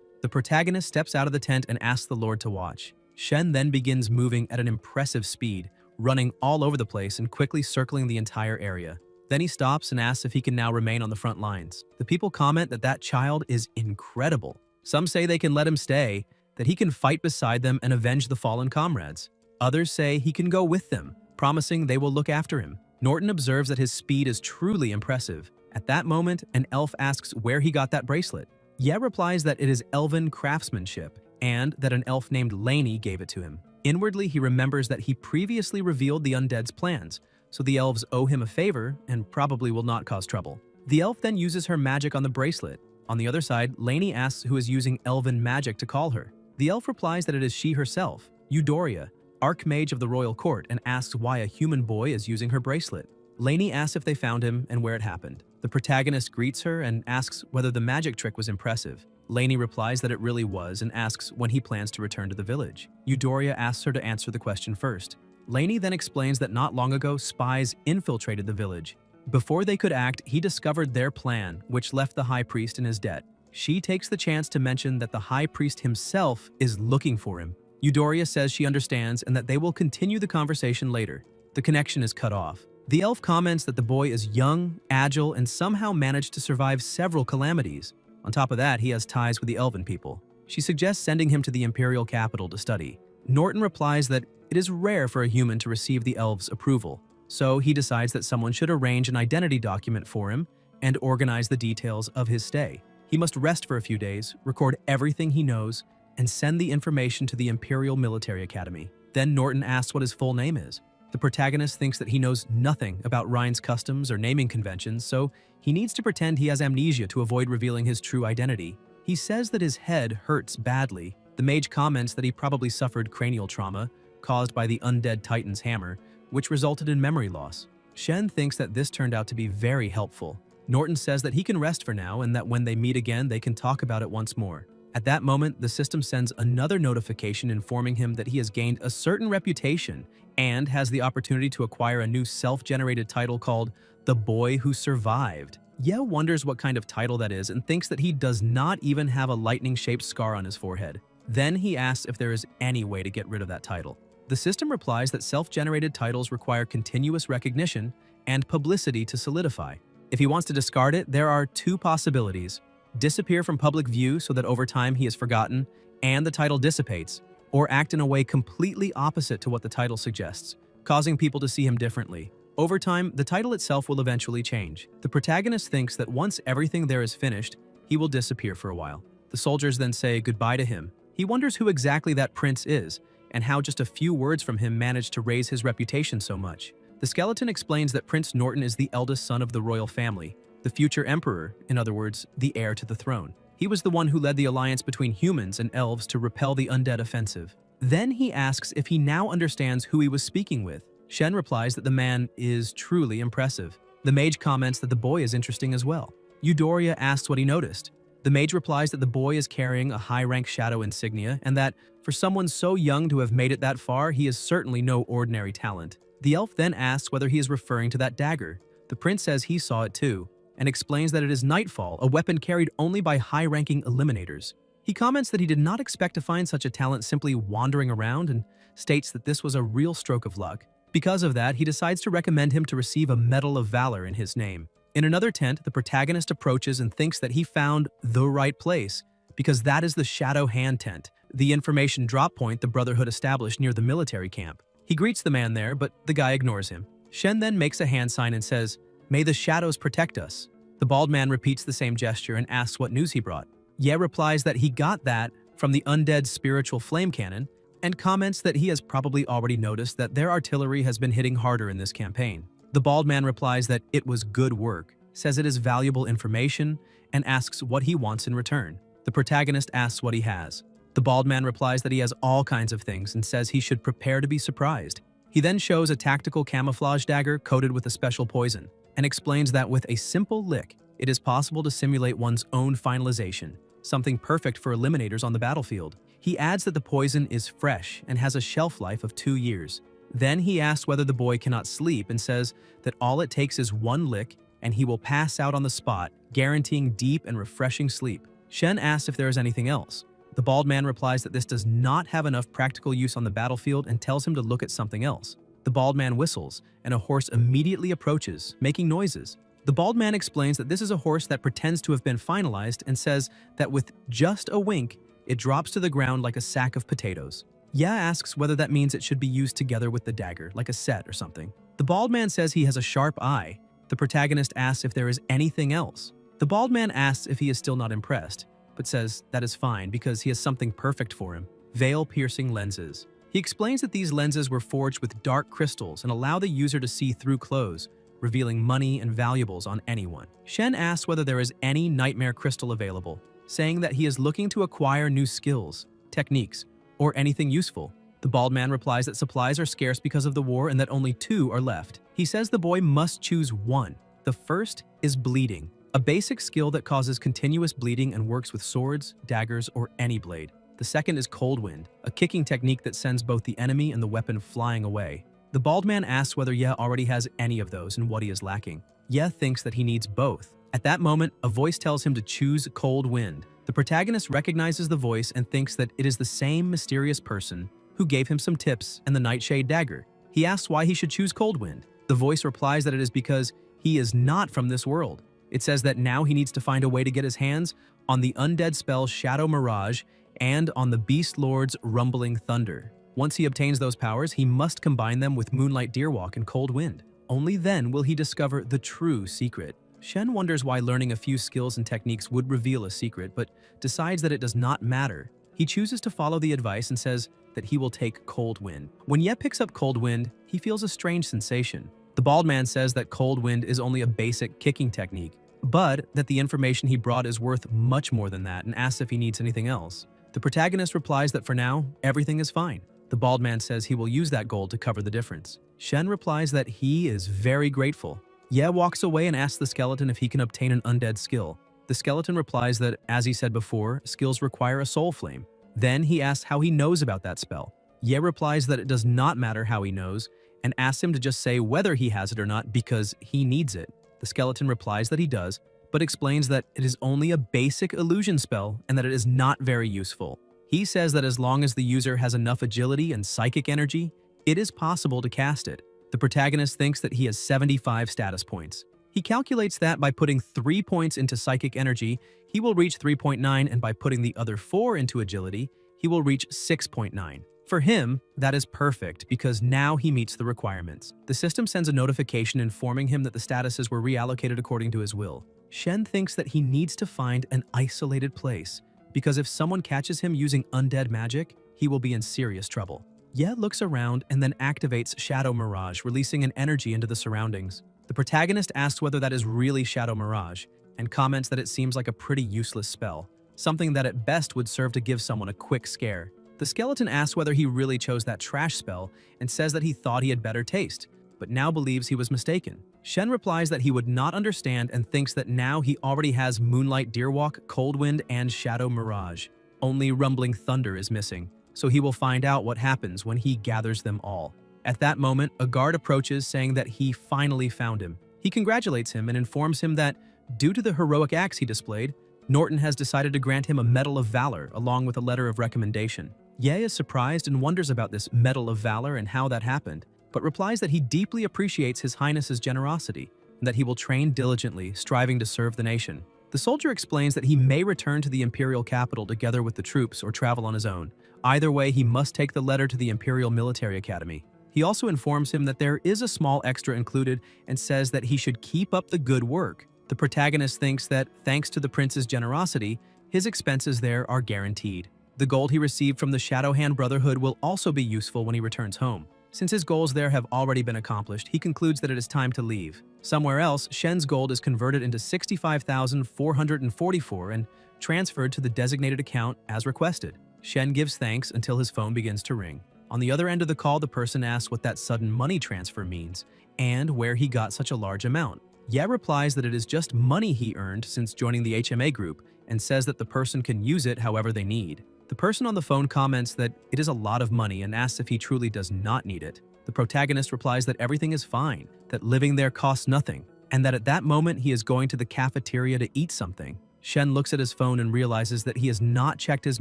The protagonist steps out of the tent and asks the Lord to watch. Shen then begins moving at an impressive speed, running all over the place and quickly circling the entire area. Then he stops and asks if he can now remain on the front lines. The people comment that that child is incredible. Some say they can let him stay, that he can fight beside them and avenge the fallen comrades. Others say he can go with them, promising they will look after him. Norton observes that his speed is truly impressive. At that moment, an elf asks where he got that bracelet. Ye replies that it is Elven craftsmanship, and that an elf named Laney gave it to him. Inwardly, he remembers that he previously revealed the undead's plans, so the elves owe him a favor and probably will not cause trouble. The elf then uses her magic on the bracelet. On the other side, Laney asks who is using elven magic to call her. The elf replies that it is she herself, Eudoria, Archmage of the Royal Court, and asks why a human boy is using her bracelet. Laney asks if they found him and where it happened. The protagonist greets her and asks whether the magic trick was impressive. Laney replies that it really was and asks when he plans to return to the village. Eudoria asks her to answer the question first. Laney then explains that not long ago, spies infiltrated the village. Before they could act, he discovered their plan, which left the High Priest in his debt. She takes the chance to mention that the High Priest himself is looking for him. Eudoria says she understands and that they will continue the conversation later. The connection is cut off. The elf comments that the boy is young, agile, and somehow managed to survive several calamities. On top of that, he has ties with the Elven people. She suggests sending him to the Imperial capital to study. Norton replies that it is rare for a human to receive the elves' approval, so he decides that someone should arrange an identity document for him and organize the details of his stay. He must rest for a few days, record everything he knows, and send the information to the Imperial Military Academy. Then Norton asks what his full name is. The protagonist thinks that he knows nothing about Rhine's customs or naming conventions, so he needs to pretend he has amnesia to avoid revealing his true identity. He says that his head hurts badly. The mage comments that he probably suffered cranial trauma caused by the undead Titan's hammer, which resulted in memory loss. Shen thinks that this turned out to be very helpful. Norton says that he can rest for now and that when they meet again, they can talk about it once more. At that moment, the system sends another notification informing him that he has gained a certain reputation and has the opportunity to acquire a new self-generated title called The Boy Who Survived. Ye wonders what kind of title that is and thinks that he does not even have a lightning-shaped scar on his forehead. Then he asks if there is any way to get rid of that title. The system replies that self-generated titles require continuous recognition and publicity to solidify. If he wants to discard it, there are 2 possibilities: disappear from public view so that over time he is forgotten and the title dissipates, or act in a way completely opposite to what the title suggests, causing people to see him differently. Over time, the title itself will eventually change. The protagonist thinks that once everything there is finished, he will disappear for a while. The soldiers then say goodbye to him. He wonders who exactly that prince is, and how just a few words from him managed to raise his reputation so much. The skeleton explains that Prince Norton is the eldest son of the royal family, the future emperor, in other words, the heir to the throne. He was the one who led the alliance between humans and elves to repel the undead offensive. Then he asks if he now understands who he was speaking with. Shen replies that the man is truly impressive. The mage comments that the boy is interesting as well. Eudoria asks what he noticed. The mage replies that the boy is carrying a high-rank shadow insignia and that, for someone so young to have made it that far, he is certainly no ordinary talent. The elf then asks whether he is referring to that dagger. The prince says he saw it too, and explains that it is Nightfall, a weapon carried only by high-ranking eliminators. He comments that he did not expect to find such a talent simply wandering around and states that this was a real stroke of luck. Because of that, he decides to recommend him to receive a Medal of Valor in his name. In another tent, the protagonist approaches and thinks that he found the right place, because that is the Shadow Hand tent, the information drop point the Brotherhood established near the military camp. He greets the man there, but the guy ignores him. Shen then makes a hand sign and says, "May the shadows protect us." The bald man repeats the same gesture and asks what news he brought. Ye replies that he got that from the undead spiritual flame cannon, and comments that he has probably already noticed that their artillery has been hitting harder in this campaign. The bald man replies that it was good work, says it is valuable information, and asks what he wants in return. The protagonist asks what he has. The bald man replies that he has all kinds of things and says he should prepare to be surprised. He then shows a tactical camouflage dagger coated with a special poison, and explains that with a simple lick, it is possible to simulate one's own finalization, something perfect for eliminators on the battlefield. He adds that the poison is fresh and has a shelf life of 2 years. Then he asks whether the boy cannot sleep and says that all it takes is one lick and he will pass out on the spot, guaranteeing deep and refreshing sleep. Shen asks if there is anything else. The bald man replies that this does not have enough practical use on the battlefield and tells him to look at something else. The bald man whistles, and a horse immediately approaches, making noises. The bald man explains that this is a horse that pretends to have been finalized and says that with just a wink, it drops to the ground like a sack of potatoes. Ya asks whether that means it should be used together with the dagger, like a set or something. The bald man says he has a sharp eye. The protagonist asks if there is anything else. The bald man asks if he is still not impressed, but says that is fine because he has something perfect for him: veil-piercing lenses. He explains that these lenses were forged with dark crystals and allow the user to see through clothes, revealing money and valuables on anyone. Shen asks whether there is any nightmare crystal available, saying that he is looking to acquire new skills, techniques, or anything useful. The bald man replies that supplies are scarce because of the war and that only 2 are left. He says the boy must choose one. The first is bleeding, a basic skill that causes continuous bleeding and works with swords, daggers, or any blade. The second is cold wind, a kicking technique that sends both the enemy and the weapon flying away. The bald man asks whether Ye already has any of those and what he is lacking. Ye thinks that he needs both. At that moment, a voice tells him to choose cold wind. The protagonist recognizes the voice and thinks that it is the same mysterious person who gave him some tips and the nightshade dagger. He asks why he should choose cold wind. The voice replies that it is because he is not from this world. It says that now he needs to find a way to get his hands on the undead spell Shadow Mirage and on the Beast Lord's Rumbling Thunder. Once he obtains those powers, he must combine them with Moonlight Deerwalk and Cold Wind. Only then will he discover the true secret. Shen wonders why learning a few skills and techniques would reveal a secret, but decides that it does not matter. He chooses to follow the advice and says that he will take Cold Wind. When Ye picks up Cold Wind, he feels a strange sensation. The bald man says that Cold Wind is only a basic kicking technique, but that the information he brought is worth much more than that and asks if he needs anything else. The protagonist replies that for now, everything is fine. The bald man says he will use that gold to cover the difference. Shen replies that he is very grateful. Ye walks away and asks the skeleton if he can obtain an undead skill. The skeleton replies that, as he said before, skills require a soul flame. Then he asks how he knows about that spell. Ye replies that it does not matter how he knows, and asks him to just say whether he has it or not because he needs it. The skeleton replies that he does, but explains that it is only a basic illusion spell and that it is not very useful. He says that as long as the user has enough agility and psychic energy, it is possible to cast it. The protagonist thinks that he has 75 status points. He calculates that by putting 3 points into psychic energy, he will reach 3.9, and by putting the other 4 into agility, he will reach 6.9. For him, that is perfect because now he meets the requirements. The system sends a notification informing him that the statuses were reallocated according to his will. Shen thinks that he needs to find an isolated place, because if someone catches him using undead magic, he will be in serious trouble. Ye looks around and then activates Shadow Mirage, releasing an energy into the surroundings. The protagonist asks whether that is really Shadow Mirage, and comments that it seems like a pretty useless spell, something that at best would serve to give someone a quick scare. The skeleton asks whether he really chose that trash spell and says that he thought he had better taste, but now believes he was mistaken. Shen replies that he would not understand and thinks that now he already has Moonlight Deerwalk, Cold Wind, and Shadow Mirage. Only Rumbling Thunder is missing, so he will find out what happens when he gathers them all. At that moment, a guard approaches saying that he finally found him. He congratulates him and informs him that, due to the heroic acts he displayed, Norton has decided to grant him a Medal of Valor along with a letter of recommendation. Ye is surprised and wonders about this Medal of Valor and how that happened, but replies that he deeply appreciates His Highness's generosity. and that he will train diligently, striving to serve the nation. The soldier explains that he may return to the imperial capital together with the troops or travel on his own. Either way, he must take the letter to the Imperial Military Academy. He also informs him that there is a small extra included and says that he should keep up the good work. The protagonist thinks that, thanks to the prince's generosity, his expenses there are guaranteed. The gold he received from the Shadowhand Brotherhood will also be useful when he returns home. Since his goals there have already been accomplished, he concludes that it is time to leave. Somewhere else, Shen's gold is converted into 65,444 and transferred to the designated account as requested. Shen gives thanks until his phone begins to ring. On the other end of the call, the person asks what that sudden money transfer means and where he got such a large amount. Ye replies that it is just money he earned since joining the HMA group and says that the person can use it however they need. The person on the phone comments that it is a lot of money and asks if he truly does not need it. The protagonist replies that everything is fine, that living there costs nothing, and that at that moment he is going to the cafeteria to eat something. Shen looks at his phone and realizes that he has not checked his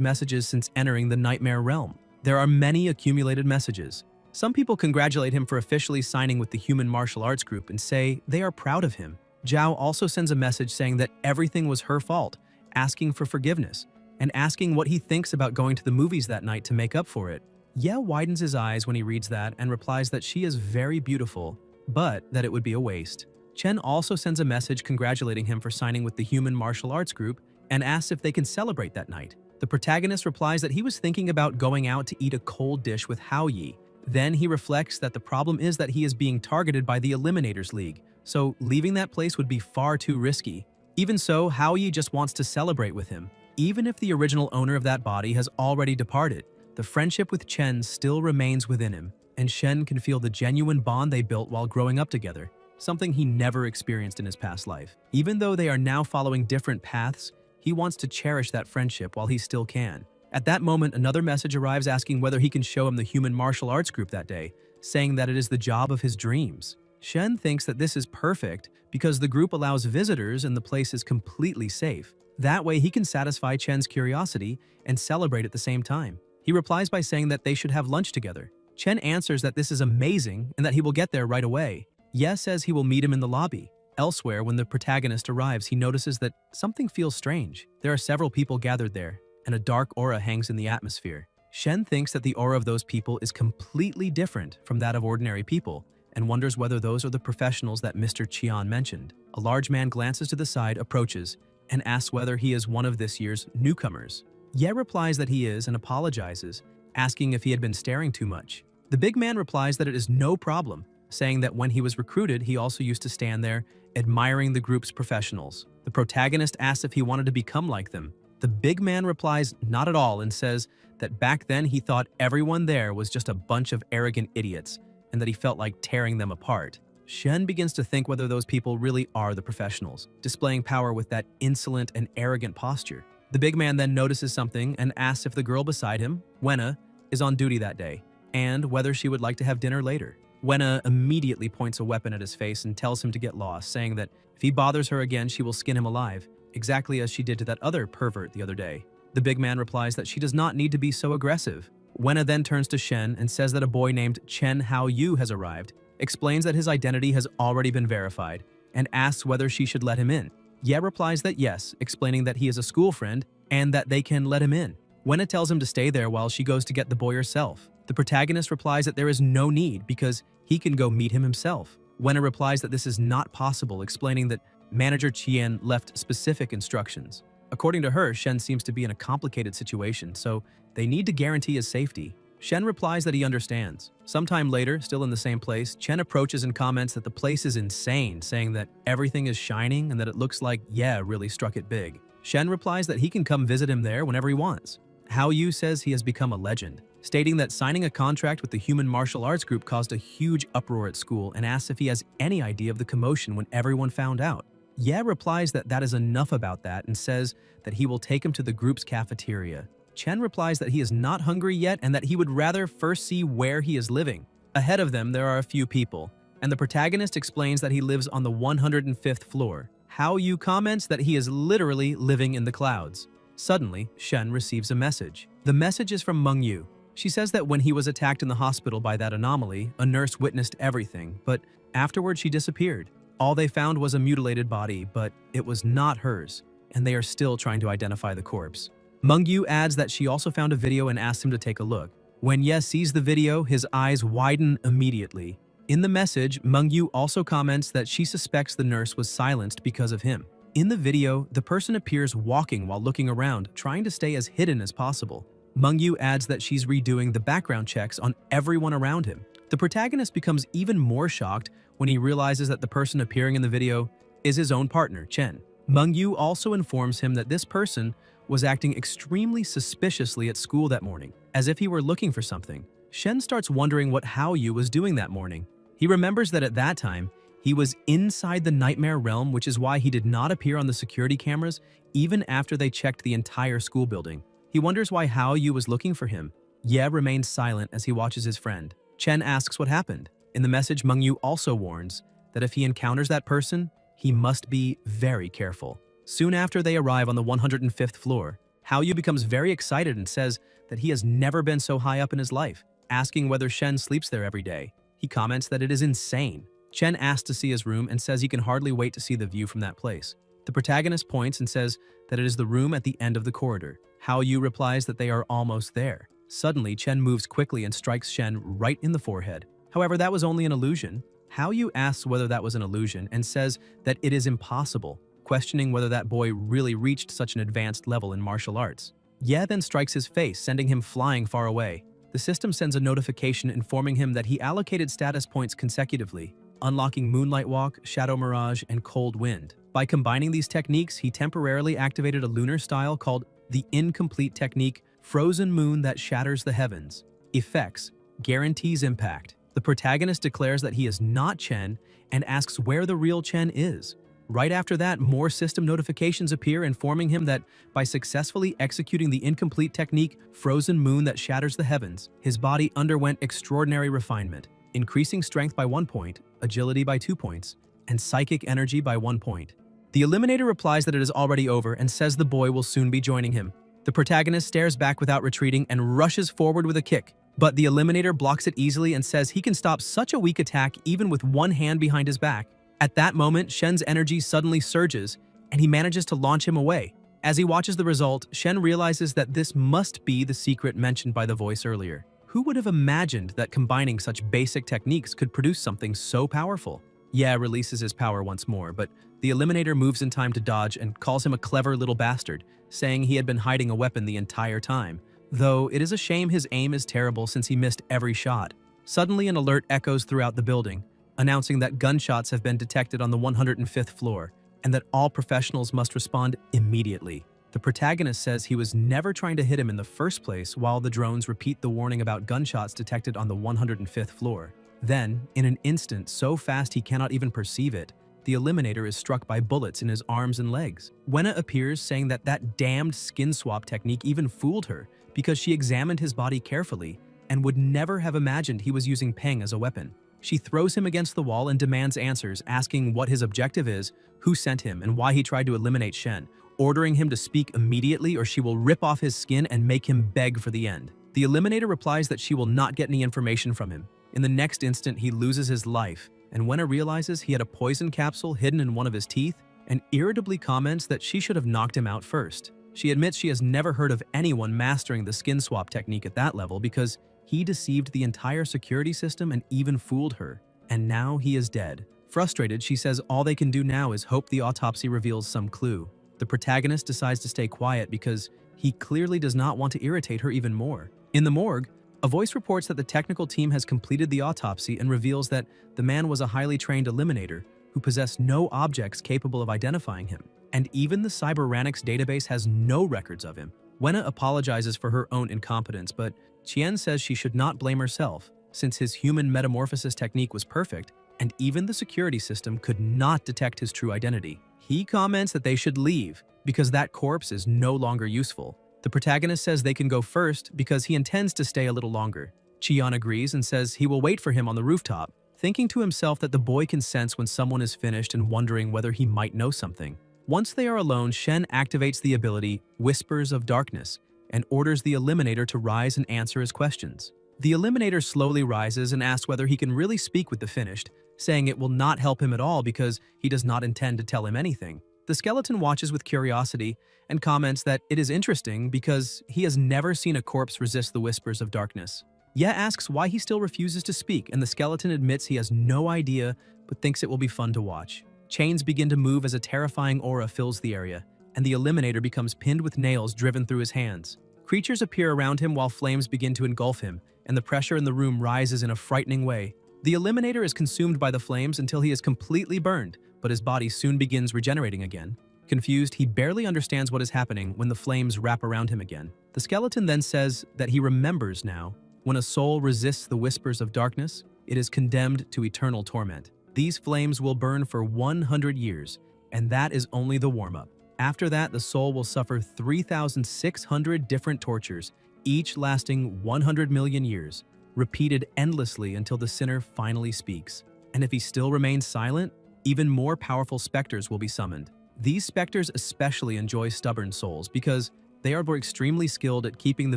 messages since entering the Nightmare Realm. There are many accumulated messages. Some people congratulate him for officially signing with the Human Martial Arts Group and say they are proud of him. Zhao also sends a message saying that everything was her fault, asking for forgiveness, and asking what he thinks about going to the movies that night to make up for it. Ye widens his eyes when he reads that and replies that she is very beautiful, but that it would be a waste. Chen also sends a message congratulating him for signing with the Human Martial Arts Group and asks if they can celebrate that night. The protagonist replies that he was thinking about going out to eat a cold dish with Hao Yi. Then he reflects that the problem is that he is being targeted by the Eliminators League, so leaving that place would be far too risky. Even so, Hao Yi just wants to celebrate with him. Even if the original owner of that body has already departed, the friendship with Chen still remains within him, and Shen can feel the genuine bond they built while growing up together, something he never experienced in his past life. Even though they are now following different paths, he wants to cherish that friendship while he still can. At that moment, another message arrives asking whether he can show him the Human Martial Arts Group that day, saying that it is the job of his dreams. Shen thinks that this is perfect because the group allows visitors and the place is completely safe. That way he can satisfy Chen's curiosity and celebrate at the same time. He replies by saying that they should have lunch together. Chen answers that this is amazing and that he will get there right away. Ye says he will meet him in the lobby. Elsewhere, when the protagonist arrives, he notices that something feels strange. There are several people gathered there, and a dark aura hangs in the atmosphere. Shen thinks that the aura of those people is completely different from that of ordinary people, and wonders whether those are the professionals that Mr. Qian mentioned. A large man glances to the side, approaches, and asks whether he is one of this year's newcomers. Ye replies that he is and apologizes, asking if he had been staring too much. The big man replies that it is no problem, saying that when he was recruited, he also used to stand there, admiring the group's professionals. The protagonist asks if he wanted to become like them. The big man replies not at all and says that back then he thought everyone there was just a bunch of arrogant idiots and that he felt like tearing them apart. Shen begins to think whether those people really are the professionals, displaying power with that insolent and arrogant posture. The big man then notices something and asks if the girl beside him, Wenna, is on duty that day, and whether she would like to have dinner later. Wenna immediately points a weapon at his face and tells him to get lost, saying that if he bothers her again, she will skin him alive, exactly as she did to that other pervert the other day. The big man replies that she does not need to be so aggressive. Wenna then turns to Shen and says that a boy named Chen Hao Yu has arrived, explains that his identity has already been verified, and asks whether she should let him in. Ye replies that yes, explaining that he is a school friend and that they can let him in. Wenna tells him to stay there while she goes to get the boy herself. The protagonist replies that there is no need because he can go meet him himself. Wenna replies that this is not possible, explaining that Manager Qian left specific instructions. According to her, Shen seems to be in a complicated situation, so they need to guarantee his safety. Shen replies that he understands. Sometime later, still in the same place, Chen approaches and comments that the place is insane, saying that everything is shining and that it looks like Ye really struck it big. Shen replies that he can come visit him there whenever he wants. Hao Yu says he has become a legend, stating that signing a contract with the Human Martial Arts Group caused a huge uproar at school and asks if he has any idea of the commotion when everyone found out. Ye replies that that is enough about that and says that he will take him to the group's cafeteria. Chen replies that he is not hungry yet and that he would rather first see where he is living. Ahead of them, there are a few people, and the protagonist explains that he lives on the 105th floor. Hao Yu comments that he is literally living in the clouds. Suddenly, Shen receives a message. The message is from Meng Yu. She says that when he was attacked in the hospital by that anomaly, a nurse witnessed everything, but afterward she disappeared. All they found was a mutilated body, but it was not hers, and they are still trying to identify the corpse. Mungyu adds that she also found a video and asks him to take a look. When Ye sees the video, his eyes widen immediately. In the message, Mungyu also comments that she suspects the nurse was silenced because of him. In the video, the person appears walking while looking around, trying to stay as hidden as possible. Mungyu adds that she's redoing the background checks on everyone around him. The protagonist becomes even more shocked when he realizes that the person appearing in the video is his own partner, Chen. Mungyu also informs him that this person was acting extremely suspiciously at school that morning, as if he were looking for something. Shen starts wondering what Haoyu was doing that morning. He remembers that at that time, he was inside the nightmare realm, which is why he did not appear on the security cameras even after they checked the entire school building. He wonders why Haoyu was looking for him. Ye remains silent as he watches his friend. Chen asks what happened. In the message, Mungyu also warns that if he encounters that person, he must be very careful. Soon after they arrive on the 105th floor, Haoyu becomes very excited and says that he has never been so high up in his life, asking whether Shen sleeps there every day. He comments that it is insane. Chen asks to see his room and says he can hardly wait to see the view from that place. The protagonist points and says that it is the room at the end of the corridor. Haoyu replies that they are almost there. Suddenly, Chen moves quickly and strikes Shen right in the forehead. However, that was only an illusion. Haoyu asks whether that was an illusion and says that it is impossible, questioning whether that boy really reached such an advanced level in martial arts. Ye then strikes his face, sending him flying far away. The system sends a notification informing him that he allocated status points consecutively, unlocking Moonlight Walk, Shadow Mirage, and Cold Wind. By combining these techniques, he temporarily activated a lunar style called the Incomplete Technique, Frozen Moon that Shatters the Heavens. Effects: guarantees impact. The protagonist declares that he is not Chen and asks where the real Chen is. Right after that, more system notifications appear informing him that by successfully executing the incomplete technique, Frozen Moon that Shatters the Heavens, his body underwent extraordinary refinement, increasing strength by 1 point, agility by 2 points, and psychic energy by 1 point. The Eliminator replies that it is already over and says the boy will soon be joining him. The protagonist stares back without retreating and rushes forward with a kick, but the Eliminator blocks it easily and says he can stop such a weak attack even with one hand behind his back. At that moment, Shen's energy suddenly surges, and he manages to launch him away. As he watches the result, Shen realizes that this must be the secret mentioned by the voice earlier. Who would have imagined that combining such basic techniques could produce something so powerful? Ye releases his power once more, but the Eliminator moves in time to dodge and calls him a clever little bastard, saying he had been hiding a weapon the entire time. Though it is a shame his aim is terrible since he missed every shot. Suddenly an alert echoes throughout the building, announcing that gunshots have been detected on the 105th floor, and that all professionals must respond immediately. The protagonist says he was never trying to hit him in the first place while the drones repeat the warning about gunshots detected on the 105th floor. Then, in an instant so fast he cannot even perceive it, the Eliminator is struck by bullets in his arms and legs. Wenna appears saying that that damned skin swap technique even fooled her because she examined his body carefully and would never have imagined he was using Peng as a weapon. She throws him against the wall and demands answers, asking what his objective is, who sent him, and why he tried to eliminate Shen, ordering him to speak immediately or she will rip off his skin and make him beg for the end. The Eliminator replies that she will not get any information from him. In the next instant, he loses his life, and Wenna realizes he had a poison capsule hidden in one of his teeth and irritably comments that she should have knocked him out first. She admits she has never heard of anyone mastering the skin swap technique at that level because he deceived the entire security system and even fooled her, and now he is dead. Frustrated, she says all they can do now is hope the autopsy reveals some clue. The protagonist decides to stay quiet because he clearly does not want to irritate her even more. In the morgue, a voice reports that the technical team has completed the autopsy and reveals that the man was a highly trained eliminator who possessed no objects capable of identifying him, and even the Cyberranics database has no records of him. Wenna apologizes for her own incompetence, but Qian says she should not blame herself, since his human metamorphosis technique was perfect, and even the security system could not detect his true identity. He comments that they should leave, because that corpse is no longer useful. The protagonist says they can go first because he intends to stay a little longer. Qian agrees and says he will wait for him on the rooftop, thinking to himself that the boy can sense when someone is finished and wondering whether he might know something. Once they are alone, Shen activates the ability Whispers of Darkness and orders the Eliminator to rise and answer his questions. The Eliminator slowly rises and asks whether he can really speak with the finished, saying it will not help him at all because he does not intend to tell him anything. The skeleton watches with curiosity and comments that it is interesting because he has never seen a corpse resist the whispers of darkness. Ye asks why he still refuses to speak, and the skeleton admits he has no idea but thinks it will be fun to watch. Chains begin to move as a terrifying aura fills the area, and the eliminator becomes pinned with nails driven through his hands. Creatures appear around him while flames begin to engulf him, and the pressure in the room rises in a frightening way. The eliminator is consumed by the flames until he is completely burned, but his body soon begins regenerating again. Confused, he barely understands what is happening when the flames wrap around him again. The skeleton then says that he remembers now. When a soul resists the whispers of darkness, it is condemned to eternal torment. These flames will burn for 100 years, and that is only the warm-up. After that, the soul will suffer 3,600 different tortures, each lasting 100 million years, repeated endlessly until the sinner finally speaks. And if he still remains silent, even more powerful specters will be summoned. These specters especially enjoy stubborn souls because they are extremely skilled at keeping the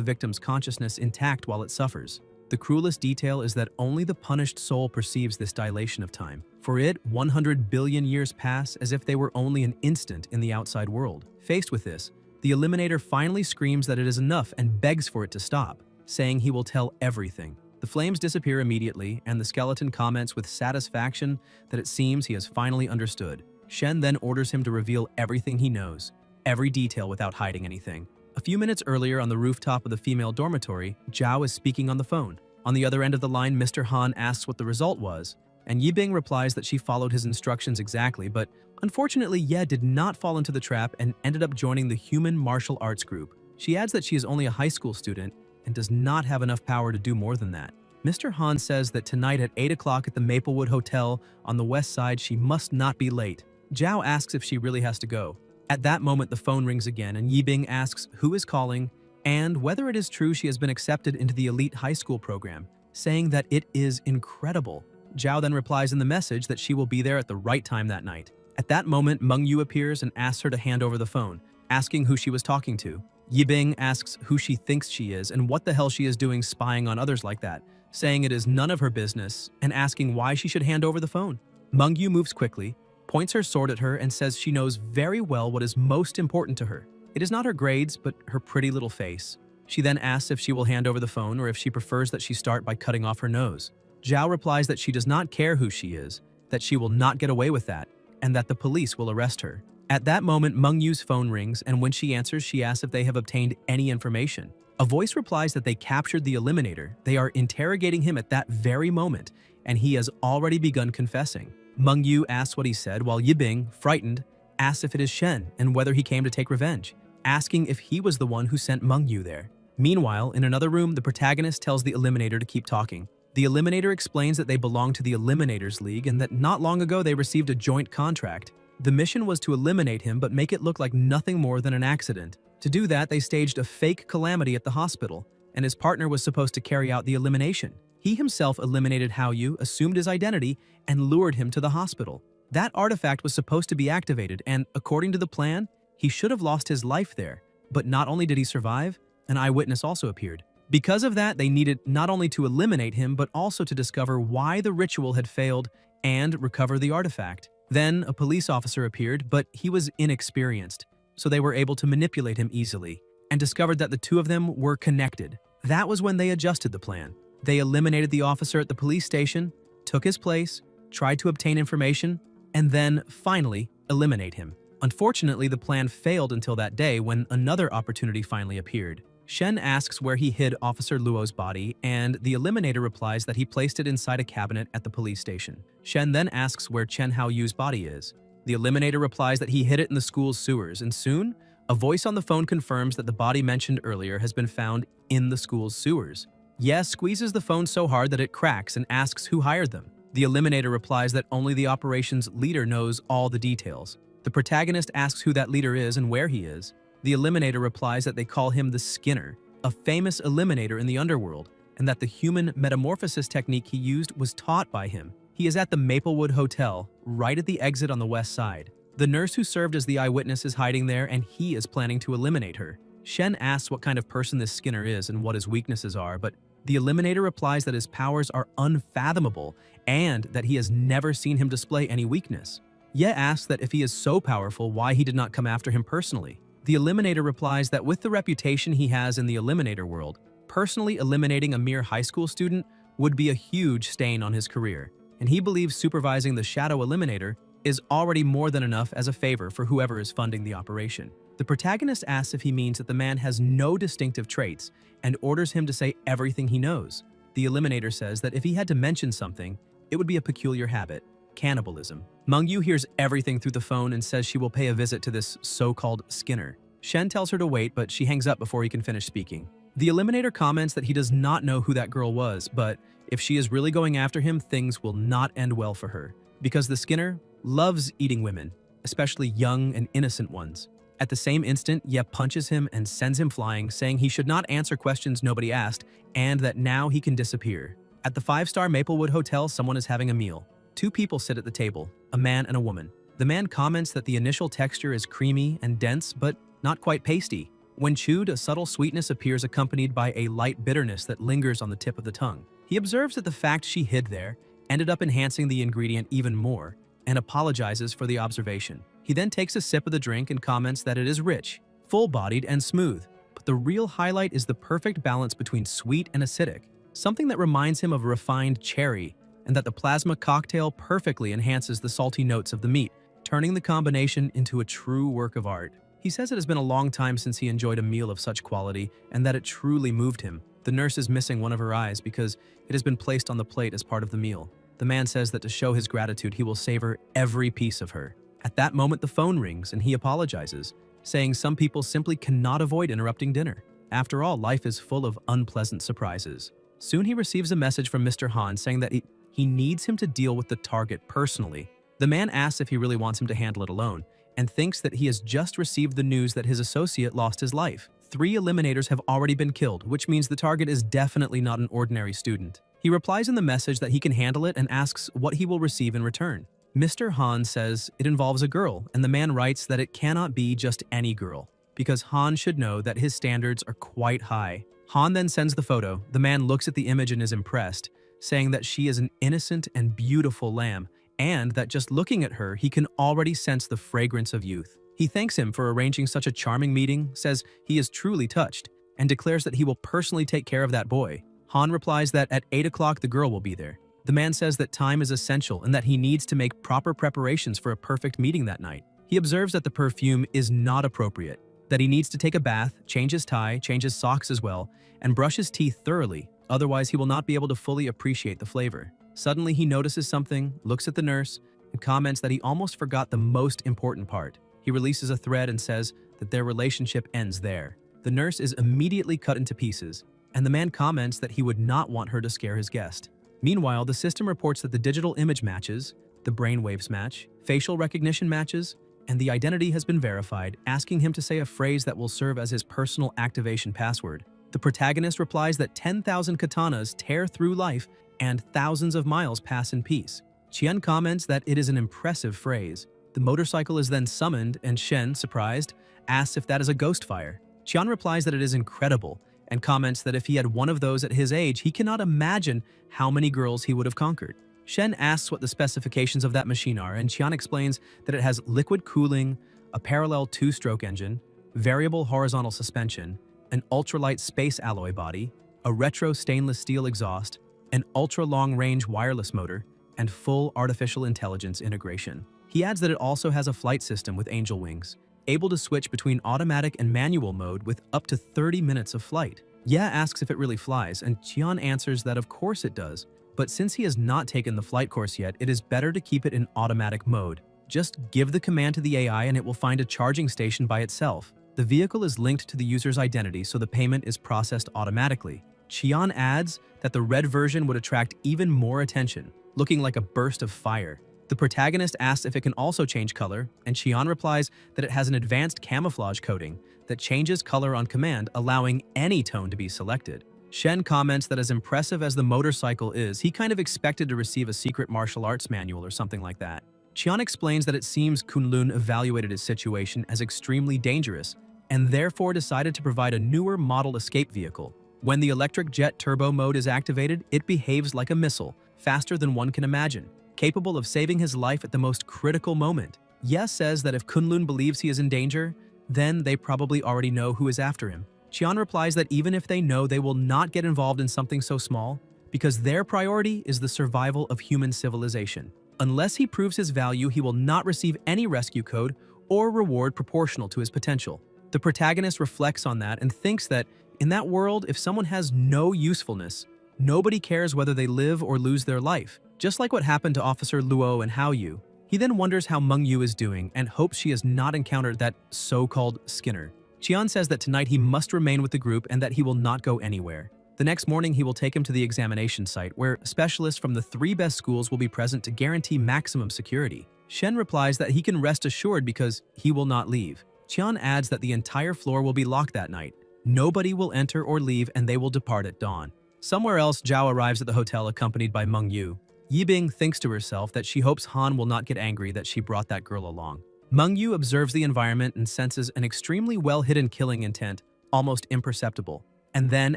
victim's consciousness intact while it suffers. The cruelest detail is that only the punished soul perceives this dilation of time. For it, 100 billion years pass as if they were only an instant in the outside world. Faced with this, the eliminator finally screams that it is enough and begs for it to stop, saying he will tell everything. The flames disappear immediately, and the skeleton comments with satisfaction that it seems he has finally understood. Shen then orders him to reveal everything he knows, every detail without hiding anything. A few minutes earlier on the rooftop of the female dormitory, Zhao is speaking on the phone. On the other end of the line, Mr. Han asks what the result was, and Yibing replies that she followed his instructions exactly, but unfortunately Ye did not fall into the trap and ended up joining the human martial arts group. She adds that she is only a high school student and does not have enough power to do more than that. Mr. Han says that tonight at 8 o'clock at the Maplewood Hotel on the west side she must not be late. Zhao asks if she really has to go. At that moment, the phone rings again, and Yibing asks who is calling and whether it is true she has been accepted into the elite high school program, saying that it is incredible. Zhao then replies in the message that she will be there at the right time that night. At that moment, Meng Yu appears and asks her to hand over the phone, asking who she was talking to. Yibing asks who she thinks she is and what the hell she is doing spying on others like that, saying it is none of her business and asking why she should hand over the phone. Meng Yu moves quickly, points her sword at her and says she knows very well what is most important to her. It is not her grades, but her pretty little face. She then asks if she will hand over the phone or if she prefers that she start by cutting off her nose. Zhao replies that she does not care who she is, that she will not get away with that, and that the police will arrest her. At that moment, Meng Yu's phone rings, and when she answers, she asks if they have obtained any information. A voice replies that they captured the eliminator. They are interrogating him at that very moment, and he has already begun confessing. Meng Yu asks what he said, while Yibing, frightened, asks if it is Shen and whether he came to take revenge, asking if he was the one who sent Meng Yu there. Meanwhile, in another room, the protagonist tells the eliminator to keep talking. The eliminator explains that they belong to the Eliminators League and that not long ago they received a joint contract. The mission was to eliminate him but make it look like nothing more than an accident. To do that, they staged a fake calamity at the hospital, and his partner was supposed to carry out the elimination. He himself eliminated Hao Yu, assumed his identity, and lured him to the hospital. That artifact was supposed to be activated, and according to the plan, he should have lost his life there. But not only did he survive, an eyewitness also appeared. Because of that, they needed not only to eliminate him, but also to discover why the ritual had failed and recover the artifact. Then a police officer appeared, but he was inexperienced, so they were able to manipulate him easily, and discovered that the two of them were connected. That was when they adjusted the plan. They eliminated the officer at the police station, took his place, tried to obtain information, and then, finally, eliminate him. Unfortunately, the plan failed until that day when another opportunity finally appeared. Shen asks where he hid Officer Luo's body, and the eliminator replies that he placed it inside a cabinet at the police station. Shen then asks where Chen Haoyu's body is. The eliminator replies that he hid it in the school's sewers, and soon, a voice on the phone confirms that the body mentioned earlier has been found in the school's sewers. Yes squeezes the phone so hard that it cracks and asks who hired them. The eliminator replies that only the operations leader knows all the details. The protagonist asks who that leader is and where he is. The eliminator replies that they call him the Skinner, a famous eliminator in the underworld, and that the human metamorphosis technique he used was taught by him. He is at the Maplewood Hotel, right at the exit on the west side. The nurse who served as the eyewitness is hiding there, and he is planning to eliminate her. Shen asks what kind of person this Skinner is and what his weaknesses are, but The Eliminator replies that his powers are unfathomable and that he has never seen him display any weakness. Ye asks that if he is so powerful, why he did not come after him personally. The Eliminator replies that with the reputation he has in the Eliminator world, personally eliminating a mere high school student would be a huge stain on his career, and he believes supervising the Shadow Eliminator is already more than enough as a favor for whoever is funding the operation. The protagonist asks if he means that the man has no distinctive traits and orders him to say everything he knows. The Eliminator says that if he had to mention something, it would be a peculiar habit: cannibalism. Mengyu hears everything through the phone and says she will pay a visit to this so-called Skinner. Shen tells her to wait, but she hangs up before he can finish speaking. The Eliminator comments that he does not know who that girl was, but if she is really going after him, things will not end well for her, because the Skinner loves eating women, especially young and innocent ones. At the same instant, Yep punches him and sends him flying, saying he should not answer questions nobody asked and that now he can disappear. At the 5-star Maplewood Hotel, someone is having a meal. 2 people sit at the table, a man and a woman. The man comments that the initial texture is creamy and dense, but not quite pasty. When chewed, a subtle sweetness appears accompanied by a light bitterness that lingers on the tip of the tongue. He observes that the fact she hid there ended up enhancing the ingredient even more and apologizes for the observation. He then takes a sip of the drink and comments that it is rich, full-bodied, and smooth, but the real highlight is the perfect balance between sweet and acidic, something that reminds him of a refined cherry, and that the plasma cocktail perfectly enhances the salty notes of the meat, turning the combination into a true work of art. He says it has been a long time since he enjoyed a meal of such quality and that it truly moved him. The nurse is missing one of her eyes because it has been placed on the plate as part of the meal. The man says that to show his gratitude, he will savor every piece of her. At that moment, the phone rings and he apologizes, saying some people simply cannot avoid interrupting dinner. After all, life is full of unpleasant surprises. Soon he receives a message from Mr. Han saying that he needs him to deal with the target personally. The man asks if he really wants him to handle it alone, and thinks that he has just received the news that his associate lost his life. 3 eliminators have already been killed, which means the target is definitely not an ordinary student. He replies in the message that he can handle it and asks what he will receive in return. Mr. Han says it involves a girl, and the man writes that it cannot be just any girl, because Han should know that his standards are quite high. Han then sends the photo. The man looks at the image and is impressed, saying that she is an innocent and beautiful lamb, and that just looking at her, he can already sense the fragrance of youth. He thanks him for arranging such a charming meeting, says he is truly touched, and declares that he will personally take care of that boy. Han replies that at 8 o'clock the girl will be there. The man says that time is essential and that he needs to make proper preparations for a perfect meeting that night. He observes that the perfume is not appropriate, that he needs to take a bath, change his tie, change his socks as well, and brush his teeth thoroughly, otherwise he will not be able to fully appreciate the flavor. Suddenly he notices something, looks at the nurse, and comments that he almost forgot the most important part. He releases a thread and says that their relationship ends there. The nurse is immediately cut into pieces, and the man comments that he would not want her to scare his guest. Meanwhile, the system reports that the digital image matches, the brainwaves match, facial recognition matches, and the identity has been verified, asking him to say a phrase that will serve as his personal activation password. The protagonist replies that 10,000 katanas tear through life and thousands of miles pass in peace. Qian comments that it is an impressive phrase. The motorcycle is then summoned, and Shen, surprised, asks if that is a ghost fire. Qian replies that it is incredible, and comments that if he had one of those at his age, he cannot imagine how many girls he would have conquered. Shen asks what the specifications of that machine are, and Qian explains that it has liquid cooling, a parallel 2-stroke engine, variable horizontal suspension, an ultralight space alloy body, a retro stainless steel exhaust, an ultra-long-range wireless motor, and full artificial intelligence integration. He adds that it also has a flight system with angel wings, able to switch between automatic and manual mode with up to 30 minutes of flight. Ye asks if it really flies, and Qian answers that of course it does, but since he has not taken the flight course yet, it is better to keep it in automatic mode. Just give the command to the AI and it will find a charging station by itself. The vehicle is linked to the user's identity, so the payment is processed automatically. Qian adds that the red version would attract even more attention, looking like a burst of fire. The protagonist asks if it can also change color, and Qian replies that it has an advanced camouflage coating that changes color on command, allowing any tone to be selected. Shen comments that as impressive as the motorcycle is, he kind of expected to receive a secret martial arts manual or something like that. Qian explains that it seems Kunlun evaluated his situation as extremely dangerous and therefore decided to provide a newer model escape vehicle. When the electric jet turbo mode is activated, it behaves like a missile, faster than one can imagine, capable of saving his life at the most critical moment. Ye says that if Kunlun believes he is in danger, then they probably already know who is after him. Qian replies that even if they know, they will not get involved in something so small, because their priority is the survival of human civilization. Unless he proves his value, he will not receive any rescue code or reward proportional to his potential. The protagonist reflects on that and thinks that in that world, if someone has no usefulness, nobody cares whether they live or lose their life, just like what happened to Officer Luo and Hao Yu. He then wonders how Meng Yu is doing and hopes she has not encountered that so-called Skinner. Qian says that tonight he must remain with the group and that he will not go anywhere. The next morning, he will take him to the examination site, where specialists from the 3 best schools will be present to guarantee maximum security. Shen replies that he can rest assured because he will not leave. Qian adds that the entire floor will be locked that night. Nobody will enter or leave, and they will depart at dawn. Somewhere else, Zhao arrives at the hotel accompanied by Meng Yu. Yibing thinks to herself that she hopes Han will not get angry that she brought that girl along. Meng Yu observes the environment and senses an extremely well-hidden killing intent, almost imperceptible, and then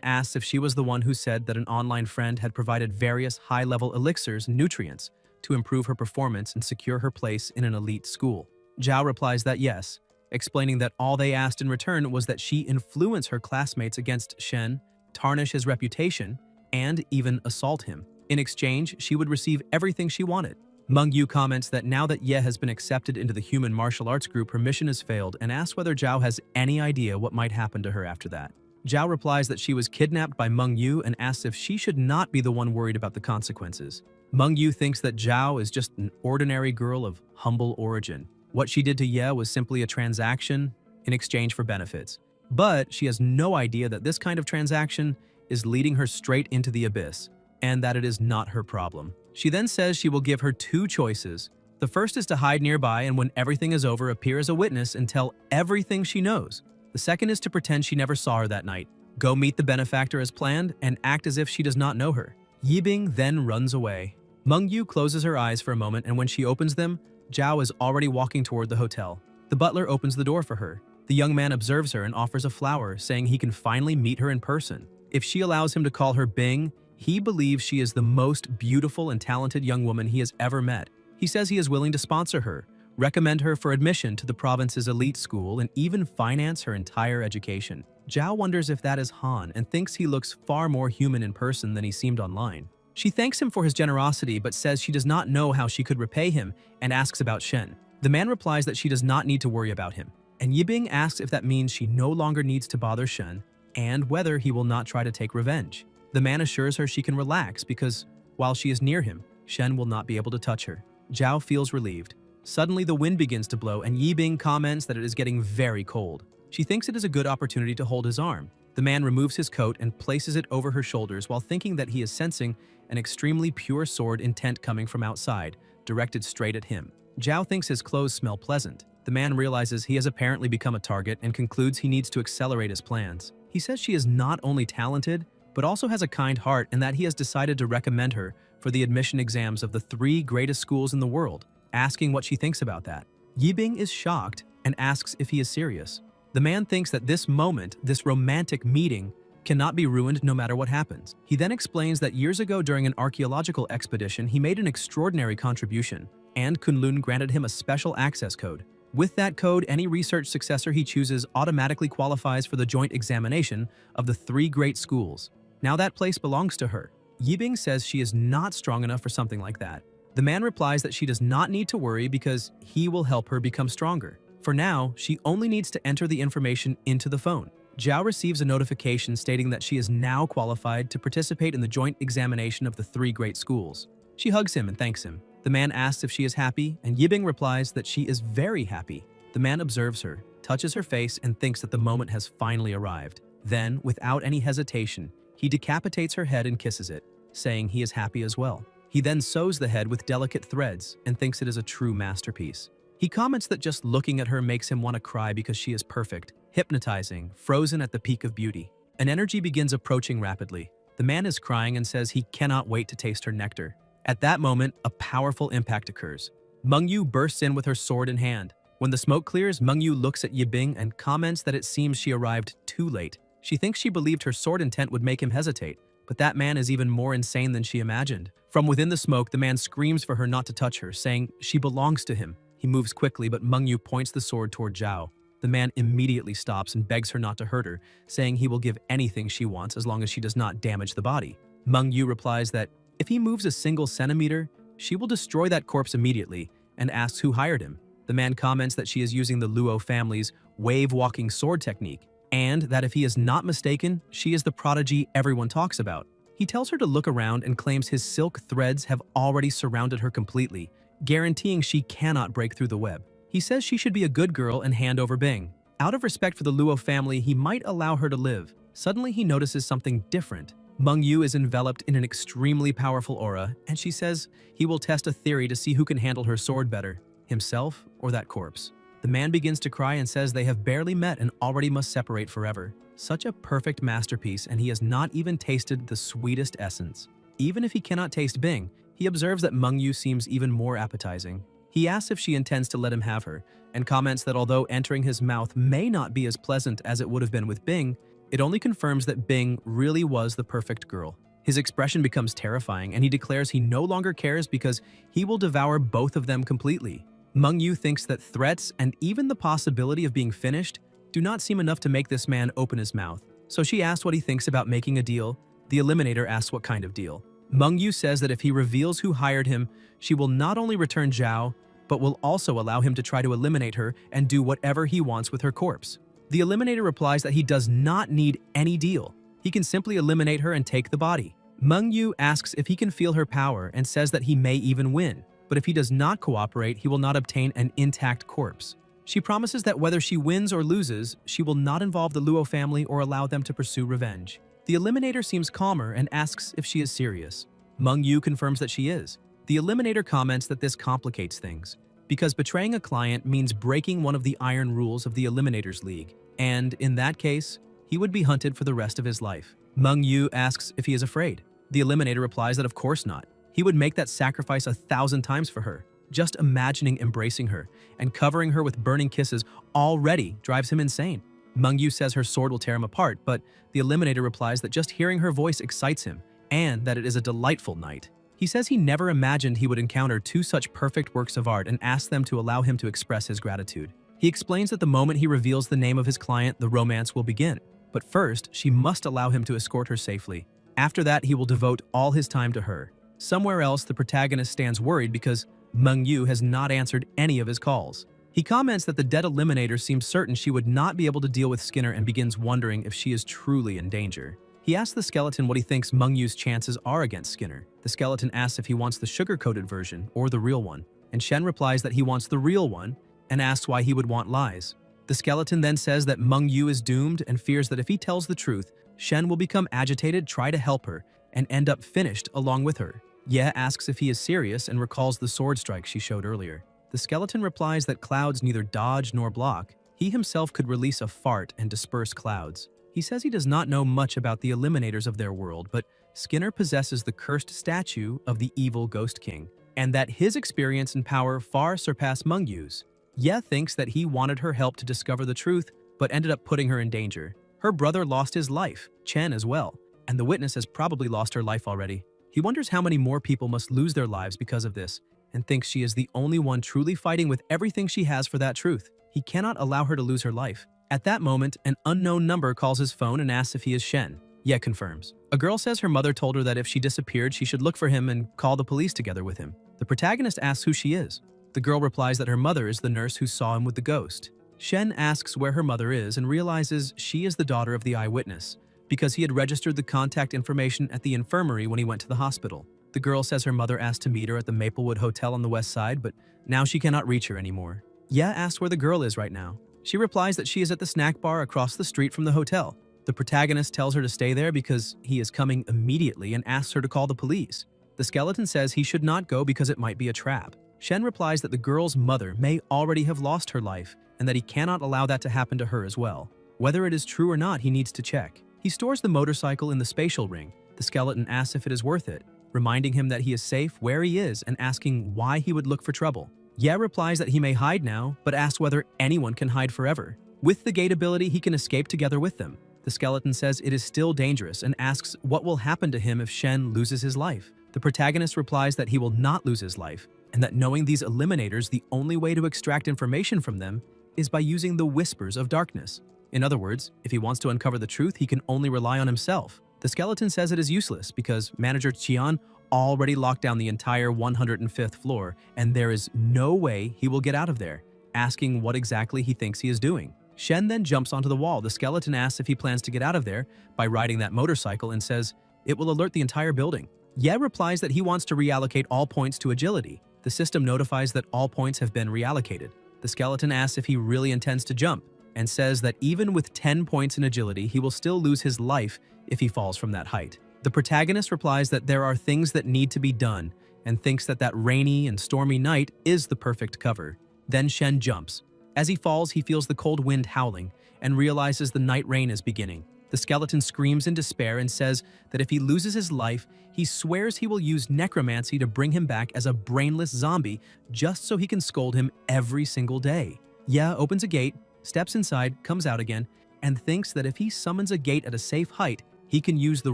asks if she was the one who said that an online friend had provided various high-level elixirs and nutrients to improve her performance and secure her place in an elite school. Zhao replies that yes, explaining that all they asked in return was that she influence her classmates against Shen, tarnish his reputation, and even assault him. In exchange, she would receive everything she wanted. Meng Yu comments that now that Ye has been accepted into the human martial arts group, her mission has failed, and asks whether Zhao has any idea what might happen to her after that. Zhao replies that she was kidnapped by Meng Yu and asks if she should not be the one worried about the consequences. Meng Yu thinks that Zhao is just an ordinary girl of humble origin. What she did to Ye was simply a transaction in exchange for benefits. But she has no idea that this kind of transaction is leading her straight into the abyss, and that it is not her problem. She then says she will give her 2 choices. The first is to hide nearby and when everything is over, appear as a witness and tell everything she knows. The second is to pretend she never saw her that night, go meet the benefactor as planned, and act as if she does not know her. Yibing then runs away. Meng Yu closes her eyes for a moment, and when she opens them, Zhao is already walking toward the hotel. The butler opens the door for her. The young man observes her and offers a flower, saying he can finally meet her in person. If she allows him to call her Bing, he believes she is the most beautiful and talented young woman he has ever met. He says he is willing to sponsor her, recommend her for admission to the province's elite school, and even finance her entire education. Zhao wonders if that is Han and thinks he looks far more human in person than he seemed online. She thanks him for his generosity but says she does not know how she could repay him and asks about Shen. The man replies that she does not need to worry about him, and Yibing asks if that means she no longer needs to bother Shen and whether he will not try to take revenge. The man assures her she can relax because, while she is near him, Shen will not be able to touch her. Zhao feels relieved. Suddenly, the wind begins to blow, and Yibing comments that it is getting very cold. She thinks it is a good opportunity to hold his arm. The man removes his coat and places it over her shoulders while thinking that he is sensing an extremely pure sword intent coming from outside, directed straight at him. Zhao thinks his clothes smell pleasant. The man realizes he has apparently become a target and concludes he needs to accelerate his plans. He says she is not only talented, but also has a kind heart, and that he has decided to recommend her for the admission exams of the 3 greatest schools in the world, asking what she thinks about that. Yibing is shocked and asks if he is serious. The man thinks that this moment, this romantic meeting, cannot be ruined no matter what happens. He then explains that years ago during an archaeological expedition, he made an extraordinary contribution, and Kunlun granted him a special access code. With that code, any research successor he chooses automatically qualifies for the joint examination of the 3 great schools. Now that place belongs to her. Yibing says she is not strong enough for something like that. The man replies that she does not need to worry because he will help her become stronger. For now, she only needs to enter the information into the phone. Zhao receives a notification stating that she is now qualified to participate in the joint examination of the 3 great schools. She hugs him and thanks him. The man asks if she is happy, and Yibing replies that she is very happy. The man observes her, touches her face, and thinks that the moment has finally arrived. Then, without any hesitation, he decapitates her head and kisses it, saying he is happy as well. He then sews the head with delicate threads and thinks it is a true masterpiece. He comments that just looking at her makes him want to cry because she is perfect, hypnotizing, frozen at the peak of beauty. An energy begins approaching rapidly. The man is crying and says he cannot wait to taste her nectar. At that moment, a powerful impact occurs. Meng Yu bursts in with her sword in hand. When the smoke clears, Meng Yu looks at Yibing and comments that it seems she arrived too late. She thinks she believed her sword intent would make him hesitate, but that man is even more insane than she imagined. From within the smoke, the man screams for her not to touch her, saying she belongs to him. He moves quickly, but Meng Yu points the sword toward Zhao. The man immediately stops and begs her not to hurt her, saying he will give anything she wants as long as she does not damage the body. Meng Yu replies that if he moves a single centimeter, she will destroy that corpse immediately, and asks who hired him. The man comments that she is using the Luo family's wave-walking sword technique, and that if he is not mistaken, she is the prodigy everyone talks about. He tells her to look around and claims his silk threads have already surrounded her completely, guaranteeing she cannot break through the web. He says she should be a good girl and hand over Bing. Out of respect for the Luo family, he might allow her to live. Suddenly, he notices something different. Meng Yu is enveloped in an extremely powerful aura, and she says he will test a theory to see who can handle her sword better, himself or that corpse. The man begins to cry and says they have barely met and already must separate forever. Such a perfect masterpiece, and he has not even tasted the sweetest essence. Even if he cannot taste Bing, he observes that Meng Yu seems even more appetizing. He asks if she intends to let him have her, and comments that although entering his mouth may not be as pleasant as it would have been with Bing, it only confirms that Bing really was the perfect girl. His expression becomes terrifying, and he declares he no longer cares because he will devour both of them completely. Meng Yu thinks that threats and even the possibility of being finished do not seem enough to make this man open his mouth. So she asks what he thinks about making a deal. The Eliminator asks what kind of deal. Meng Yu says that if he reveals who hired him, she will not only return Zhao, but will also allow him to try to eliminate her and do whatever he wants with her corpse. The Eliminator replies that he does not need any deal. He can simply eliminate her and take the body. Meng Yu asks if he can feel her power and says that he may even win, but if he does not cooperate, he will not obtain an intact corpse. She promises that whether she wins or loses, she will not involve the Luo family or allow them to pursue revenge. The Eliminator seems calmer and asks if she is serious. Meng Yu confirms that she is. The Eliminator comments that this complicates things, because betraying a client means breaking one of the iron rules of the Eliminators League, and in that case, he would be hunted for the rest of his life. Meng Yu asks if he is afraid. The Eliminator replies that of course not. He would make that sacrifice 1,000 times for her. Just imagining embracing her and covering her with burning kisses already drives him insane. Meng Yu says her sword will tear him apart, but the Eliminator replies that just hearing her voice excites him, and that it is a delightful night. He says he never imagined he would encounter two such perfect works of art and asks them to allow him to express his gratitude. He explains that the moment he reveals the name of his client, the romance will begin. But first, she must allow him to escort her safely. After that, he will devote all his time to her. Somewhere else, the protagonist stands worried because Meng Yu has not answered any of his calls. He comments that the dead Eliminator seems certain she would not be able to deal with Skinner and begins wondering if she is truly in danger. He asks the skeleton what he thinks Meng Yu's chances are against Skinner. The skeleton asks if he wants the sugar-coated version or the real one, and Shen replies that he wants the real one and asks why he would want lies. The skeleton then says that Meng Yu is doomed and fears that if he tells the truth, Shen will become agitated, try to help her, and end up finished along with her. Ye asks if he is serious and recalls the sword strike she showed earlier. The skeleton replies that clouds neither dodge nor block. He himself could release a fart and disperse clouds. He says he does not know much about the Eliminators of their world, but Skinner possesses the cursed statue of the evil Ghost King, and that his experience and power far surpass Meng Yu's. Ye thinks that he wanted her help to discover the truth, but ended up putting her in danger. Her brother lost his life, Chen as well, and the witness has probably lost her life already. He wonders how many more people must lose their lives because of this, and thinks she is the only one truly fighting with everything she has for that truth. He cannot allow her to lose her life. At that moment, an unknown number calls his phone and asks if he is Shen. Ye confirms. A girl says her mother told her that if she disappeared, she should look for him and call the police together with him. The protagonist asks who she is. The girl replies that her mother is the nurse who saw him with the ghost. Shen asks where her mother is and realizes she is the daughter of the eyewitness, because he had registered the contact information at the infirmary when he went to the hospital. The girl says her mother asked to meet her at the Maplewood Hotel on the west side, but now she cannot reach her anymore. Ye asks where the girl is right now. She replies that she is at the snack bar across the street from the hotel. The protagonist tells her to stay there because he is coming immediately and asks her to call the police. The skeleton says he should not go because it might be a trap. Shen replies that the girl's mother may already have lost her life and that he cannot allow that to happen to her as well. Whether it is true or not, he needs to check. He stores the motorcycle in the spatial ring. The skeleton asks if it is worth it, reminding him that he is safe where he is and asking why he would look for trouble. Ye replies that he may hide now, but asks whether anyone can hide forever. With the gate ability, he can escape together with them. The skeleton says it is still dangerous and asks what will happen to him if Shen loses his life. The protagonist replies that he will not lose his life, and that knowing these eliminators, the only way to extract information from them is by using the whispers of darkness. In other words, if he wants to uncover the truth, he can only rely on himself. The skeleton says it is useless because manager Qian already locked down the entire 105th floor, and there is no way he will get out of there, asking what exactly he thinks he is doing. Shen then jumps onto the wall. The skeleton asks if he plans to get out of there by riding that motorcycle and says it will alert the entire building. Ye replies that he wants to reallocate all points to agility. The system notifies that all points have been reallocated. The skeleton asks if he really intends to jump and says that even with 10 points in agility, he will still lose his life if he falls from that height. The protagonist replies that there are things that need to be done and thinks that that rainy and stormy night is the perfect cover. Then Shen jumps. As he falls, he feels the cold wind howling and realizes the night rain is beginning. The skeleton screams in despair and says that if he loses his life, he swears he will use necromancy to bring him back as a brainless zombie just so he can scold him every single day. Ye opens a gate, steps inside, comes out again, and thinks that if he summons a gate at a safe height, he can use the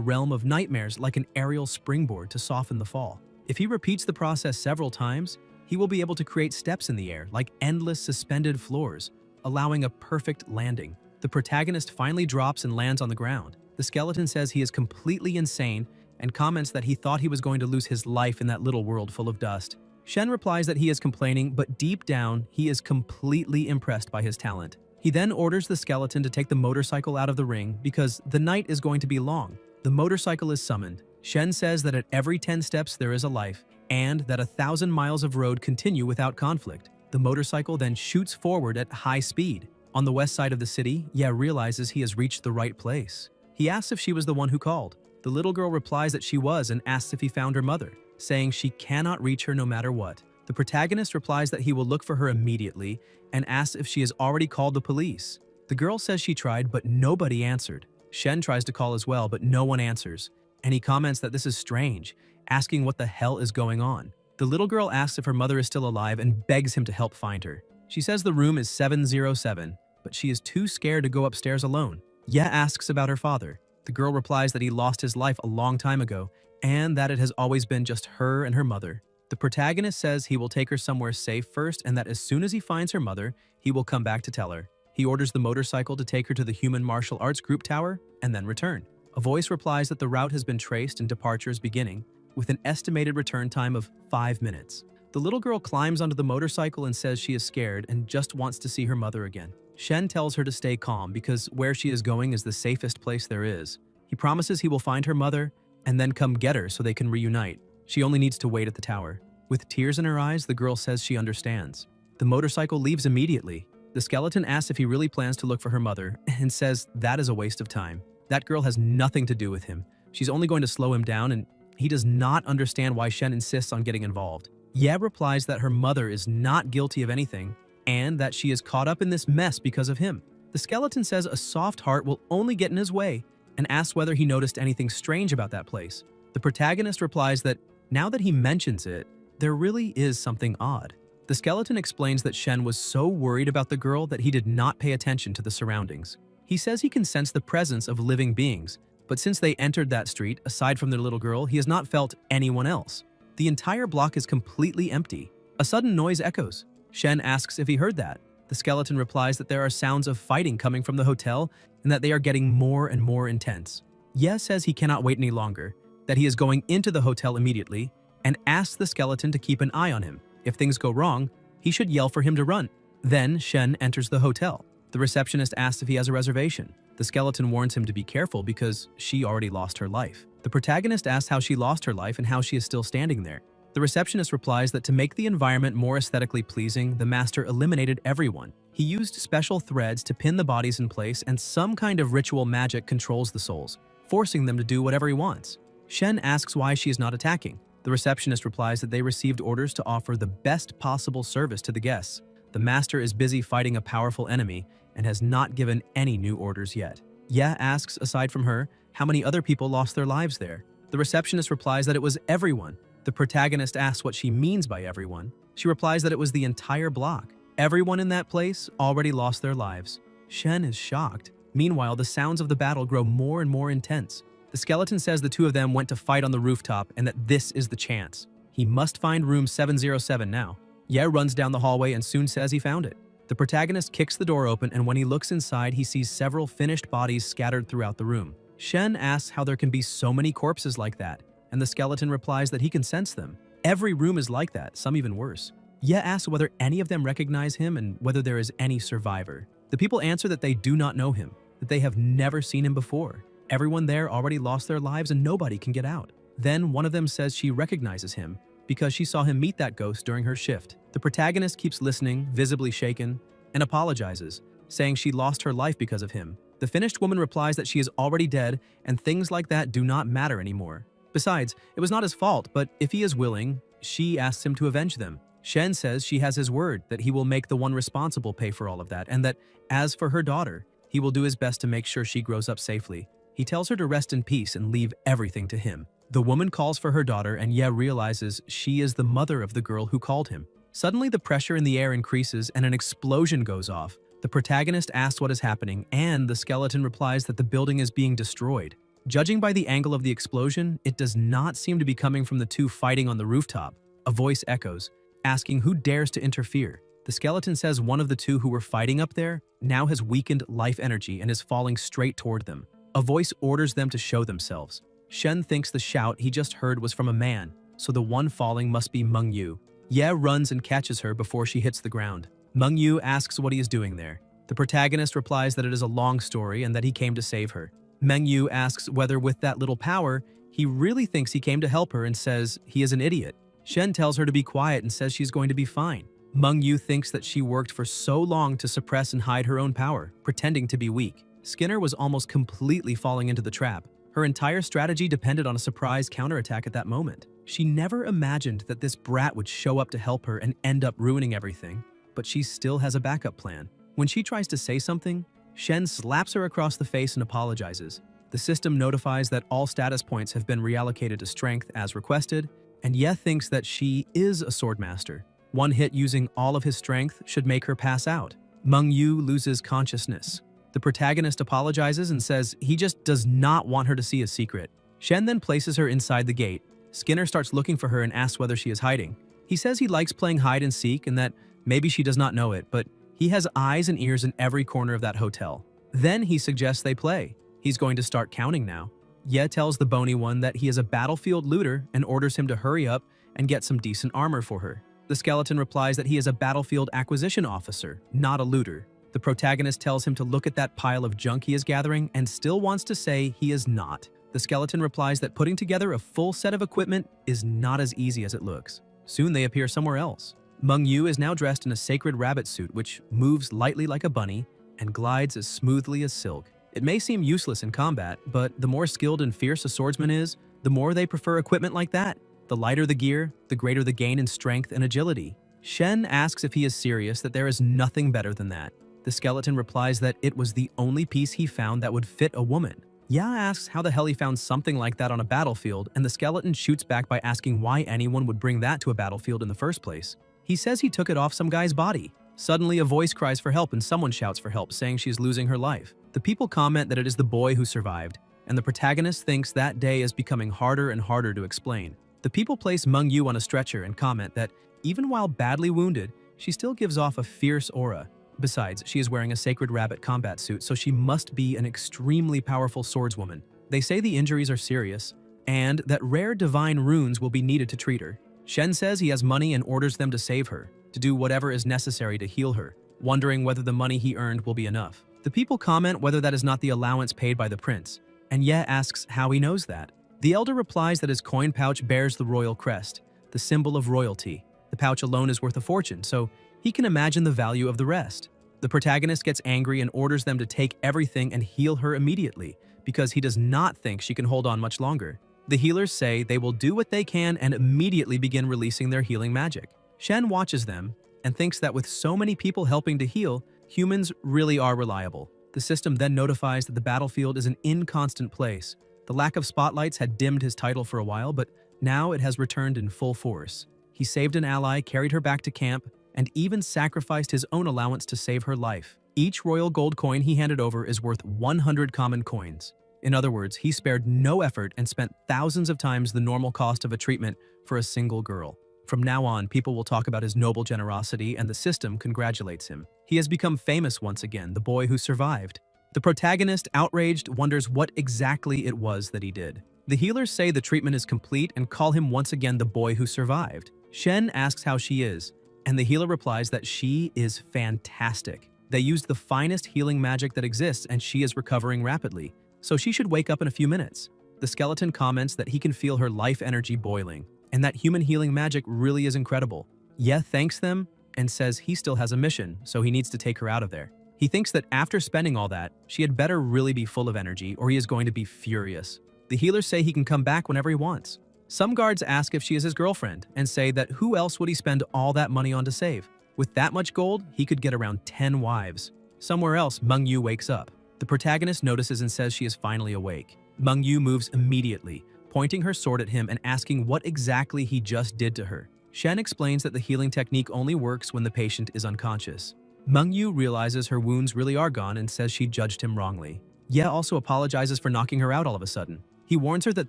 realm of nightmares like an aerial springboard to soften the fall. If he repeats the process several times, he will be able to create steps in the air like endless suspended floors, allowing a perfect landing. The protagonist finally drops and lands on the ground. The skeleton says he is completely insane and comments that he thought he was going to lose his life in that little world full of dust. Shen replies that he is complaining, but deep down, he is completely impressed by his talent. He then orders the skeleton to take the motorcycle out of the ring because the night is going to be long. The motorcycle is summoned. Shen says that at every 10 steps there is a life, and that 1,000 miles of road continue without conflict. The motorcycle then shoots forward at high speed. On the west side of the city, Ye realizes he has reached the right place. He asks if she was the one who called. The little girl replies that she was and asks if he found her mother, saying she cannot reach her no matter what. The protagonist replies that he will look for her immediately and asks if she has already called the police. The girl says she tried, but nobody answered. Shen tries to call as well, but no one answers, and he comments that this is strange, asking what the hell is going on. The little girl asks if her mother is still alive and begs him to help find her. She says the room is 707, but she is too scared to go upstairs alone. Ye asks about her father. The girl replies that he lost his life a long time ago, and that it has always been just her and her mother. The protagonist says he will take her somewhere safe first, and that as soon as he finds her mother, he will come back to tell her. He orders the motorcycle to take her to the Human Martial Arts Group Tower, and then return. A voice replies that the route has been traced and departure is beginning, with an estimated return time of 5 minutes. The little girl climbs onto the motorcycle and says she is scared and just wants to see her mother again. Shen tells her to stay calm because where she is going is the safest place there is. He promises he will find her mother and then come get her so they can reunite. She only needs to wait at the tower. With tears in her eyes, the girl says she understands. The motorcycle leaves immediately. The skeleton asks if he really plans to look for her mother and says that is a waste of time. That girl has nothing to do with him. She's only going to slow him down, and he does not understand why Shen insists on getting involved. Ye replies that her mother is not guilty of anything and that she is caught up in this mess because of him. The skeleton says a soft heart will only get in his way and asks whether he noticed anything strange about that place. The protagonist replies that now that he mentions it, there really is something odd. The skeleton explains that Shen was so worried about the girl that he did not pay attention to the surroundings. He says he can sense the presence of living beings, but since they entered that street, aside from their little girl, he has not felt anyone else. The entire block is completely empty. A sudden noise echoes. Shen asks if he heard that. The skeleton replies that there are sounds of fighting coming from the hotel and that they are getting more and more intense. Ye says he cannot wait any longer, that he is going into the hotel immediately, and asks the skeleton to keep an eye on him. If things go wrong, he should yell for him to run. Then Shen enters the hotel. The receptionist asks if he has a reservation. The skeleton warns him to be careful because she already lost her life. The protagonist asks how she lost her life and how she is still standing there. The receptionist replies that to make the environment more aesthetically pleasing, the master eliminated everyone. He used special threads to pin the bodies in place, and some kind of ritual magic controls the souls, forcing them to do whatever he wants. Shen asks why she is not attacking. The receptionist replies that they received orders to offer the best possible service to the guests. The master is busy fighting a powerful enemy and has not given any new orders yet. Ye asks, aside from her, how many other people lost their lives there. The receptionist replies that it was everyone. The protagonist asks what she means by everyone. She replies that it was the entire block. Everyone in that place already lost their lives. Shen is shocked. Meanwhile, the sounds of the battle grow more and more intense. The skeleton says the two of them went to fight on the rooftop and that this is the chance. He must find room 707 now. Ye runs down the hallway and soon says he found it. The protagonist kicks the door open, and when he looks inside, he sees several finished bodies scattered throughout the room. Shen asks how there can be so many corpses like that, and the skeleton replies that he can sense them. Every room is like that, some even worse. Ye asks whether any of them recognize him and whether there is any survivor. The people answer that they do not know him, that they have never seen him before. Everyone there already lost their lives and nobody can get out. Then one of them says she recognizes him because she saw him meet that ghost during her shift. The protagonist keeps listening, visibly shaken, and apologizes, saying she lost her life because of him. The finished woman replies that she is already dead and things like that do not matter anymore. Besides, it was not his fault, but if he is willing, she asks him to avenge them. Shen says she has his word that he will make the one responsible pay for all of that, and that as for her daughter, he will do his best to make sure she grows up safely. He tells her to rest in peace and leave everything to him. The woman calls for her daughter, and Ye realizes she is the mother of the girl who called him. Suddenly, the pressure in the air increases and an explosion goes off. The protagonist asks what is happening, and the skeleton replies that the building is being destroyed. Judging by the angle of the explosion, it does not seem to be coming from the two fighting on the rooftop. A voice echoes, asking who dares to interfere. The skeleton says one of the two who were fighting up there now has weakened life energy and is falling straight toward them. A voice orders them to show themselves. Shen thinks the shout he just heard was from a man, so the one falling must be Meng Yu. Ye runs and catches her before she hits the ground. Meng Yu asks what he is doing there. The protagonist replies that it is a long story and that he came to save her. Meng Yu asks whether with that little power, he really thinks he came to help her and says he is an idiot. Shen tells her to be quiet and says she's going to be fine. Meng Yu thinks that she worked for so long to suppress and hide her own power, pretending to be weak. Skinner was almost completely falling into the trap. Her entire strategy depended on a surprise counterattack at that moment. She never imagined that this brat would show up to help her and end up ruining everything, but she still has a backup plan. When she tries to say something, Shen slaps her across the face and apologizes. The system notifies that all status points have been reallocated to strength as requested, and Ye thinks that she is a swordmaster. One hit using all of his strength should make her pass out. Meng Yu loses consciousness. The protagonist apologizes and says he just does not want her to see his secret. Shen then places her inside the gate. Skinner starts looking for her and asks whether she is hiding. He says he likes playing hide and seek and that maybe she does not know it, but he has eyes and ears in every corner of that hotel. Then he suggests they play. He's going to start counting now. Ye tells the bony one that he is a battlefield looter and orders him to hurry up and get some decent armor for her. The skeleton replies that he is a battlefield acquisition officer, not a looter. The protagonist tells him to look at that pile of junk he is gathering and still wants to say he is not. The skeleton replies that putting together a full set of equipment is not as easy as it looks. Soon they appear somewhere else. Meng Yu is now dressed in a sacred rabbit suit which moves lightly like a bunny and glides as smoothly as silk. It may seem useless in combat, but the more skilled and fierce a swordsman is, the more they prefer equipment like that. The lighter the gear, the greater the gain in strength and agility. Shen asks if he is serious that there is nothing better than that. The skeleton replies that it was the only piece he found that would fit a woman. Ya asks how the hell he found something like that on a battlefield, and the skeleton shoots back by asking why anyone would bring that to a battlefield in the first place. He says he took it off some guy's body. Suddenly, a voice cries for help and someone shouts for help, saying she is losing her life. The people comment that it is the boy who survived, and the protagonist thinks that day is becoming harder and harder to explain. The people place Meng Yu on a stretcher and comment that, even while badly wounded, she still gives off a fierce aura. Besides, she is wearing a sacred rabbit combat suit, so she must be an extremely powerful swordswoman. They say the injuries are serious, and that rare divine runes will be needed to treat her. Shen says he has money and orders them to save her, to do whatever is necessary to heal her, wondering whether the money he earned will be enough. The people comment whether that is not the allowance paid by the prince, and Ye asks how he knows that. The elder replies that his coin pouch bears the royal crest, the symbol of royalty. The pouch alone is worth a fortune, so he can imagine the value of the rest. The protagonist gets angry and orders them to take everything and heal her immediately, because he does not think she can hold on much longer. The healers say they will do what they can and immediately begin releasing their healing magic. Shen watches them and thinks that with so many people helping to heal, humans really are reliable. The system then notifies that the battlefield is an inconstant place. The lack of spotlights had dimmed his title for a while, but now it has returned in full force. He saved an ally, carried her back to camp, and even sacrificed his own allowance to save her life. Each royal gold coin he handed over is worth 100 common coins. In other words, he spared no effort and spent thousands of times the normal cost of a treatment for a single girl. From now on, people will talk about his noble generosity and the system congratulates him. He has become famous once again, the boy who survived. The protagonist, outraged, wonders what exactly it was that he did. The healers say the treatment is complete and call him once again the boy who survived. Shen asks how she is, and the healer replies that she is fantastic. They used the finest healing magic that exists and she is recovering rapidly, so she should wake up in a few minutes. The skeleton comments that he can feel her life energy boiling, and that human healing magic really is incredible. Ye thanks them and says he still has a mission, so he needs to take her out of there. He thinks that after spending all that, she had better really be full of energy or he is going to be furious. The healers say he can come back whenever he wants. Some guards ask if she is his girlfriend and say that who else would he spend all that money on to save? With that much gold, he could get around 10 wives. Somewhere else, Meng Yu wakes up. The protagonist notices and says she is finally awake. Meng Yu moves immediately, pointing her sword at him and asking what exactly he just did to her. Shen explains that the healing technique only works when the patient is unconscious. Meng Yu realizes her wounds really are gone and says she judged him wrongly. Ye also apologizes for knocking her out all of a sudden. He warns her that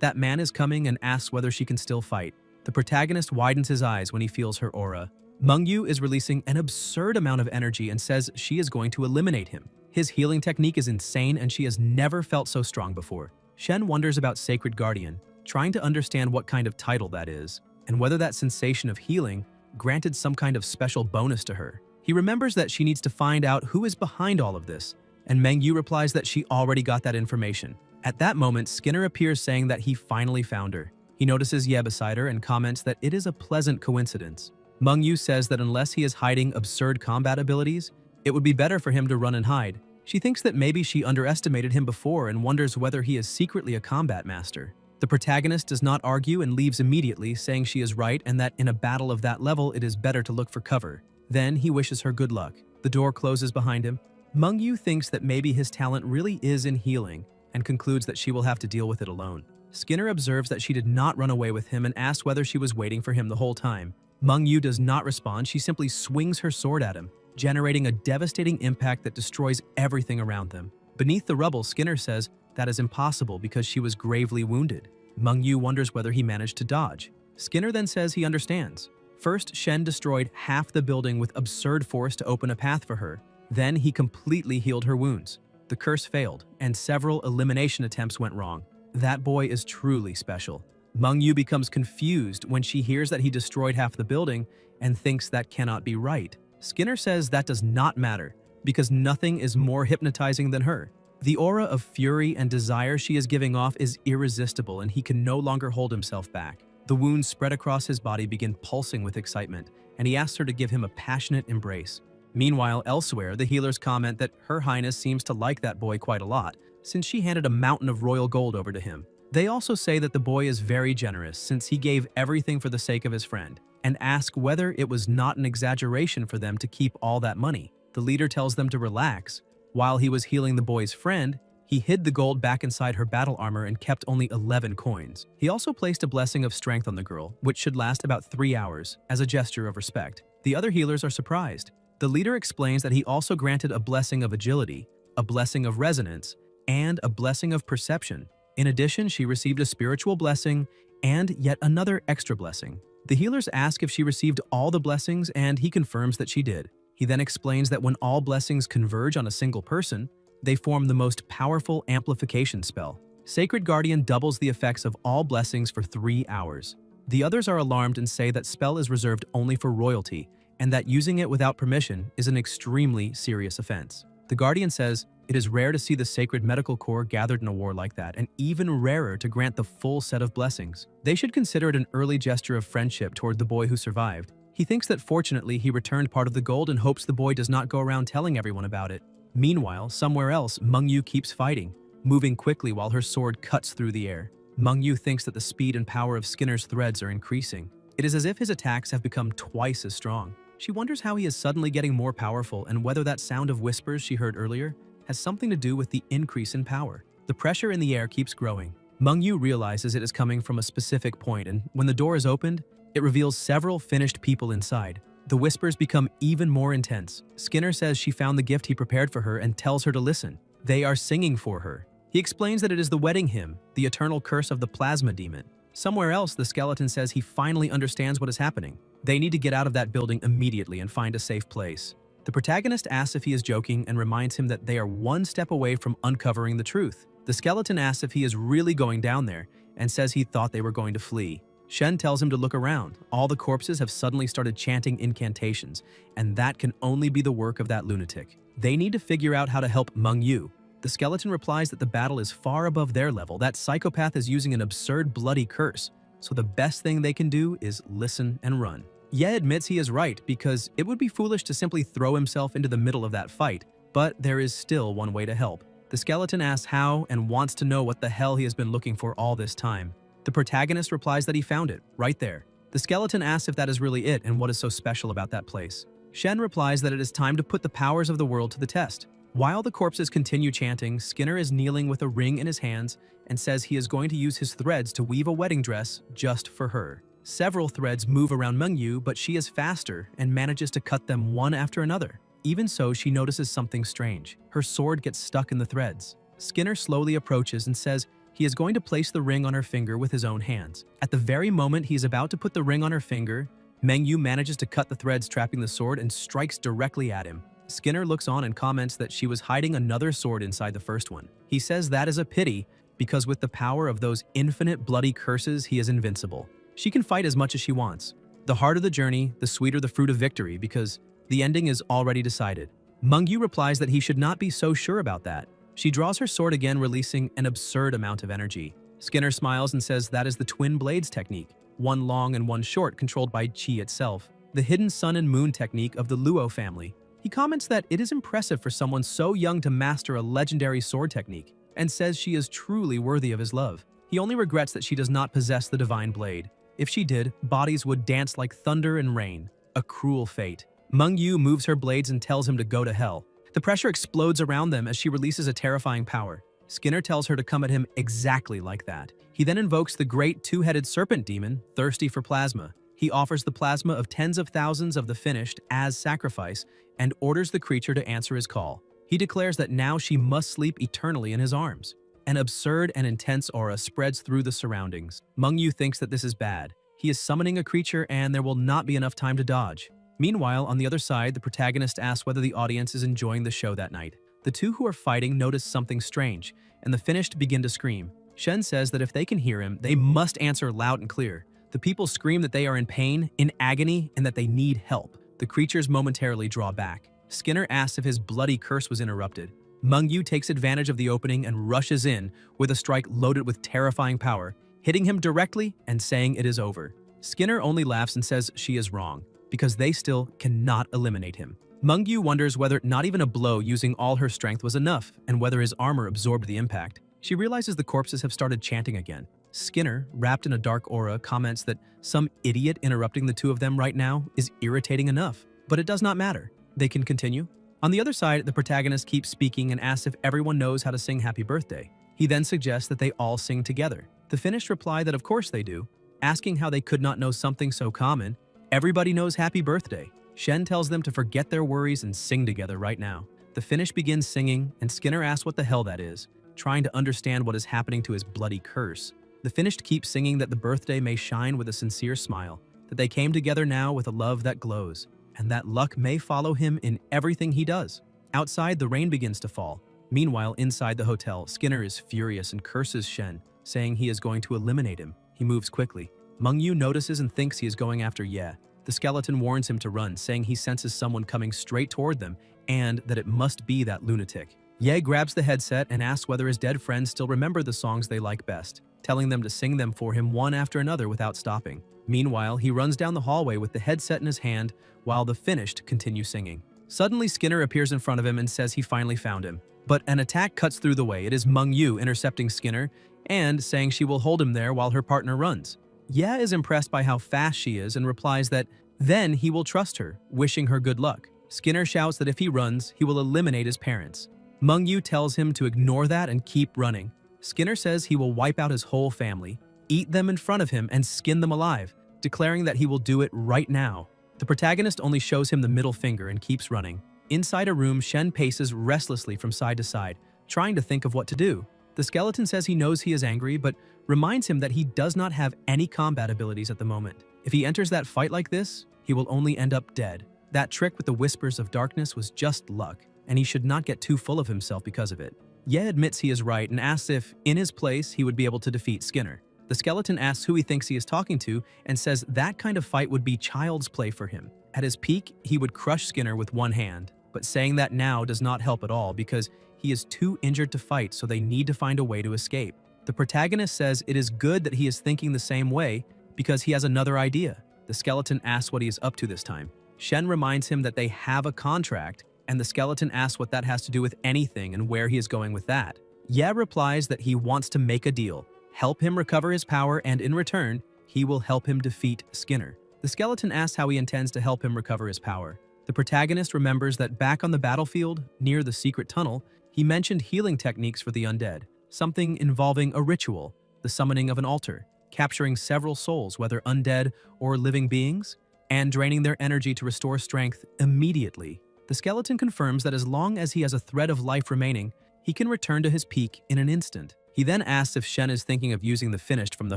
that man is coming and asks whether she can still fight. The protagonist widens his eyes when he feels her aura. Meng Yu is releasing an absurd amount of energy and says she is going to eliminate him. His healing technique is insane and she has never felt so strong before. Shen wonders about Sacred Guardian, trying to understand what kind of title that is, and whether that sensation of healing granted some kind of special bonus to her. He remembers that she needs to find out who is behind all of this, and Meng Yu replies that she already got that information. At that moment, Skinner appears saying that he finally found her. He notices Ye beside her and comments that it is a pleasant coincidence. Meng Yu says that unless he is hiding absurd combat abilities, it would be better for him to run and hide. She thinks that maybe she underestimated him before and wonders whether he is secretly a combat master. The protagonist does not argue and leaves immediately, saying she is right and that in a battle of that level it is better to look for cover. Then he wishes her good luck. The door closes behind him. Meng Yu thinks that maybe his talent really is in healing and concludes that she will have to deal with it alone. Skinner observes that she did not run away with him and asks whether she was waiting for him the whole time. Meng Yu does not respond, she simply swings her sword at him, generating a devastating impact that destroys everything around them. Beneath the rubble, Skinner says that is impossible because she was gravely wounded. Meng Yu wonders whether he managed to dodge. Skinner then says he understands. First, Shen destroyed half the building with absurd force to open a path for her. Then he completely healed her wounds. The curse failed, and several elimination attempts went wrong. That boy is truly special. Meng Yu becomes confused when she hears that he destroyed half the building and thinks that cannot be right. Skinner says that does not matter, because nothing is more hypnotizing than her. The aura of fury and desire she is giving off is irresistible and he can no longer hold himself back. The wounds spread across his body begin pulsing with excitement, and he asks her to give him a passionate embrace. Meanwhile, elsewhere, the healers comment that Her Highness seems to like that boy quite a lot, since she handed a mountain of royal gold over to him. They also say that the boy is very generous since he gave everything for the sake of his friend, and ask whether it was not an exaggeration for them to keep all that money. The leader tells them to relax. While he was healing the boy's friend, he hid the gold back inside her battle armor and kept only 11 coins. He also placed a blessing of strength on the girl, which should last about 3 hours, as a gesture of respect. The other healers are surprised. The leader explains that he also granted a blessing of agility, a blessing of resonance, and a blessing of perception. In addition, she received a spiritual blessing and yet another extra blessing. The healers ask if she received all the blessings, and he confirms that she did. He then explains that when all blessings converge on a single person, they form the most powerful amplification spell. Sacred Guardian doubles the effects of all blessings for 3 hours. The others are alarmed and say that spell is reserved only for royalty, and that using it without permission is an extremely serious offense. The Guardian says, it is rare to see the Sacred Medical Corps gathered in a war like that, and even rarer to grant the full set of blessings. They should consider it an early gesture of friendship toward the boy who survived. He thinks that fortunately he returned part of the gold and hopes the boy does not go around telling everyone about it. Meanwhile, somewhere else, Meng Yu keeps fighting, moving quickly while her sword cuts through the air. Meng Yu thinks that the speed and power of Skinner's threads are increasing. It is as if his attacks have become twice as strong. She wonders how he is suddenly getting more powerful and whether that sound of whispers she heard earlier has something to do with the increase in power. The pressure in the air keeps growing. Meng Yu realizes it is coming from a specific point, and when the door is opened, it reveals several finished people inside. The whispers become even more intense. Skinner says she found the gift he prepared for her and tells her to listen. They are singing for her. He explains that it is the wedding hymn, the eternal curse of the plasma demon. Somewhere else, the skeleton says he finally understands what is happening. They need to get out of that building immediately and find a safe place. The protagonist asks if he is joking and reminds him that they are one step away from uncovering the truth. The skeleton asks if he is really going down there and says he thought they were going to flee. Shen tells him to look around. All the corpses have suddenly started chanting incantations, and that can only be the work of that lunatic. They need to figure out how to help Meng Yu. The skeleton replies that the battle is far above their level. That psychopath is using an absurd bloody curse, so the best thing they can do is listen and run. Ye admits he is right because it would be foolish to simply throw himself into the middle of that fight, but there is still one way to help. The skeleton asks how and wants to know what the hell he has been looking for all this time. The protagonist replies that he found it, right there. The skeleton asks if that is really it and what is so special about that place. Shen replies that it is time to put the powers of the world to the test. While the corpses continue chanting, Skinner is kneeling with a ring in his hands and says he is going to use his threads to weave a wedding dress just for her. Several threads move around Meng Yu, but she is faster and manages to cut them one after another. Even so, she notices something strange. Her sword gets stuck in the threads. Skinner slowly approaches and says he is going to place the ring on her finger with his own hands. At the very moment he is about to put the ring on her finger, Meng Yu manages to cut the threads trapping the sword and strikes directly at him. Skinner looks on and comments that she was hiding another sword inside the first one. He says that is a pity because with the power of those infinite bloody curses, he is invincible. She can fight as much as she wants. The harder the journey, the sweeter the fruit of victory because the ending is already decided. Meng Yu replies that he should not be so sure about that. She draws her sword again, releasing an absurd amount of energy. Skinner smiles and says that is the twin blades technique, one long and one short, controlled by Qi itself, the hidden sun and moon technique of the Luo family. He comments that it is impressive for someone so young to master a legendary sword technique, and says she is truly worthy of his love. He only regrets that she does not possess the divine blade. If she did, bodies would dance like thunder and rain. A cruel fate. Meng Yu moves her blades and tells him to go to hell. The pressure explodes around them as she releases a terrifying power. Skinner tells her to come at him exactly like that. He then invokes the great two-headed serpent demon, thirsty for plasma. He offers the plasma of tens of thousands of the finished as sacrifice and orders the creature to answer his call. He declares that now she must sleep eternally in his arms. An absurd and intense aura spreads through the surroundings. Meng Yu thinks that this is bad. He is summoning a creature and there will not be enough time to dodge. Meanwhile, on the other side, the protagonist asks whether the audience is enjoying the show that night. The two who are fighting notice something strange, and the finished begin to scream. Shen says that if they can hear him, they must answer loud and clear. The people scream that they are in pain, in agony, and that they need help. The creatures momentarily draw back. Skinner asks if his bloody curse was interrupted. Meng Yu takes advantage of the opening and rushes in with a strike loaded with terrifying power, hitting him directly and saying it is over. Skinner only laughs and says she is wrong, because they still cannot eliminate him. Meng Yu wonders whether not even a blow using all her strength was enough and whether his armor absorbed the impact. She realizes the corpses have started chanting again. Skinner, wrapped in a dark aura, comments that some idiot interrupting the two of them right now is irritating enough, but it does not matter. They can continue. On the other side, the protagonist keeps speaking and asks if everyone knows how to sing Happy Birthday. He then suggests that they all sing together. The finished reply that of course they do, asking how they could not know something so common. Everybody knows Happy Birthday. Shen tells them to forget their worries and sing together right now. The Finnish begins singing, and Skinner asks what the hell that is, trying to understand what is happening to his bloody curse. The Finnish keep singing that the birthday may shine with a sincere smile, that they came together now with a love that glows, and that luck may follow him in everything he does. Outside, the rain begins to fall. Meanwhile, inside the hotel, Skinner is furious and curses Shen, saying he is going to eliminate him. He moves quickly. Meng Yu notices and thinks he is going after Ye. The skeleton warns him to run, saying he senses someone coming straight toward them and that it must be that lunatic. Ye grabs the headset and asks whether his dead friends still remember the songs they like best, telling them to sing them for him one after another without stopping. Meanwhile, he runs down the hallway with the headset in his hand while the finished continue singing. Suddenly, Skinner appears in front of him and says he finally found him. But an attack cuts through the way. It is Meng Yu intercepting Skinner and saying she will hold him there while her partner runs. Ye is impressed by how fast she is and replies that then he will trust her, wishing her good luck. Skinner shouts that if he runs, he will eliminate his parents. Meng Yu tells him to ignore that and keep running. Skinner says he will wipe out his whole family, eat them in front of him, and skin them alive, declaring that he will do it right now. The protagonist only shows him the middle finger and keeps running. Inside a room, Shen paces restlessly from side to side, trying to think of what to do. The skeleton says he knows he is angry, but reminds him that he does not have any combat abilities at the moment. If he enters that fight like this, he will only end up dead. That trick with the whispers of darkness was just luck, and he should not get too full of himself because of it. Ye admits he is right and asks if, in his place, he would be able to defeat Skinner. The skeleton asks who he thinks he is talking to and says that kind of fight would be child's play for him. At his peak, he would crush Skinner with one hand, but saying that now does not help at all because he is too injured to fight, so they need to find a way to escape. The protagonist says it is good that he is thinking the same way because he has another idea. The skeleton asks what he is up to this time. Shen reminds him that they have a contract, and the skeleton asks what that has to do with anything and where he is going with that. Ye replies that he wants to make a deal, help him recover his power, and in return, he will help him defeat Skinner. The skeleton asks how he intends to help him recover his power. The protagonist remembers that back on the battlefield, near the secret tunnel, he mentioned healing techniques for the undead, something involving a ritual, the summoning of an altar, capturing several souls, whether undead or living beings, and draining their energy to restore strength immediately. The skeleton confirms that as long as he has a thread of life remaining, he can return to his peak in an instant. He then asks if Shen is thinking of using the finished from the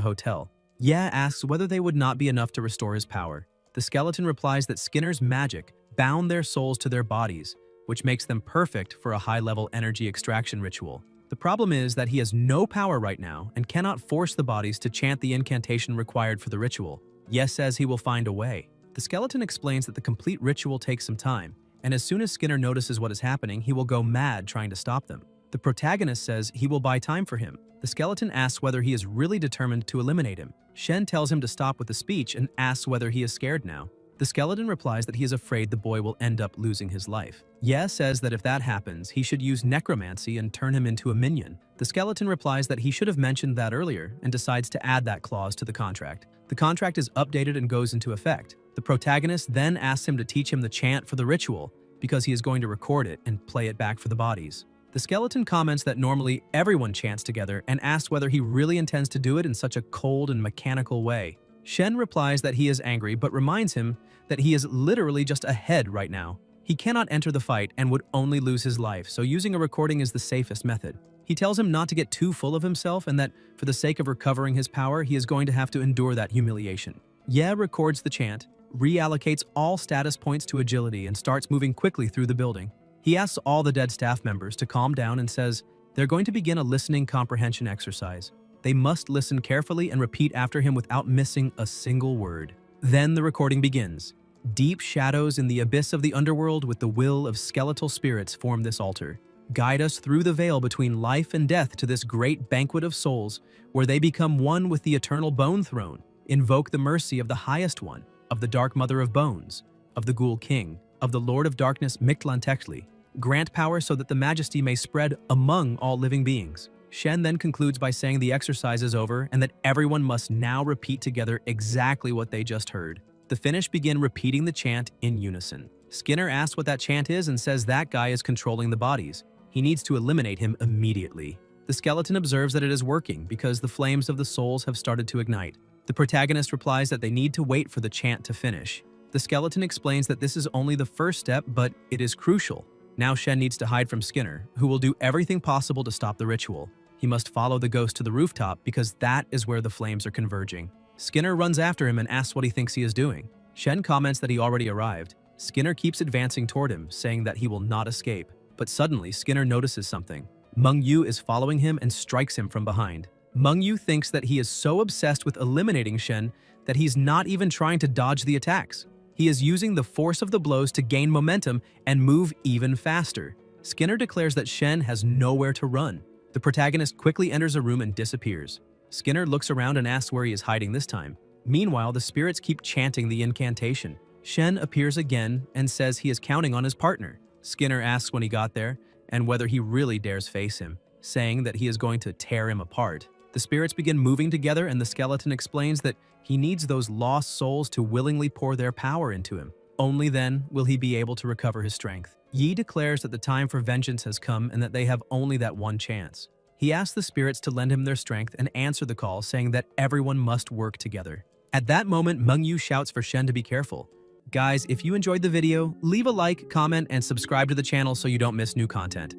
hotel. Ye asks whether they would not be enough to restore his power. The skeleton replies that Skinner's magic bound their souls to their bodies, which makes them perfect for a high-level energy extraction ritual. The problem is that he has no power right now and cannot force the bodies to chant the incantation required for the ritual. Ye says he will find a way. The skeleton explains that the complete ritual takes some time, and as soon as Skinner notices what is happening, he will go mad trying to stop them. The protagonist says he will buy time for him. The skeleton asks whether he is really determined to eliminate him. Shen tells him to stop with the speech and asks whether he is scared now. The skeleton replies that he is afraid the boy will end up losing his life. Ye says that if that happens, he should use necromancy and turn him into a minion. The skeleton replies that he should have mentioned that earlier and decides to add that clause to the contract. The contract is updated and goes into effect. The protagonist then asks him to teach him the chant for the ritual because he is going to record it and play it back for the bodies. The skeleton comments that normally everyone chants together and asks whether he really intends to do it in such a cold and mechanical way. Shen replies that he is angry but reminds him that he is literally just ahead right now. He cannot enter the fight and would only lose his life, so using a recording is the safest method. He tells him not to get too full of himself and that for the sake of recovering his power, he is going to have to endure that humiliation. Ye records the chant, reallocates all status points to agility, and starts moving quickly through the building. He asks all the dead staff members to calm down and says they're going to begin a listening comprehension exercise. They must listen carefully and repeat after him without missing a single word. Then the recording begins. Deep shadows in the abyss of the underworld with the will of skeletal spirits form this altar. Guide us through the veil between life and death to this great banquet of souls where they become one with the eternal bone throne. Invoke the mercy of the highest one, of the dark mother of bones, of the ghoul king, of the lord of darkness Mictlantechtli. Grant power so that the majesty may spread among all living beings. Shen then concludes by saying the exercise is over and that everyone must now repeat together exactly what they just heard. The Finnish begin repeating the chant in unison. Skinner asks what that chant is and says that guy is controlling the bodies. He needs to eliminate him immediately. The skeleton observes that it is working because the flames of the souls have started to ignite. The protagonist replies that they need to wait for the chant to finish. The skeleton explains that this is only the first step, but it is crucial. Now Shen needs to hide from Skinner, who will do everything possible to stop the ritual. He must follow the ghost to the rooftop because that is where the flames are converging. Skinner runs after him and asks what he thinks he is doing. Shen comments that he already arrived. Skinner keeps advancing toward him, saying that he will not escape. But suddenly, Skinner notices something. Meng Yu is following him and strikes him from behind. Meng Yu thinks that he is so obsessed with eliminating Shen that he's not even trying to dodge the attacks. He is using the force of the blows to gain momentum and move even faster. Skinner declares that Shen has nowhere to run. The protagonist quickly enters a room and disappears. Skinner looks around and asks where he is hiding this time. Meanwhile, the spirits keep chanting the incantation. Shen appears again and says he is counting on his partner. Skinner asks when he got there and whether he really dares face him, saying that he is going to tear him apart. The spirits begin moving together and the skeleton explains that he needs those lost souls to willingly pour their power into him. Only then will he be able to recover his strength. Yi declares that the time for vengeance has come and that they have only that one chance. He asks the spirits to lend him their strength and answer the call, saying that everyone must work together. At that moment, Meng Yu shouts for Shen to be careful. Guys, if you enjoyed the video, leave a like, comment, and subscribe to the channel so you don't miss new content.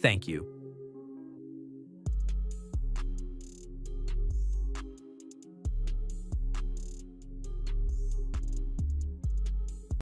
Thank you.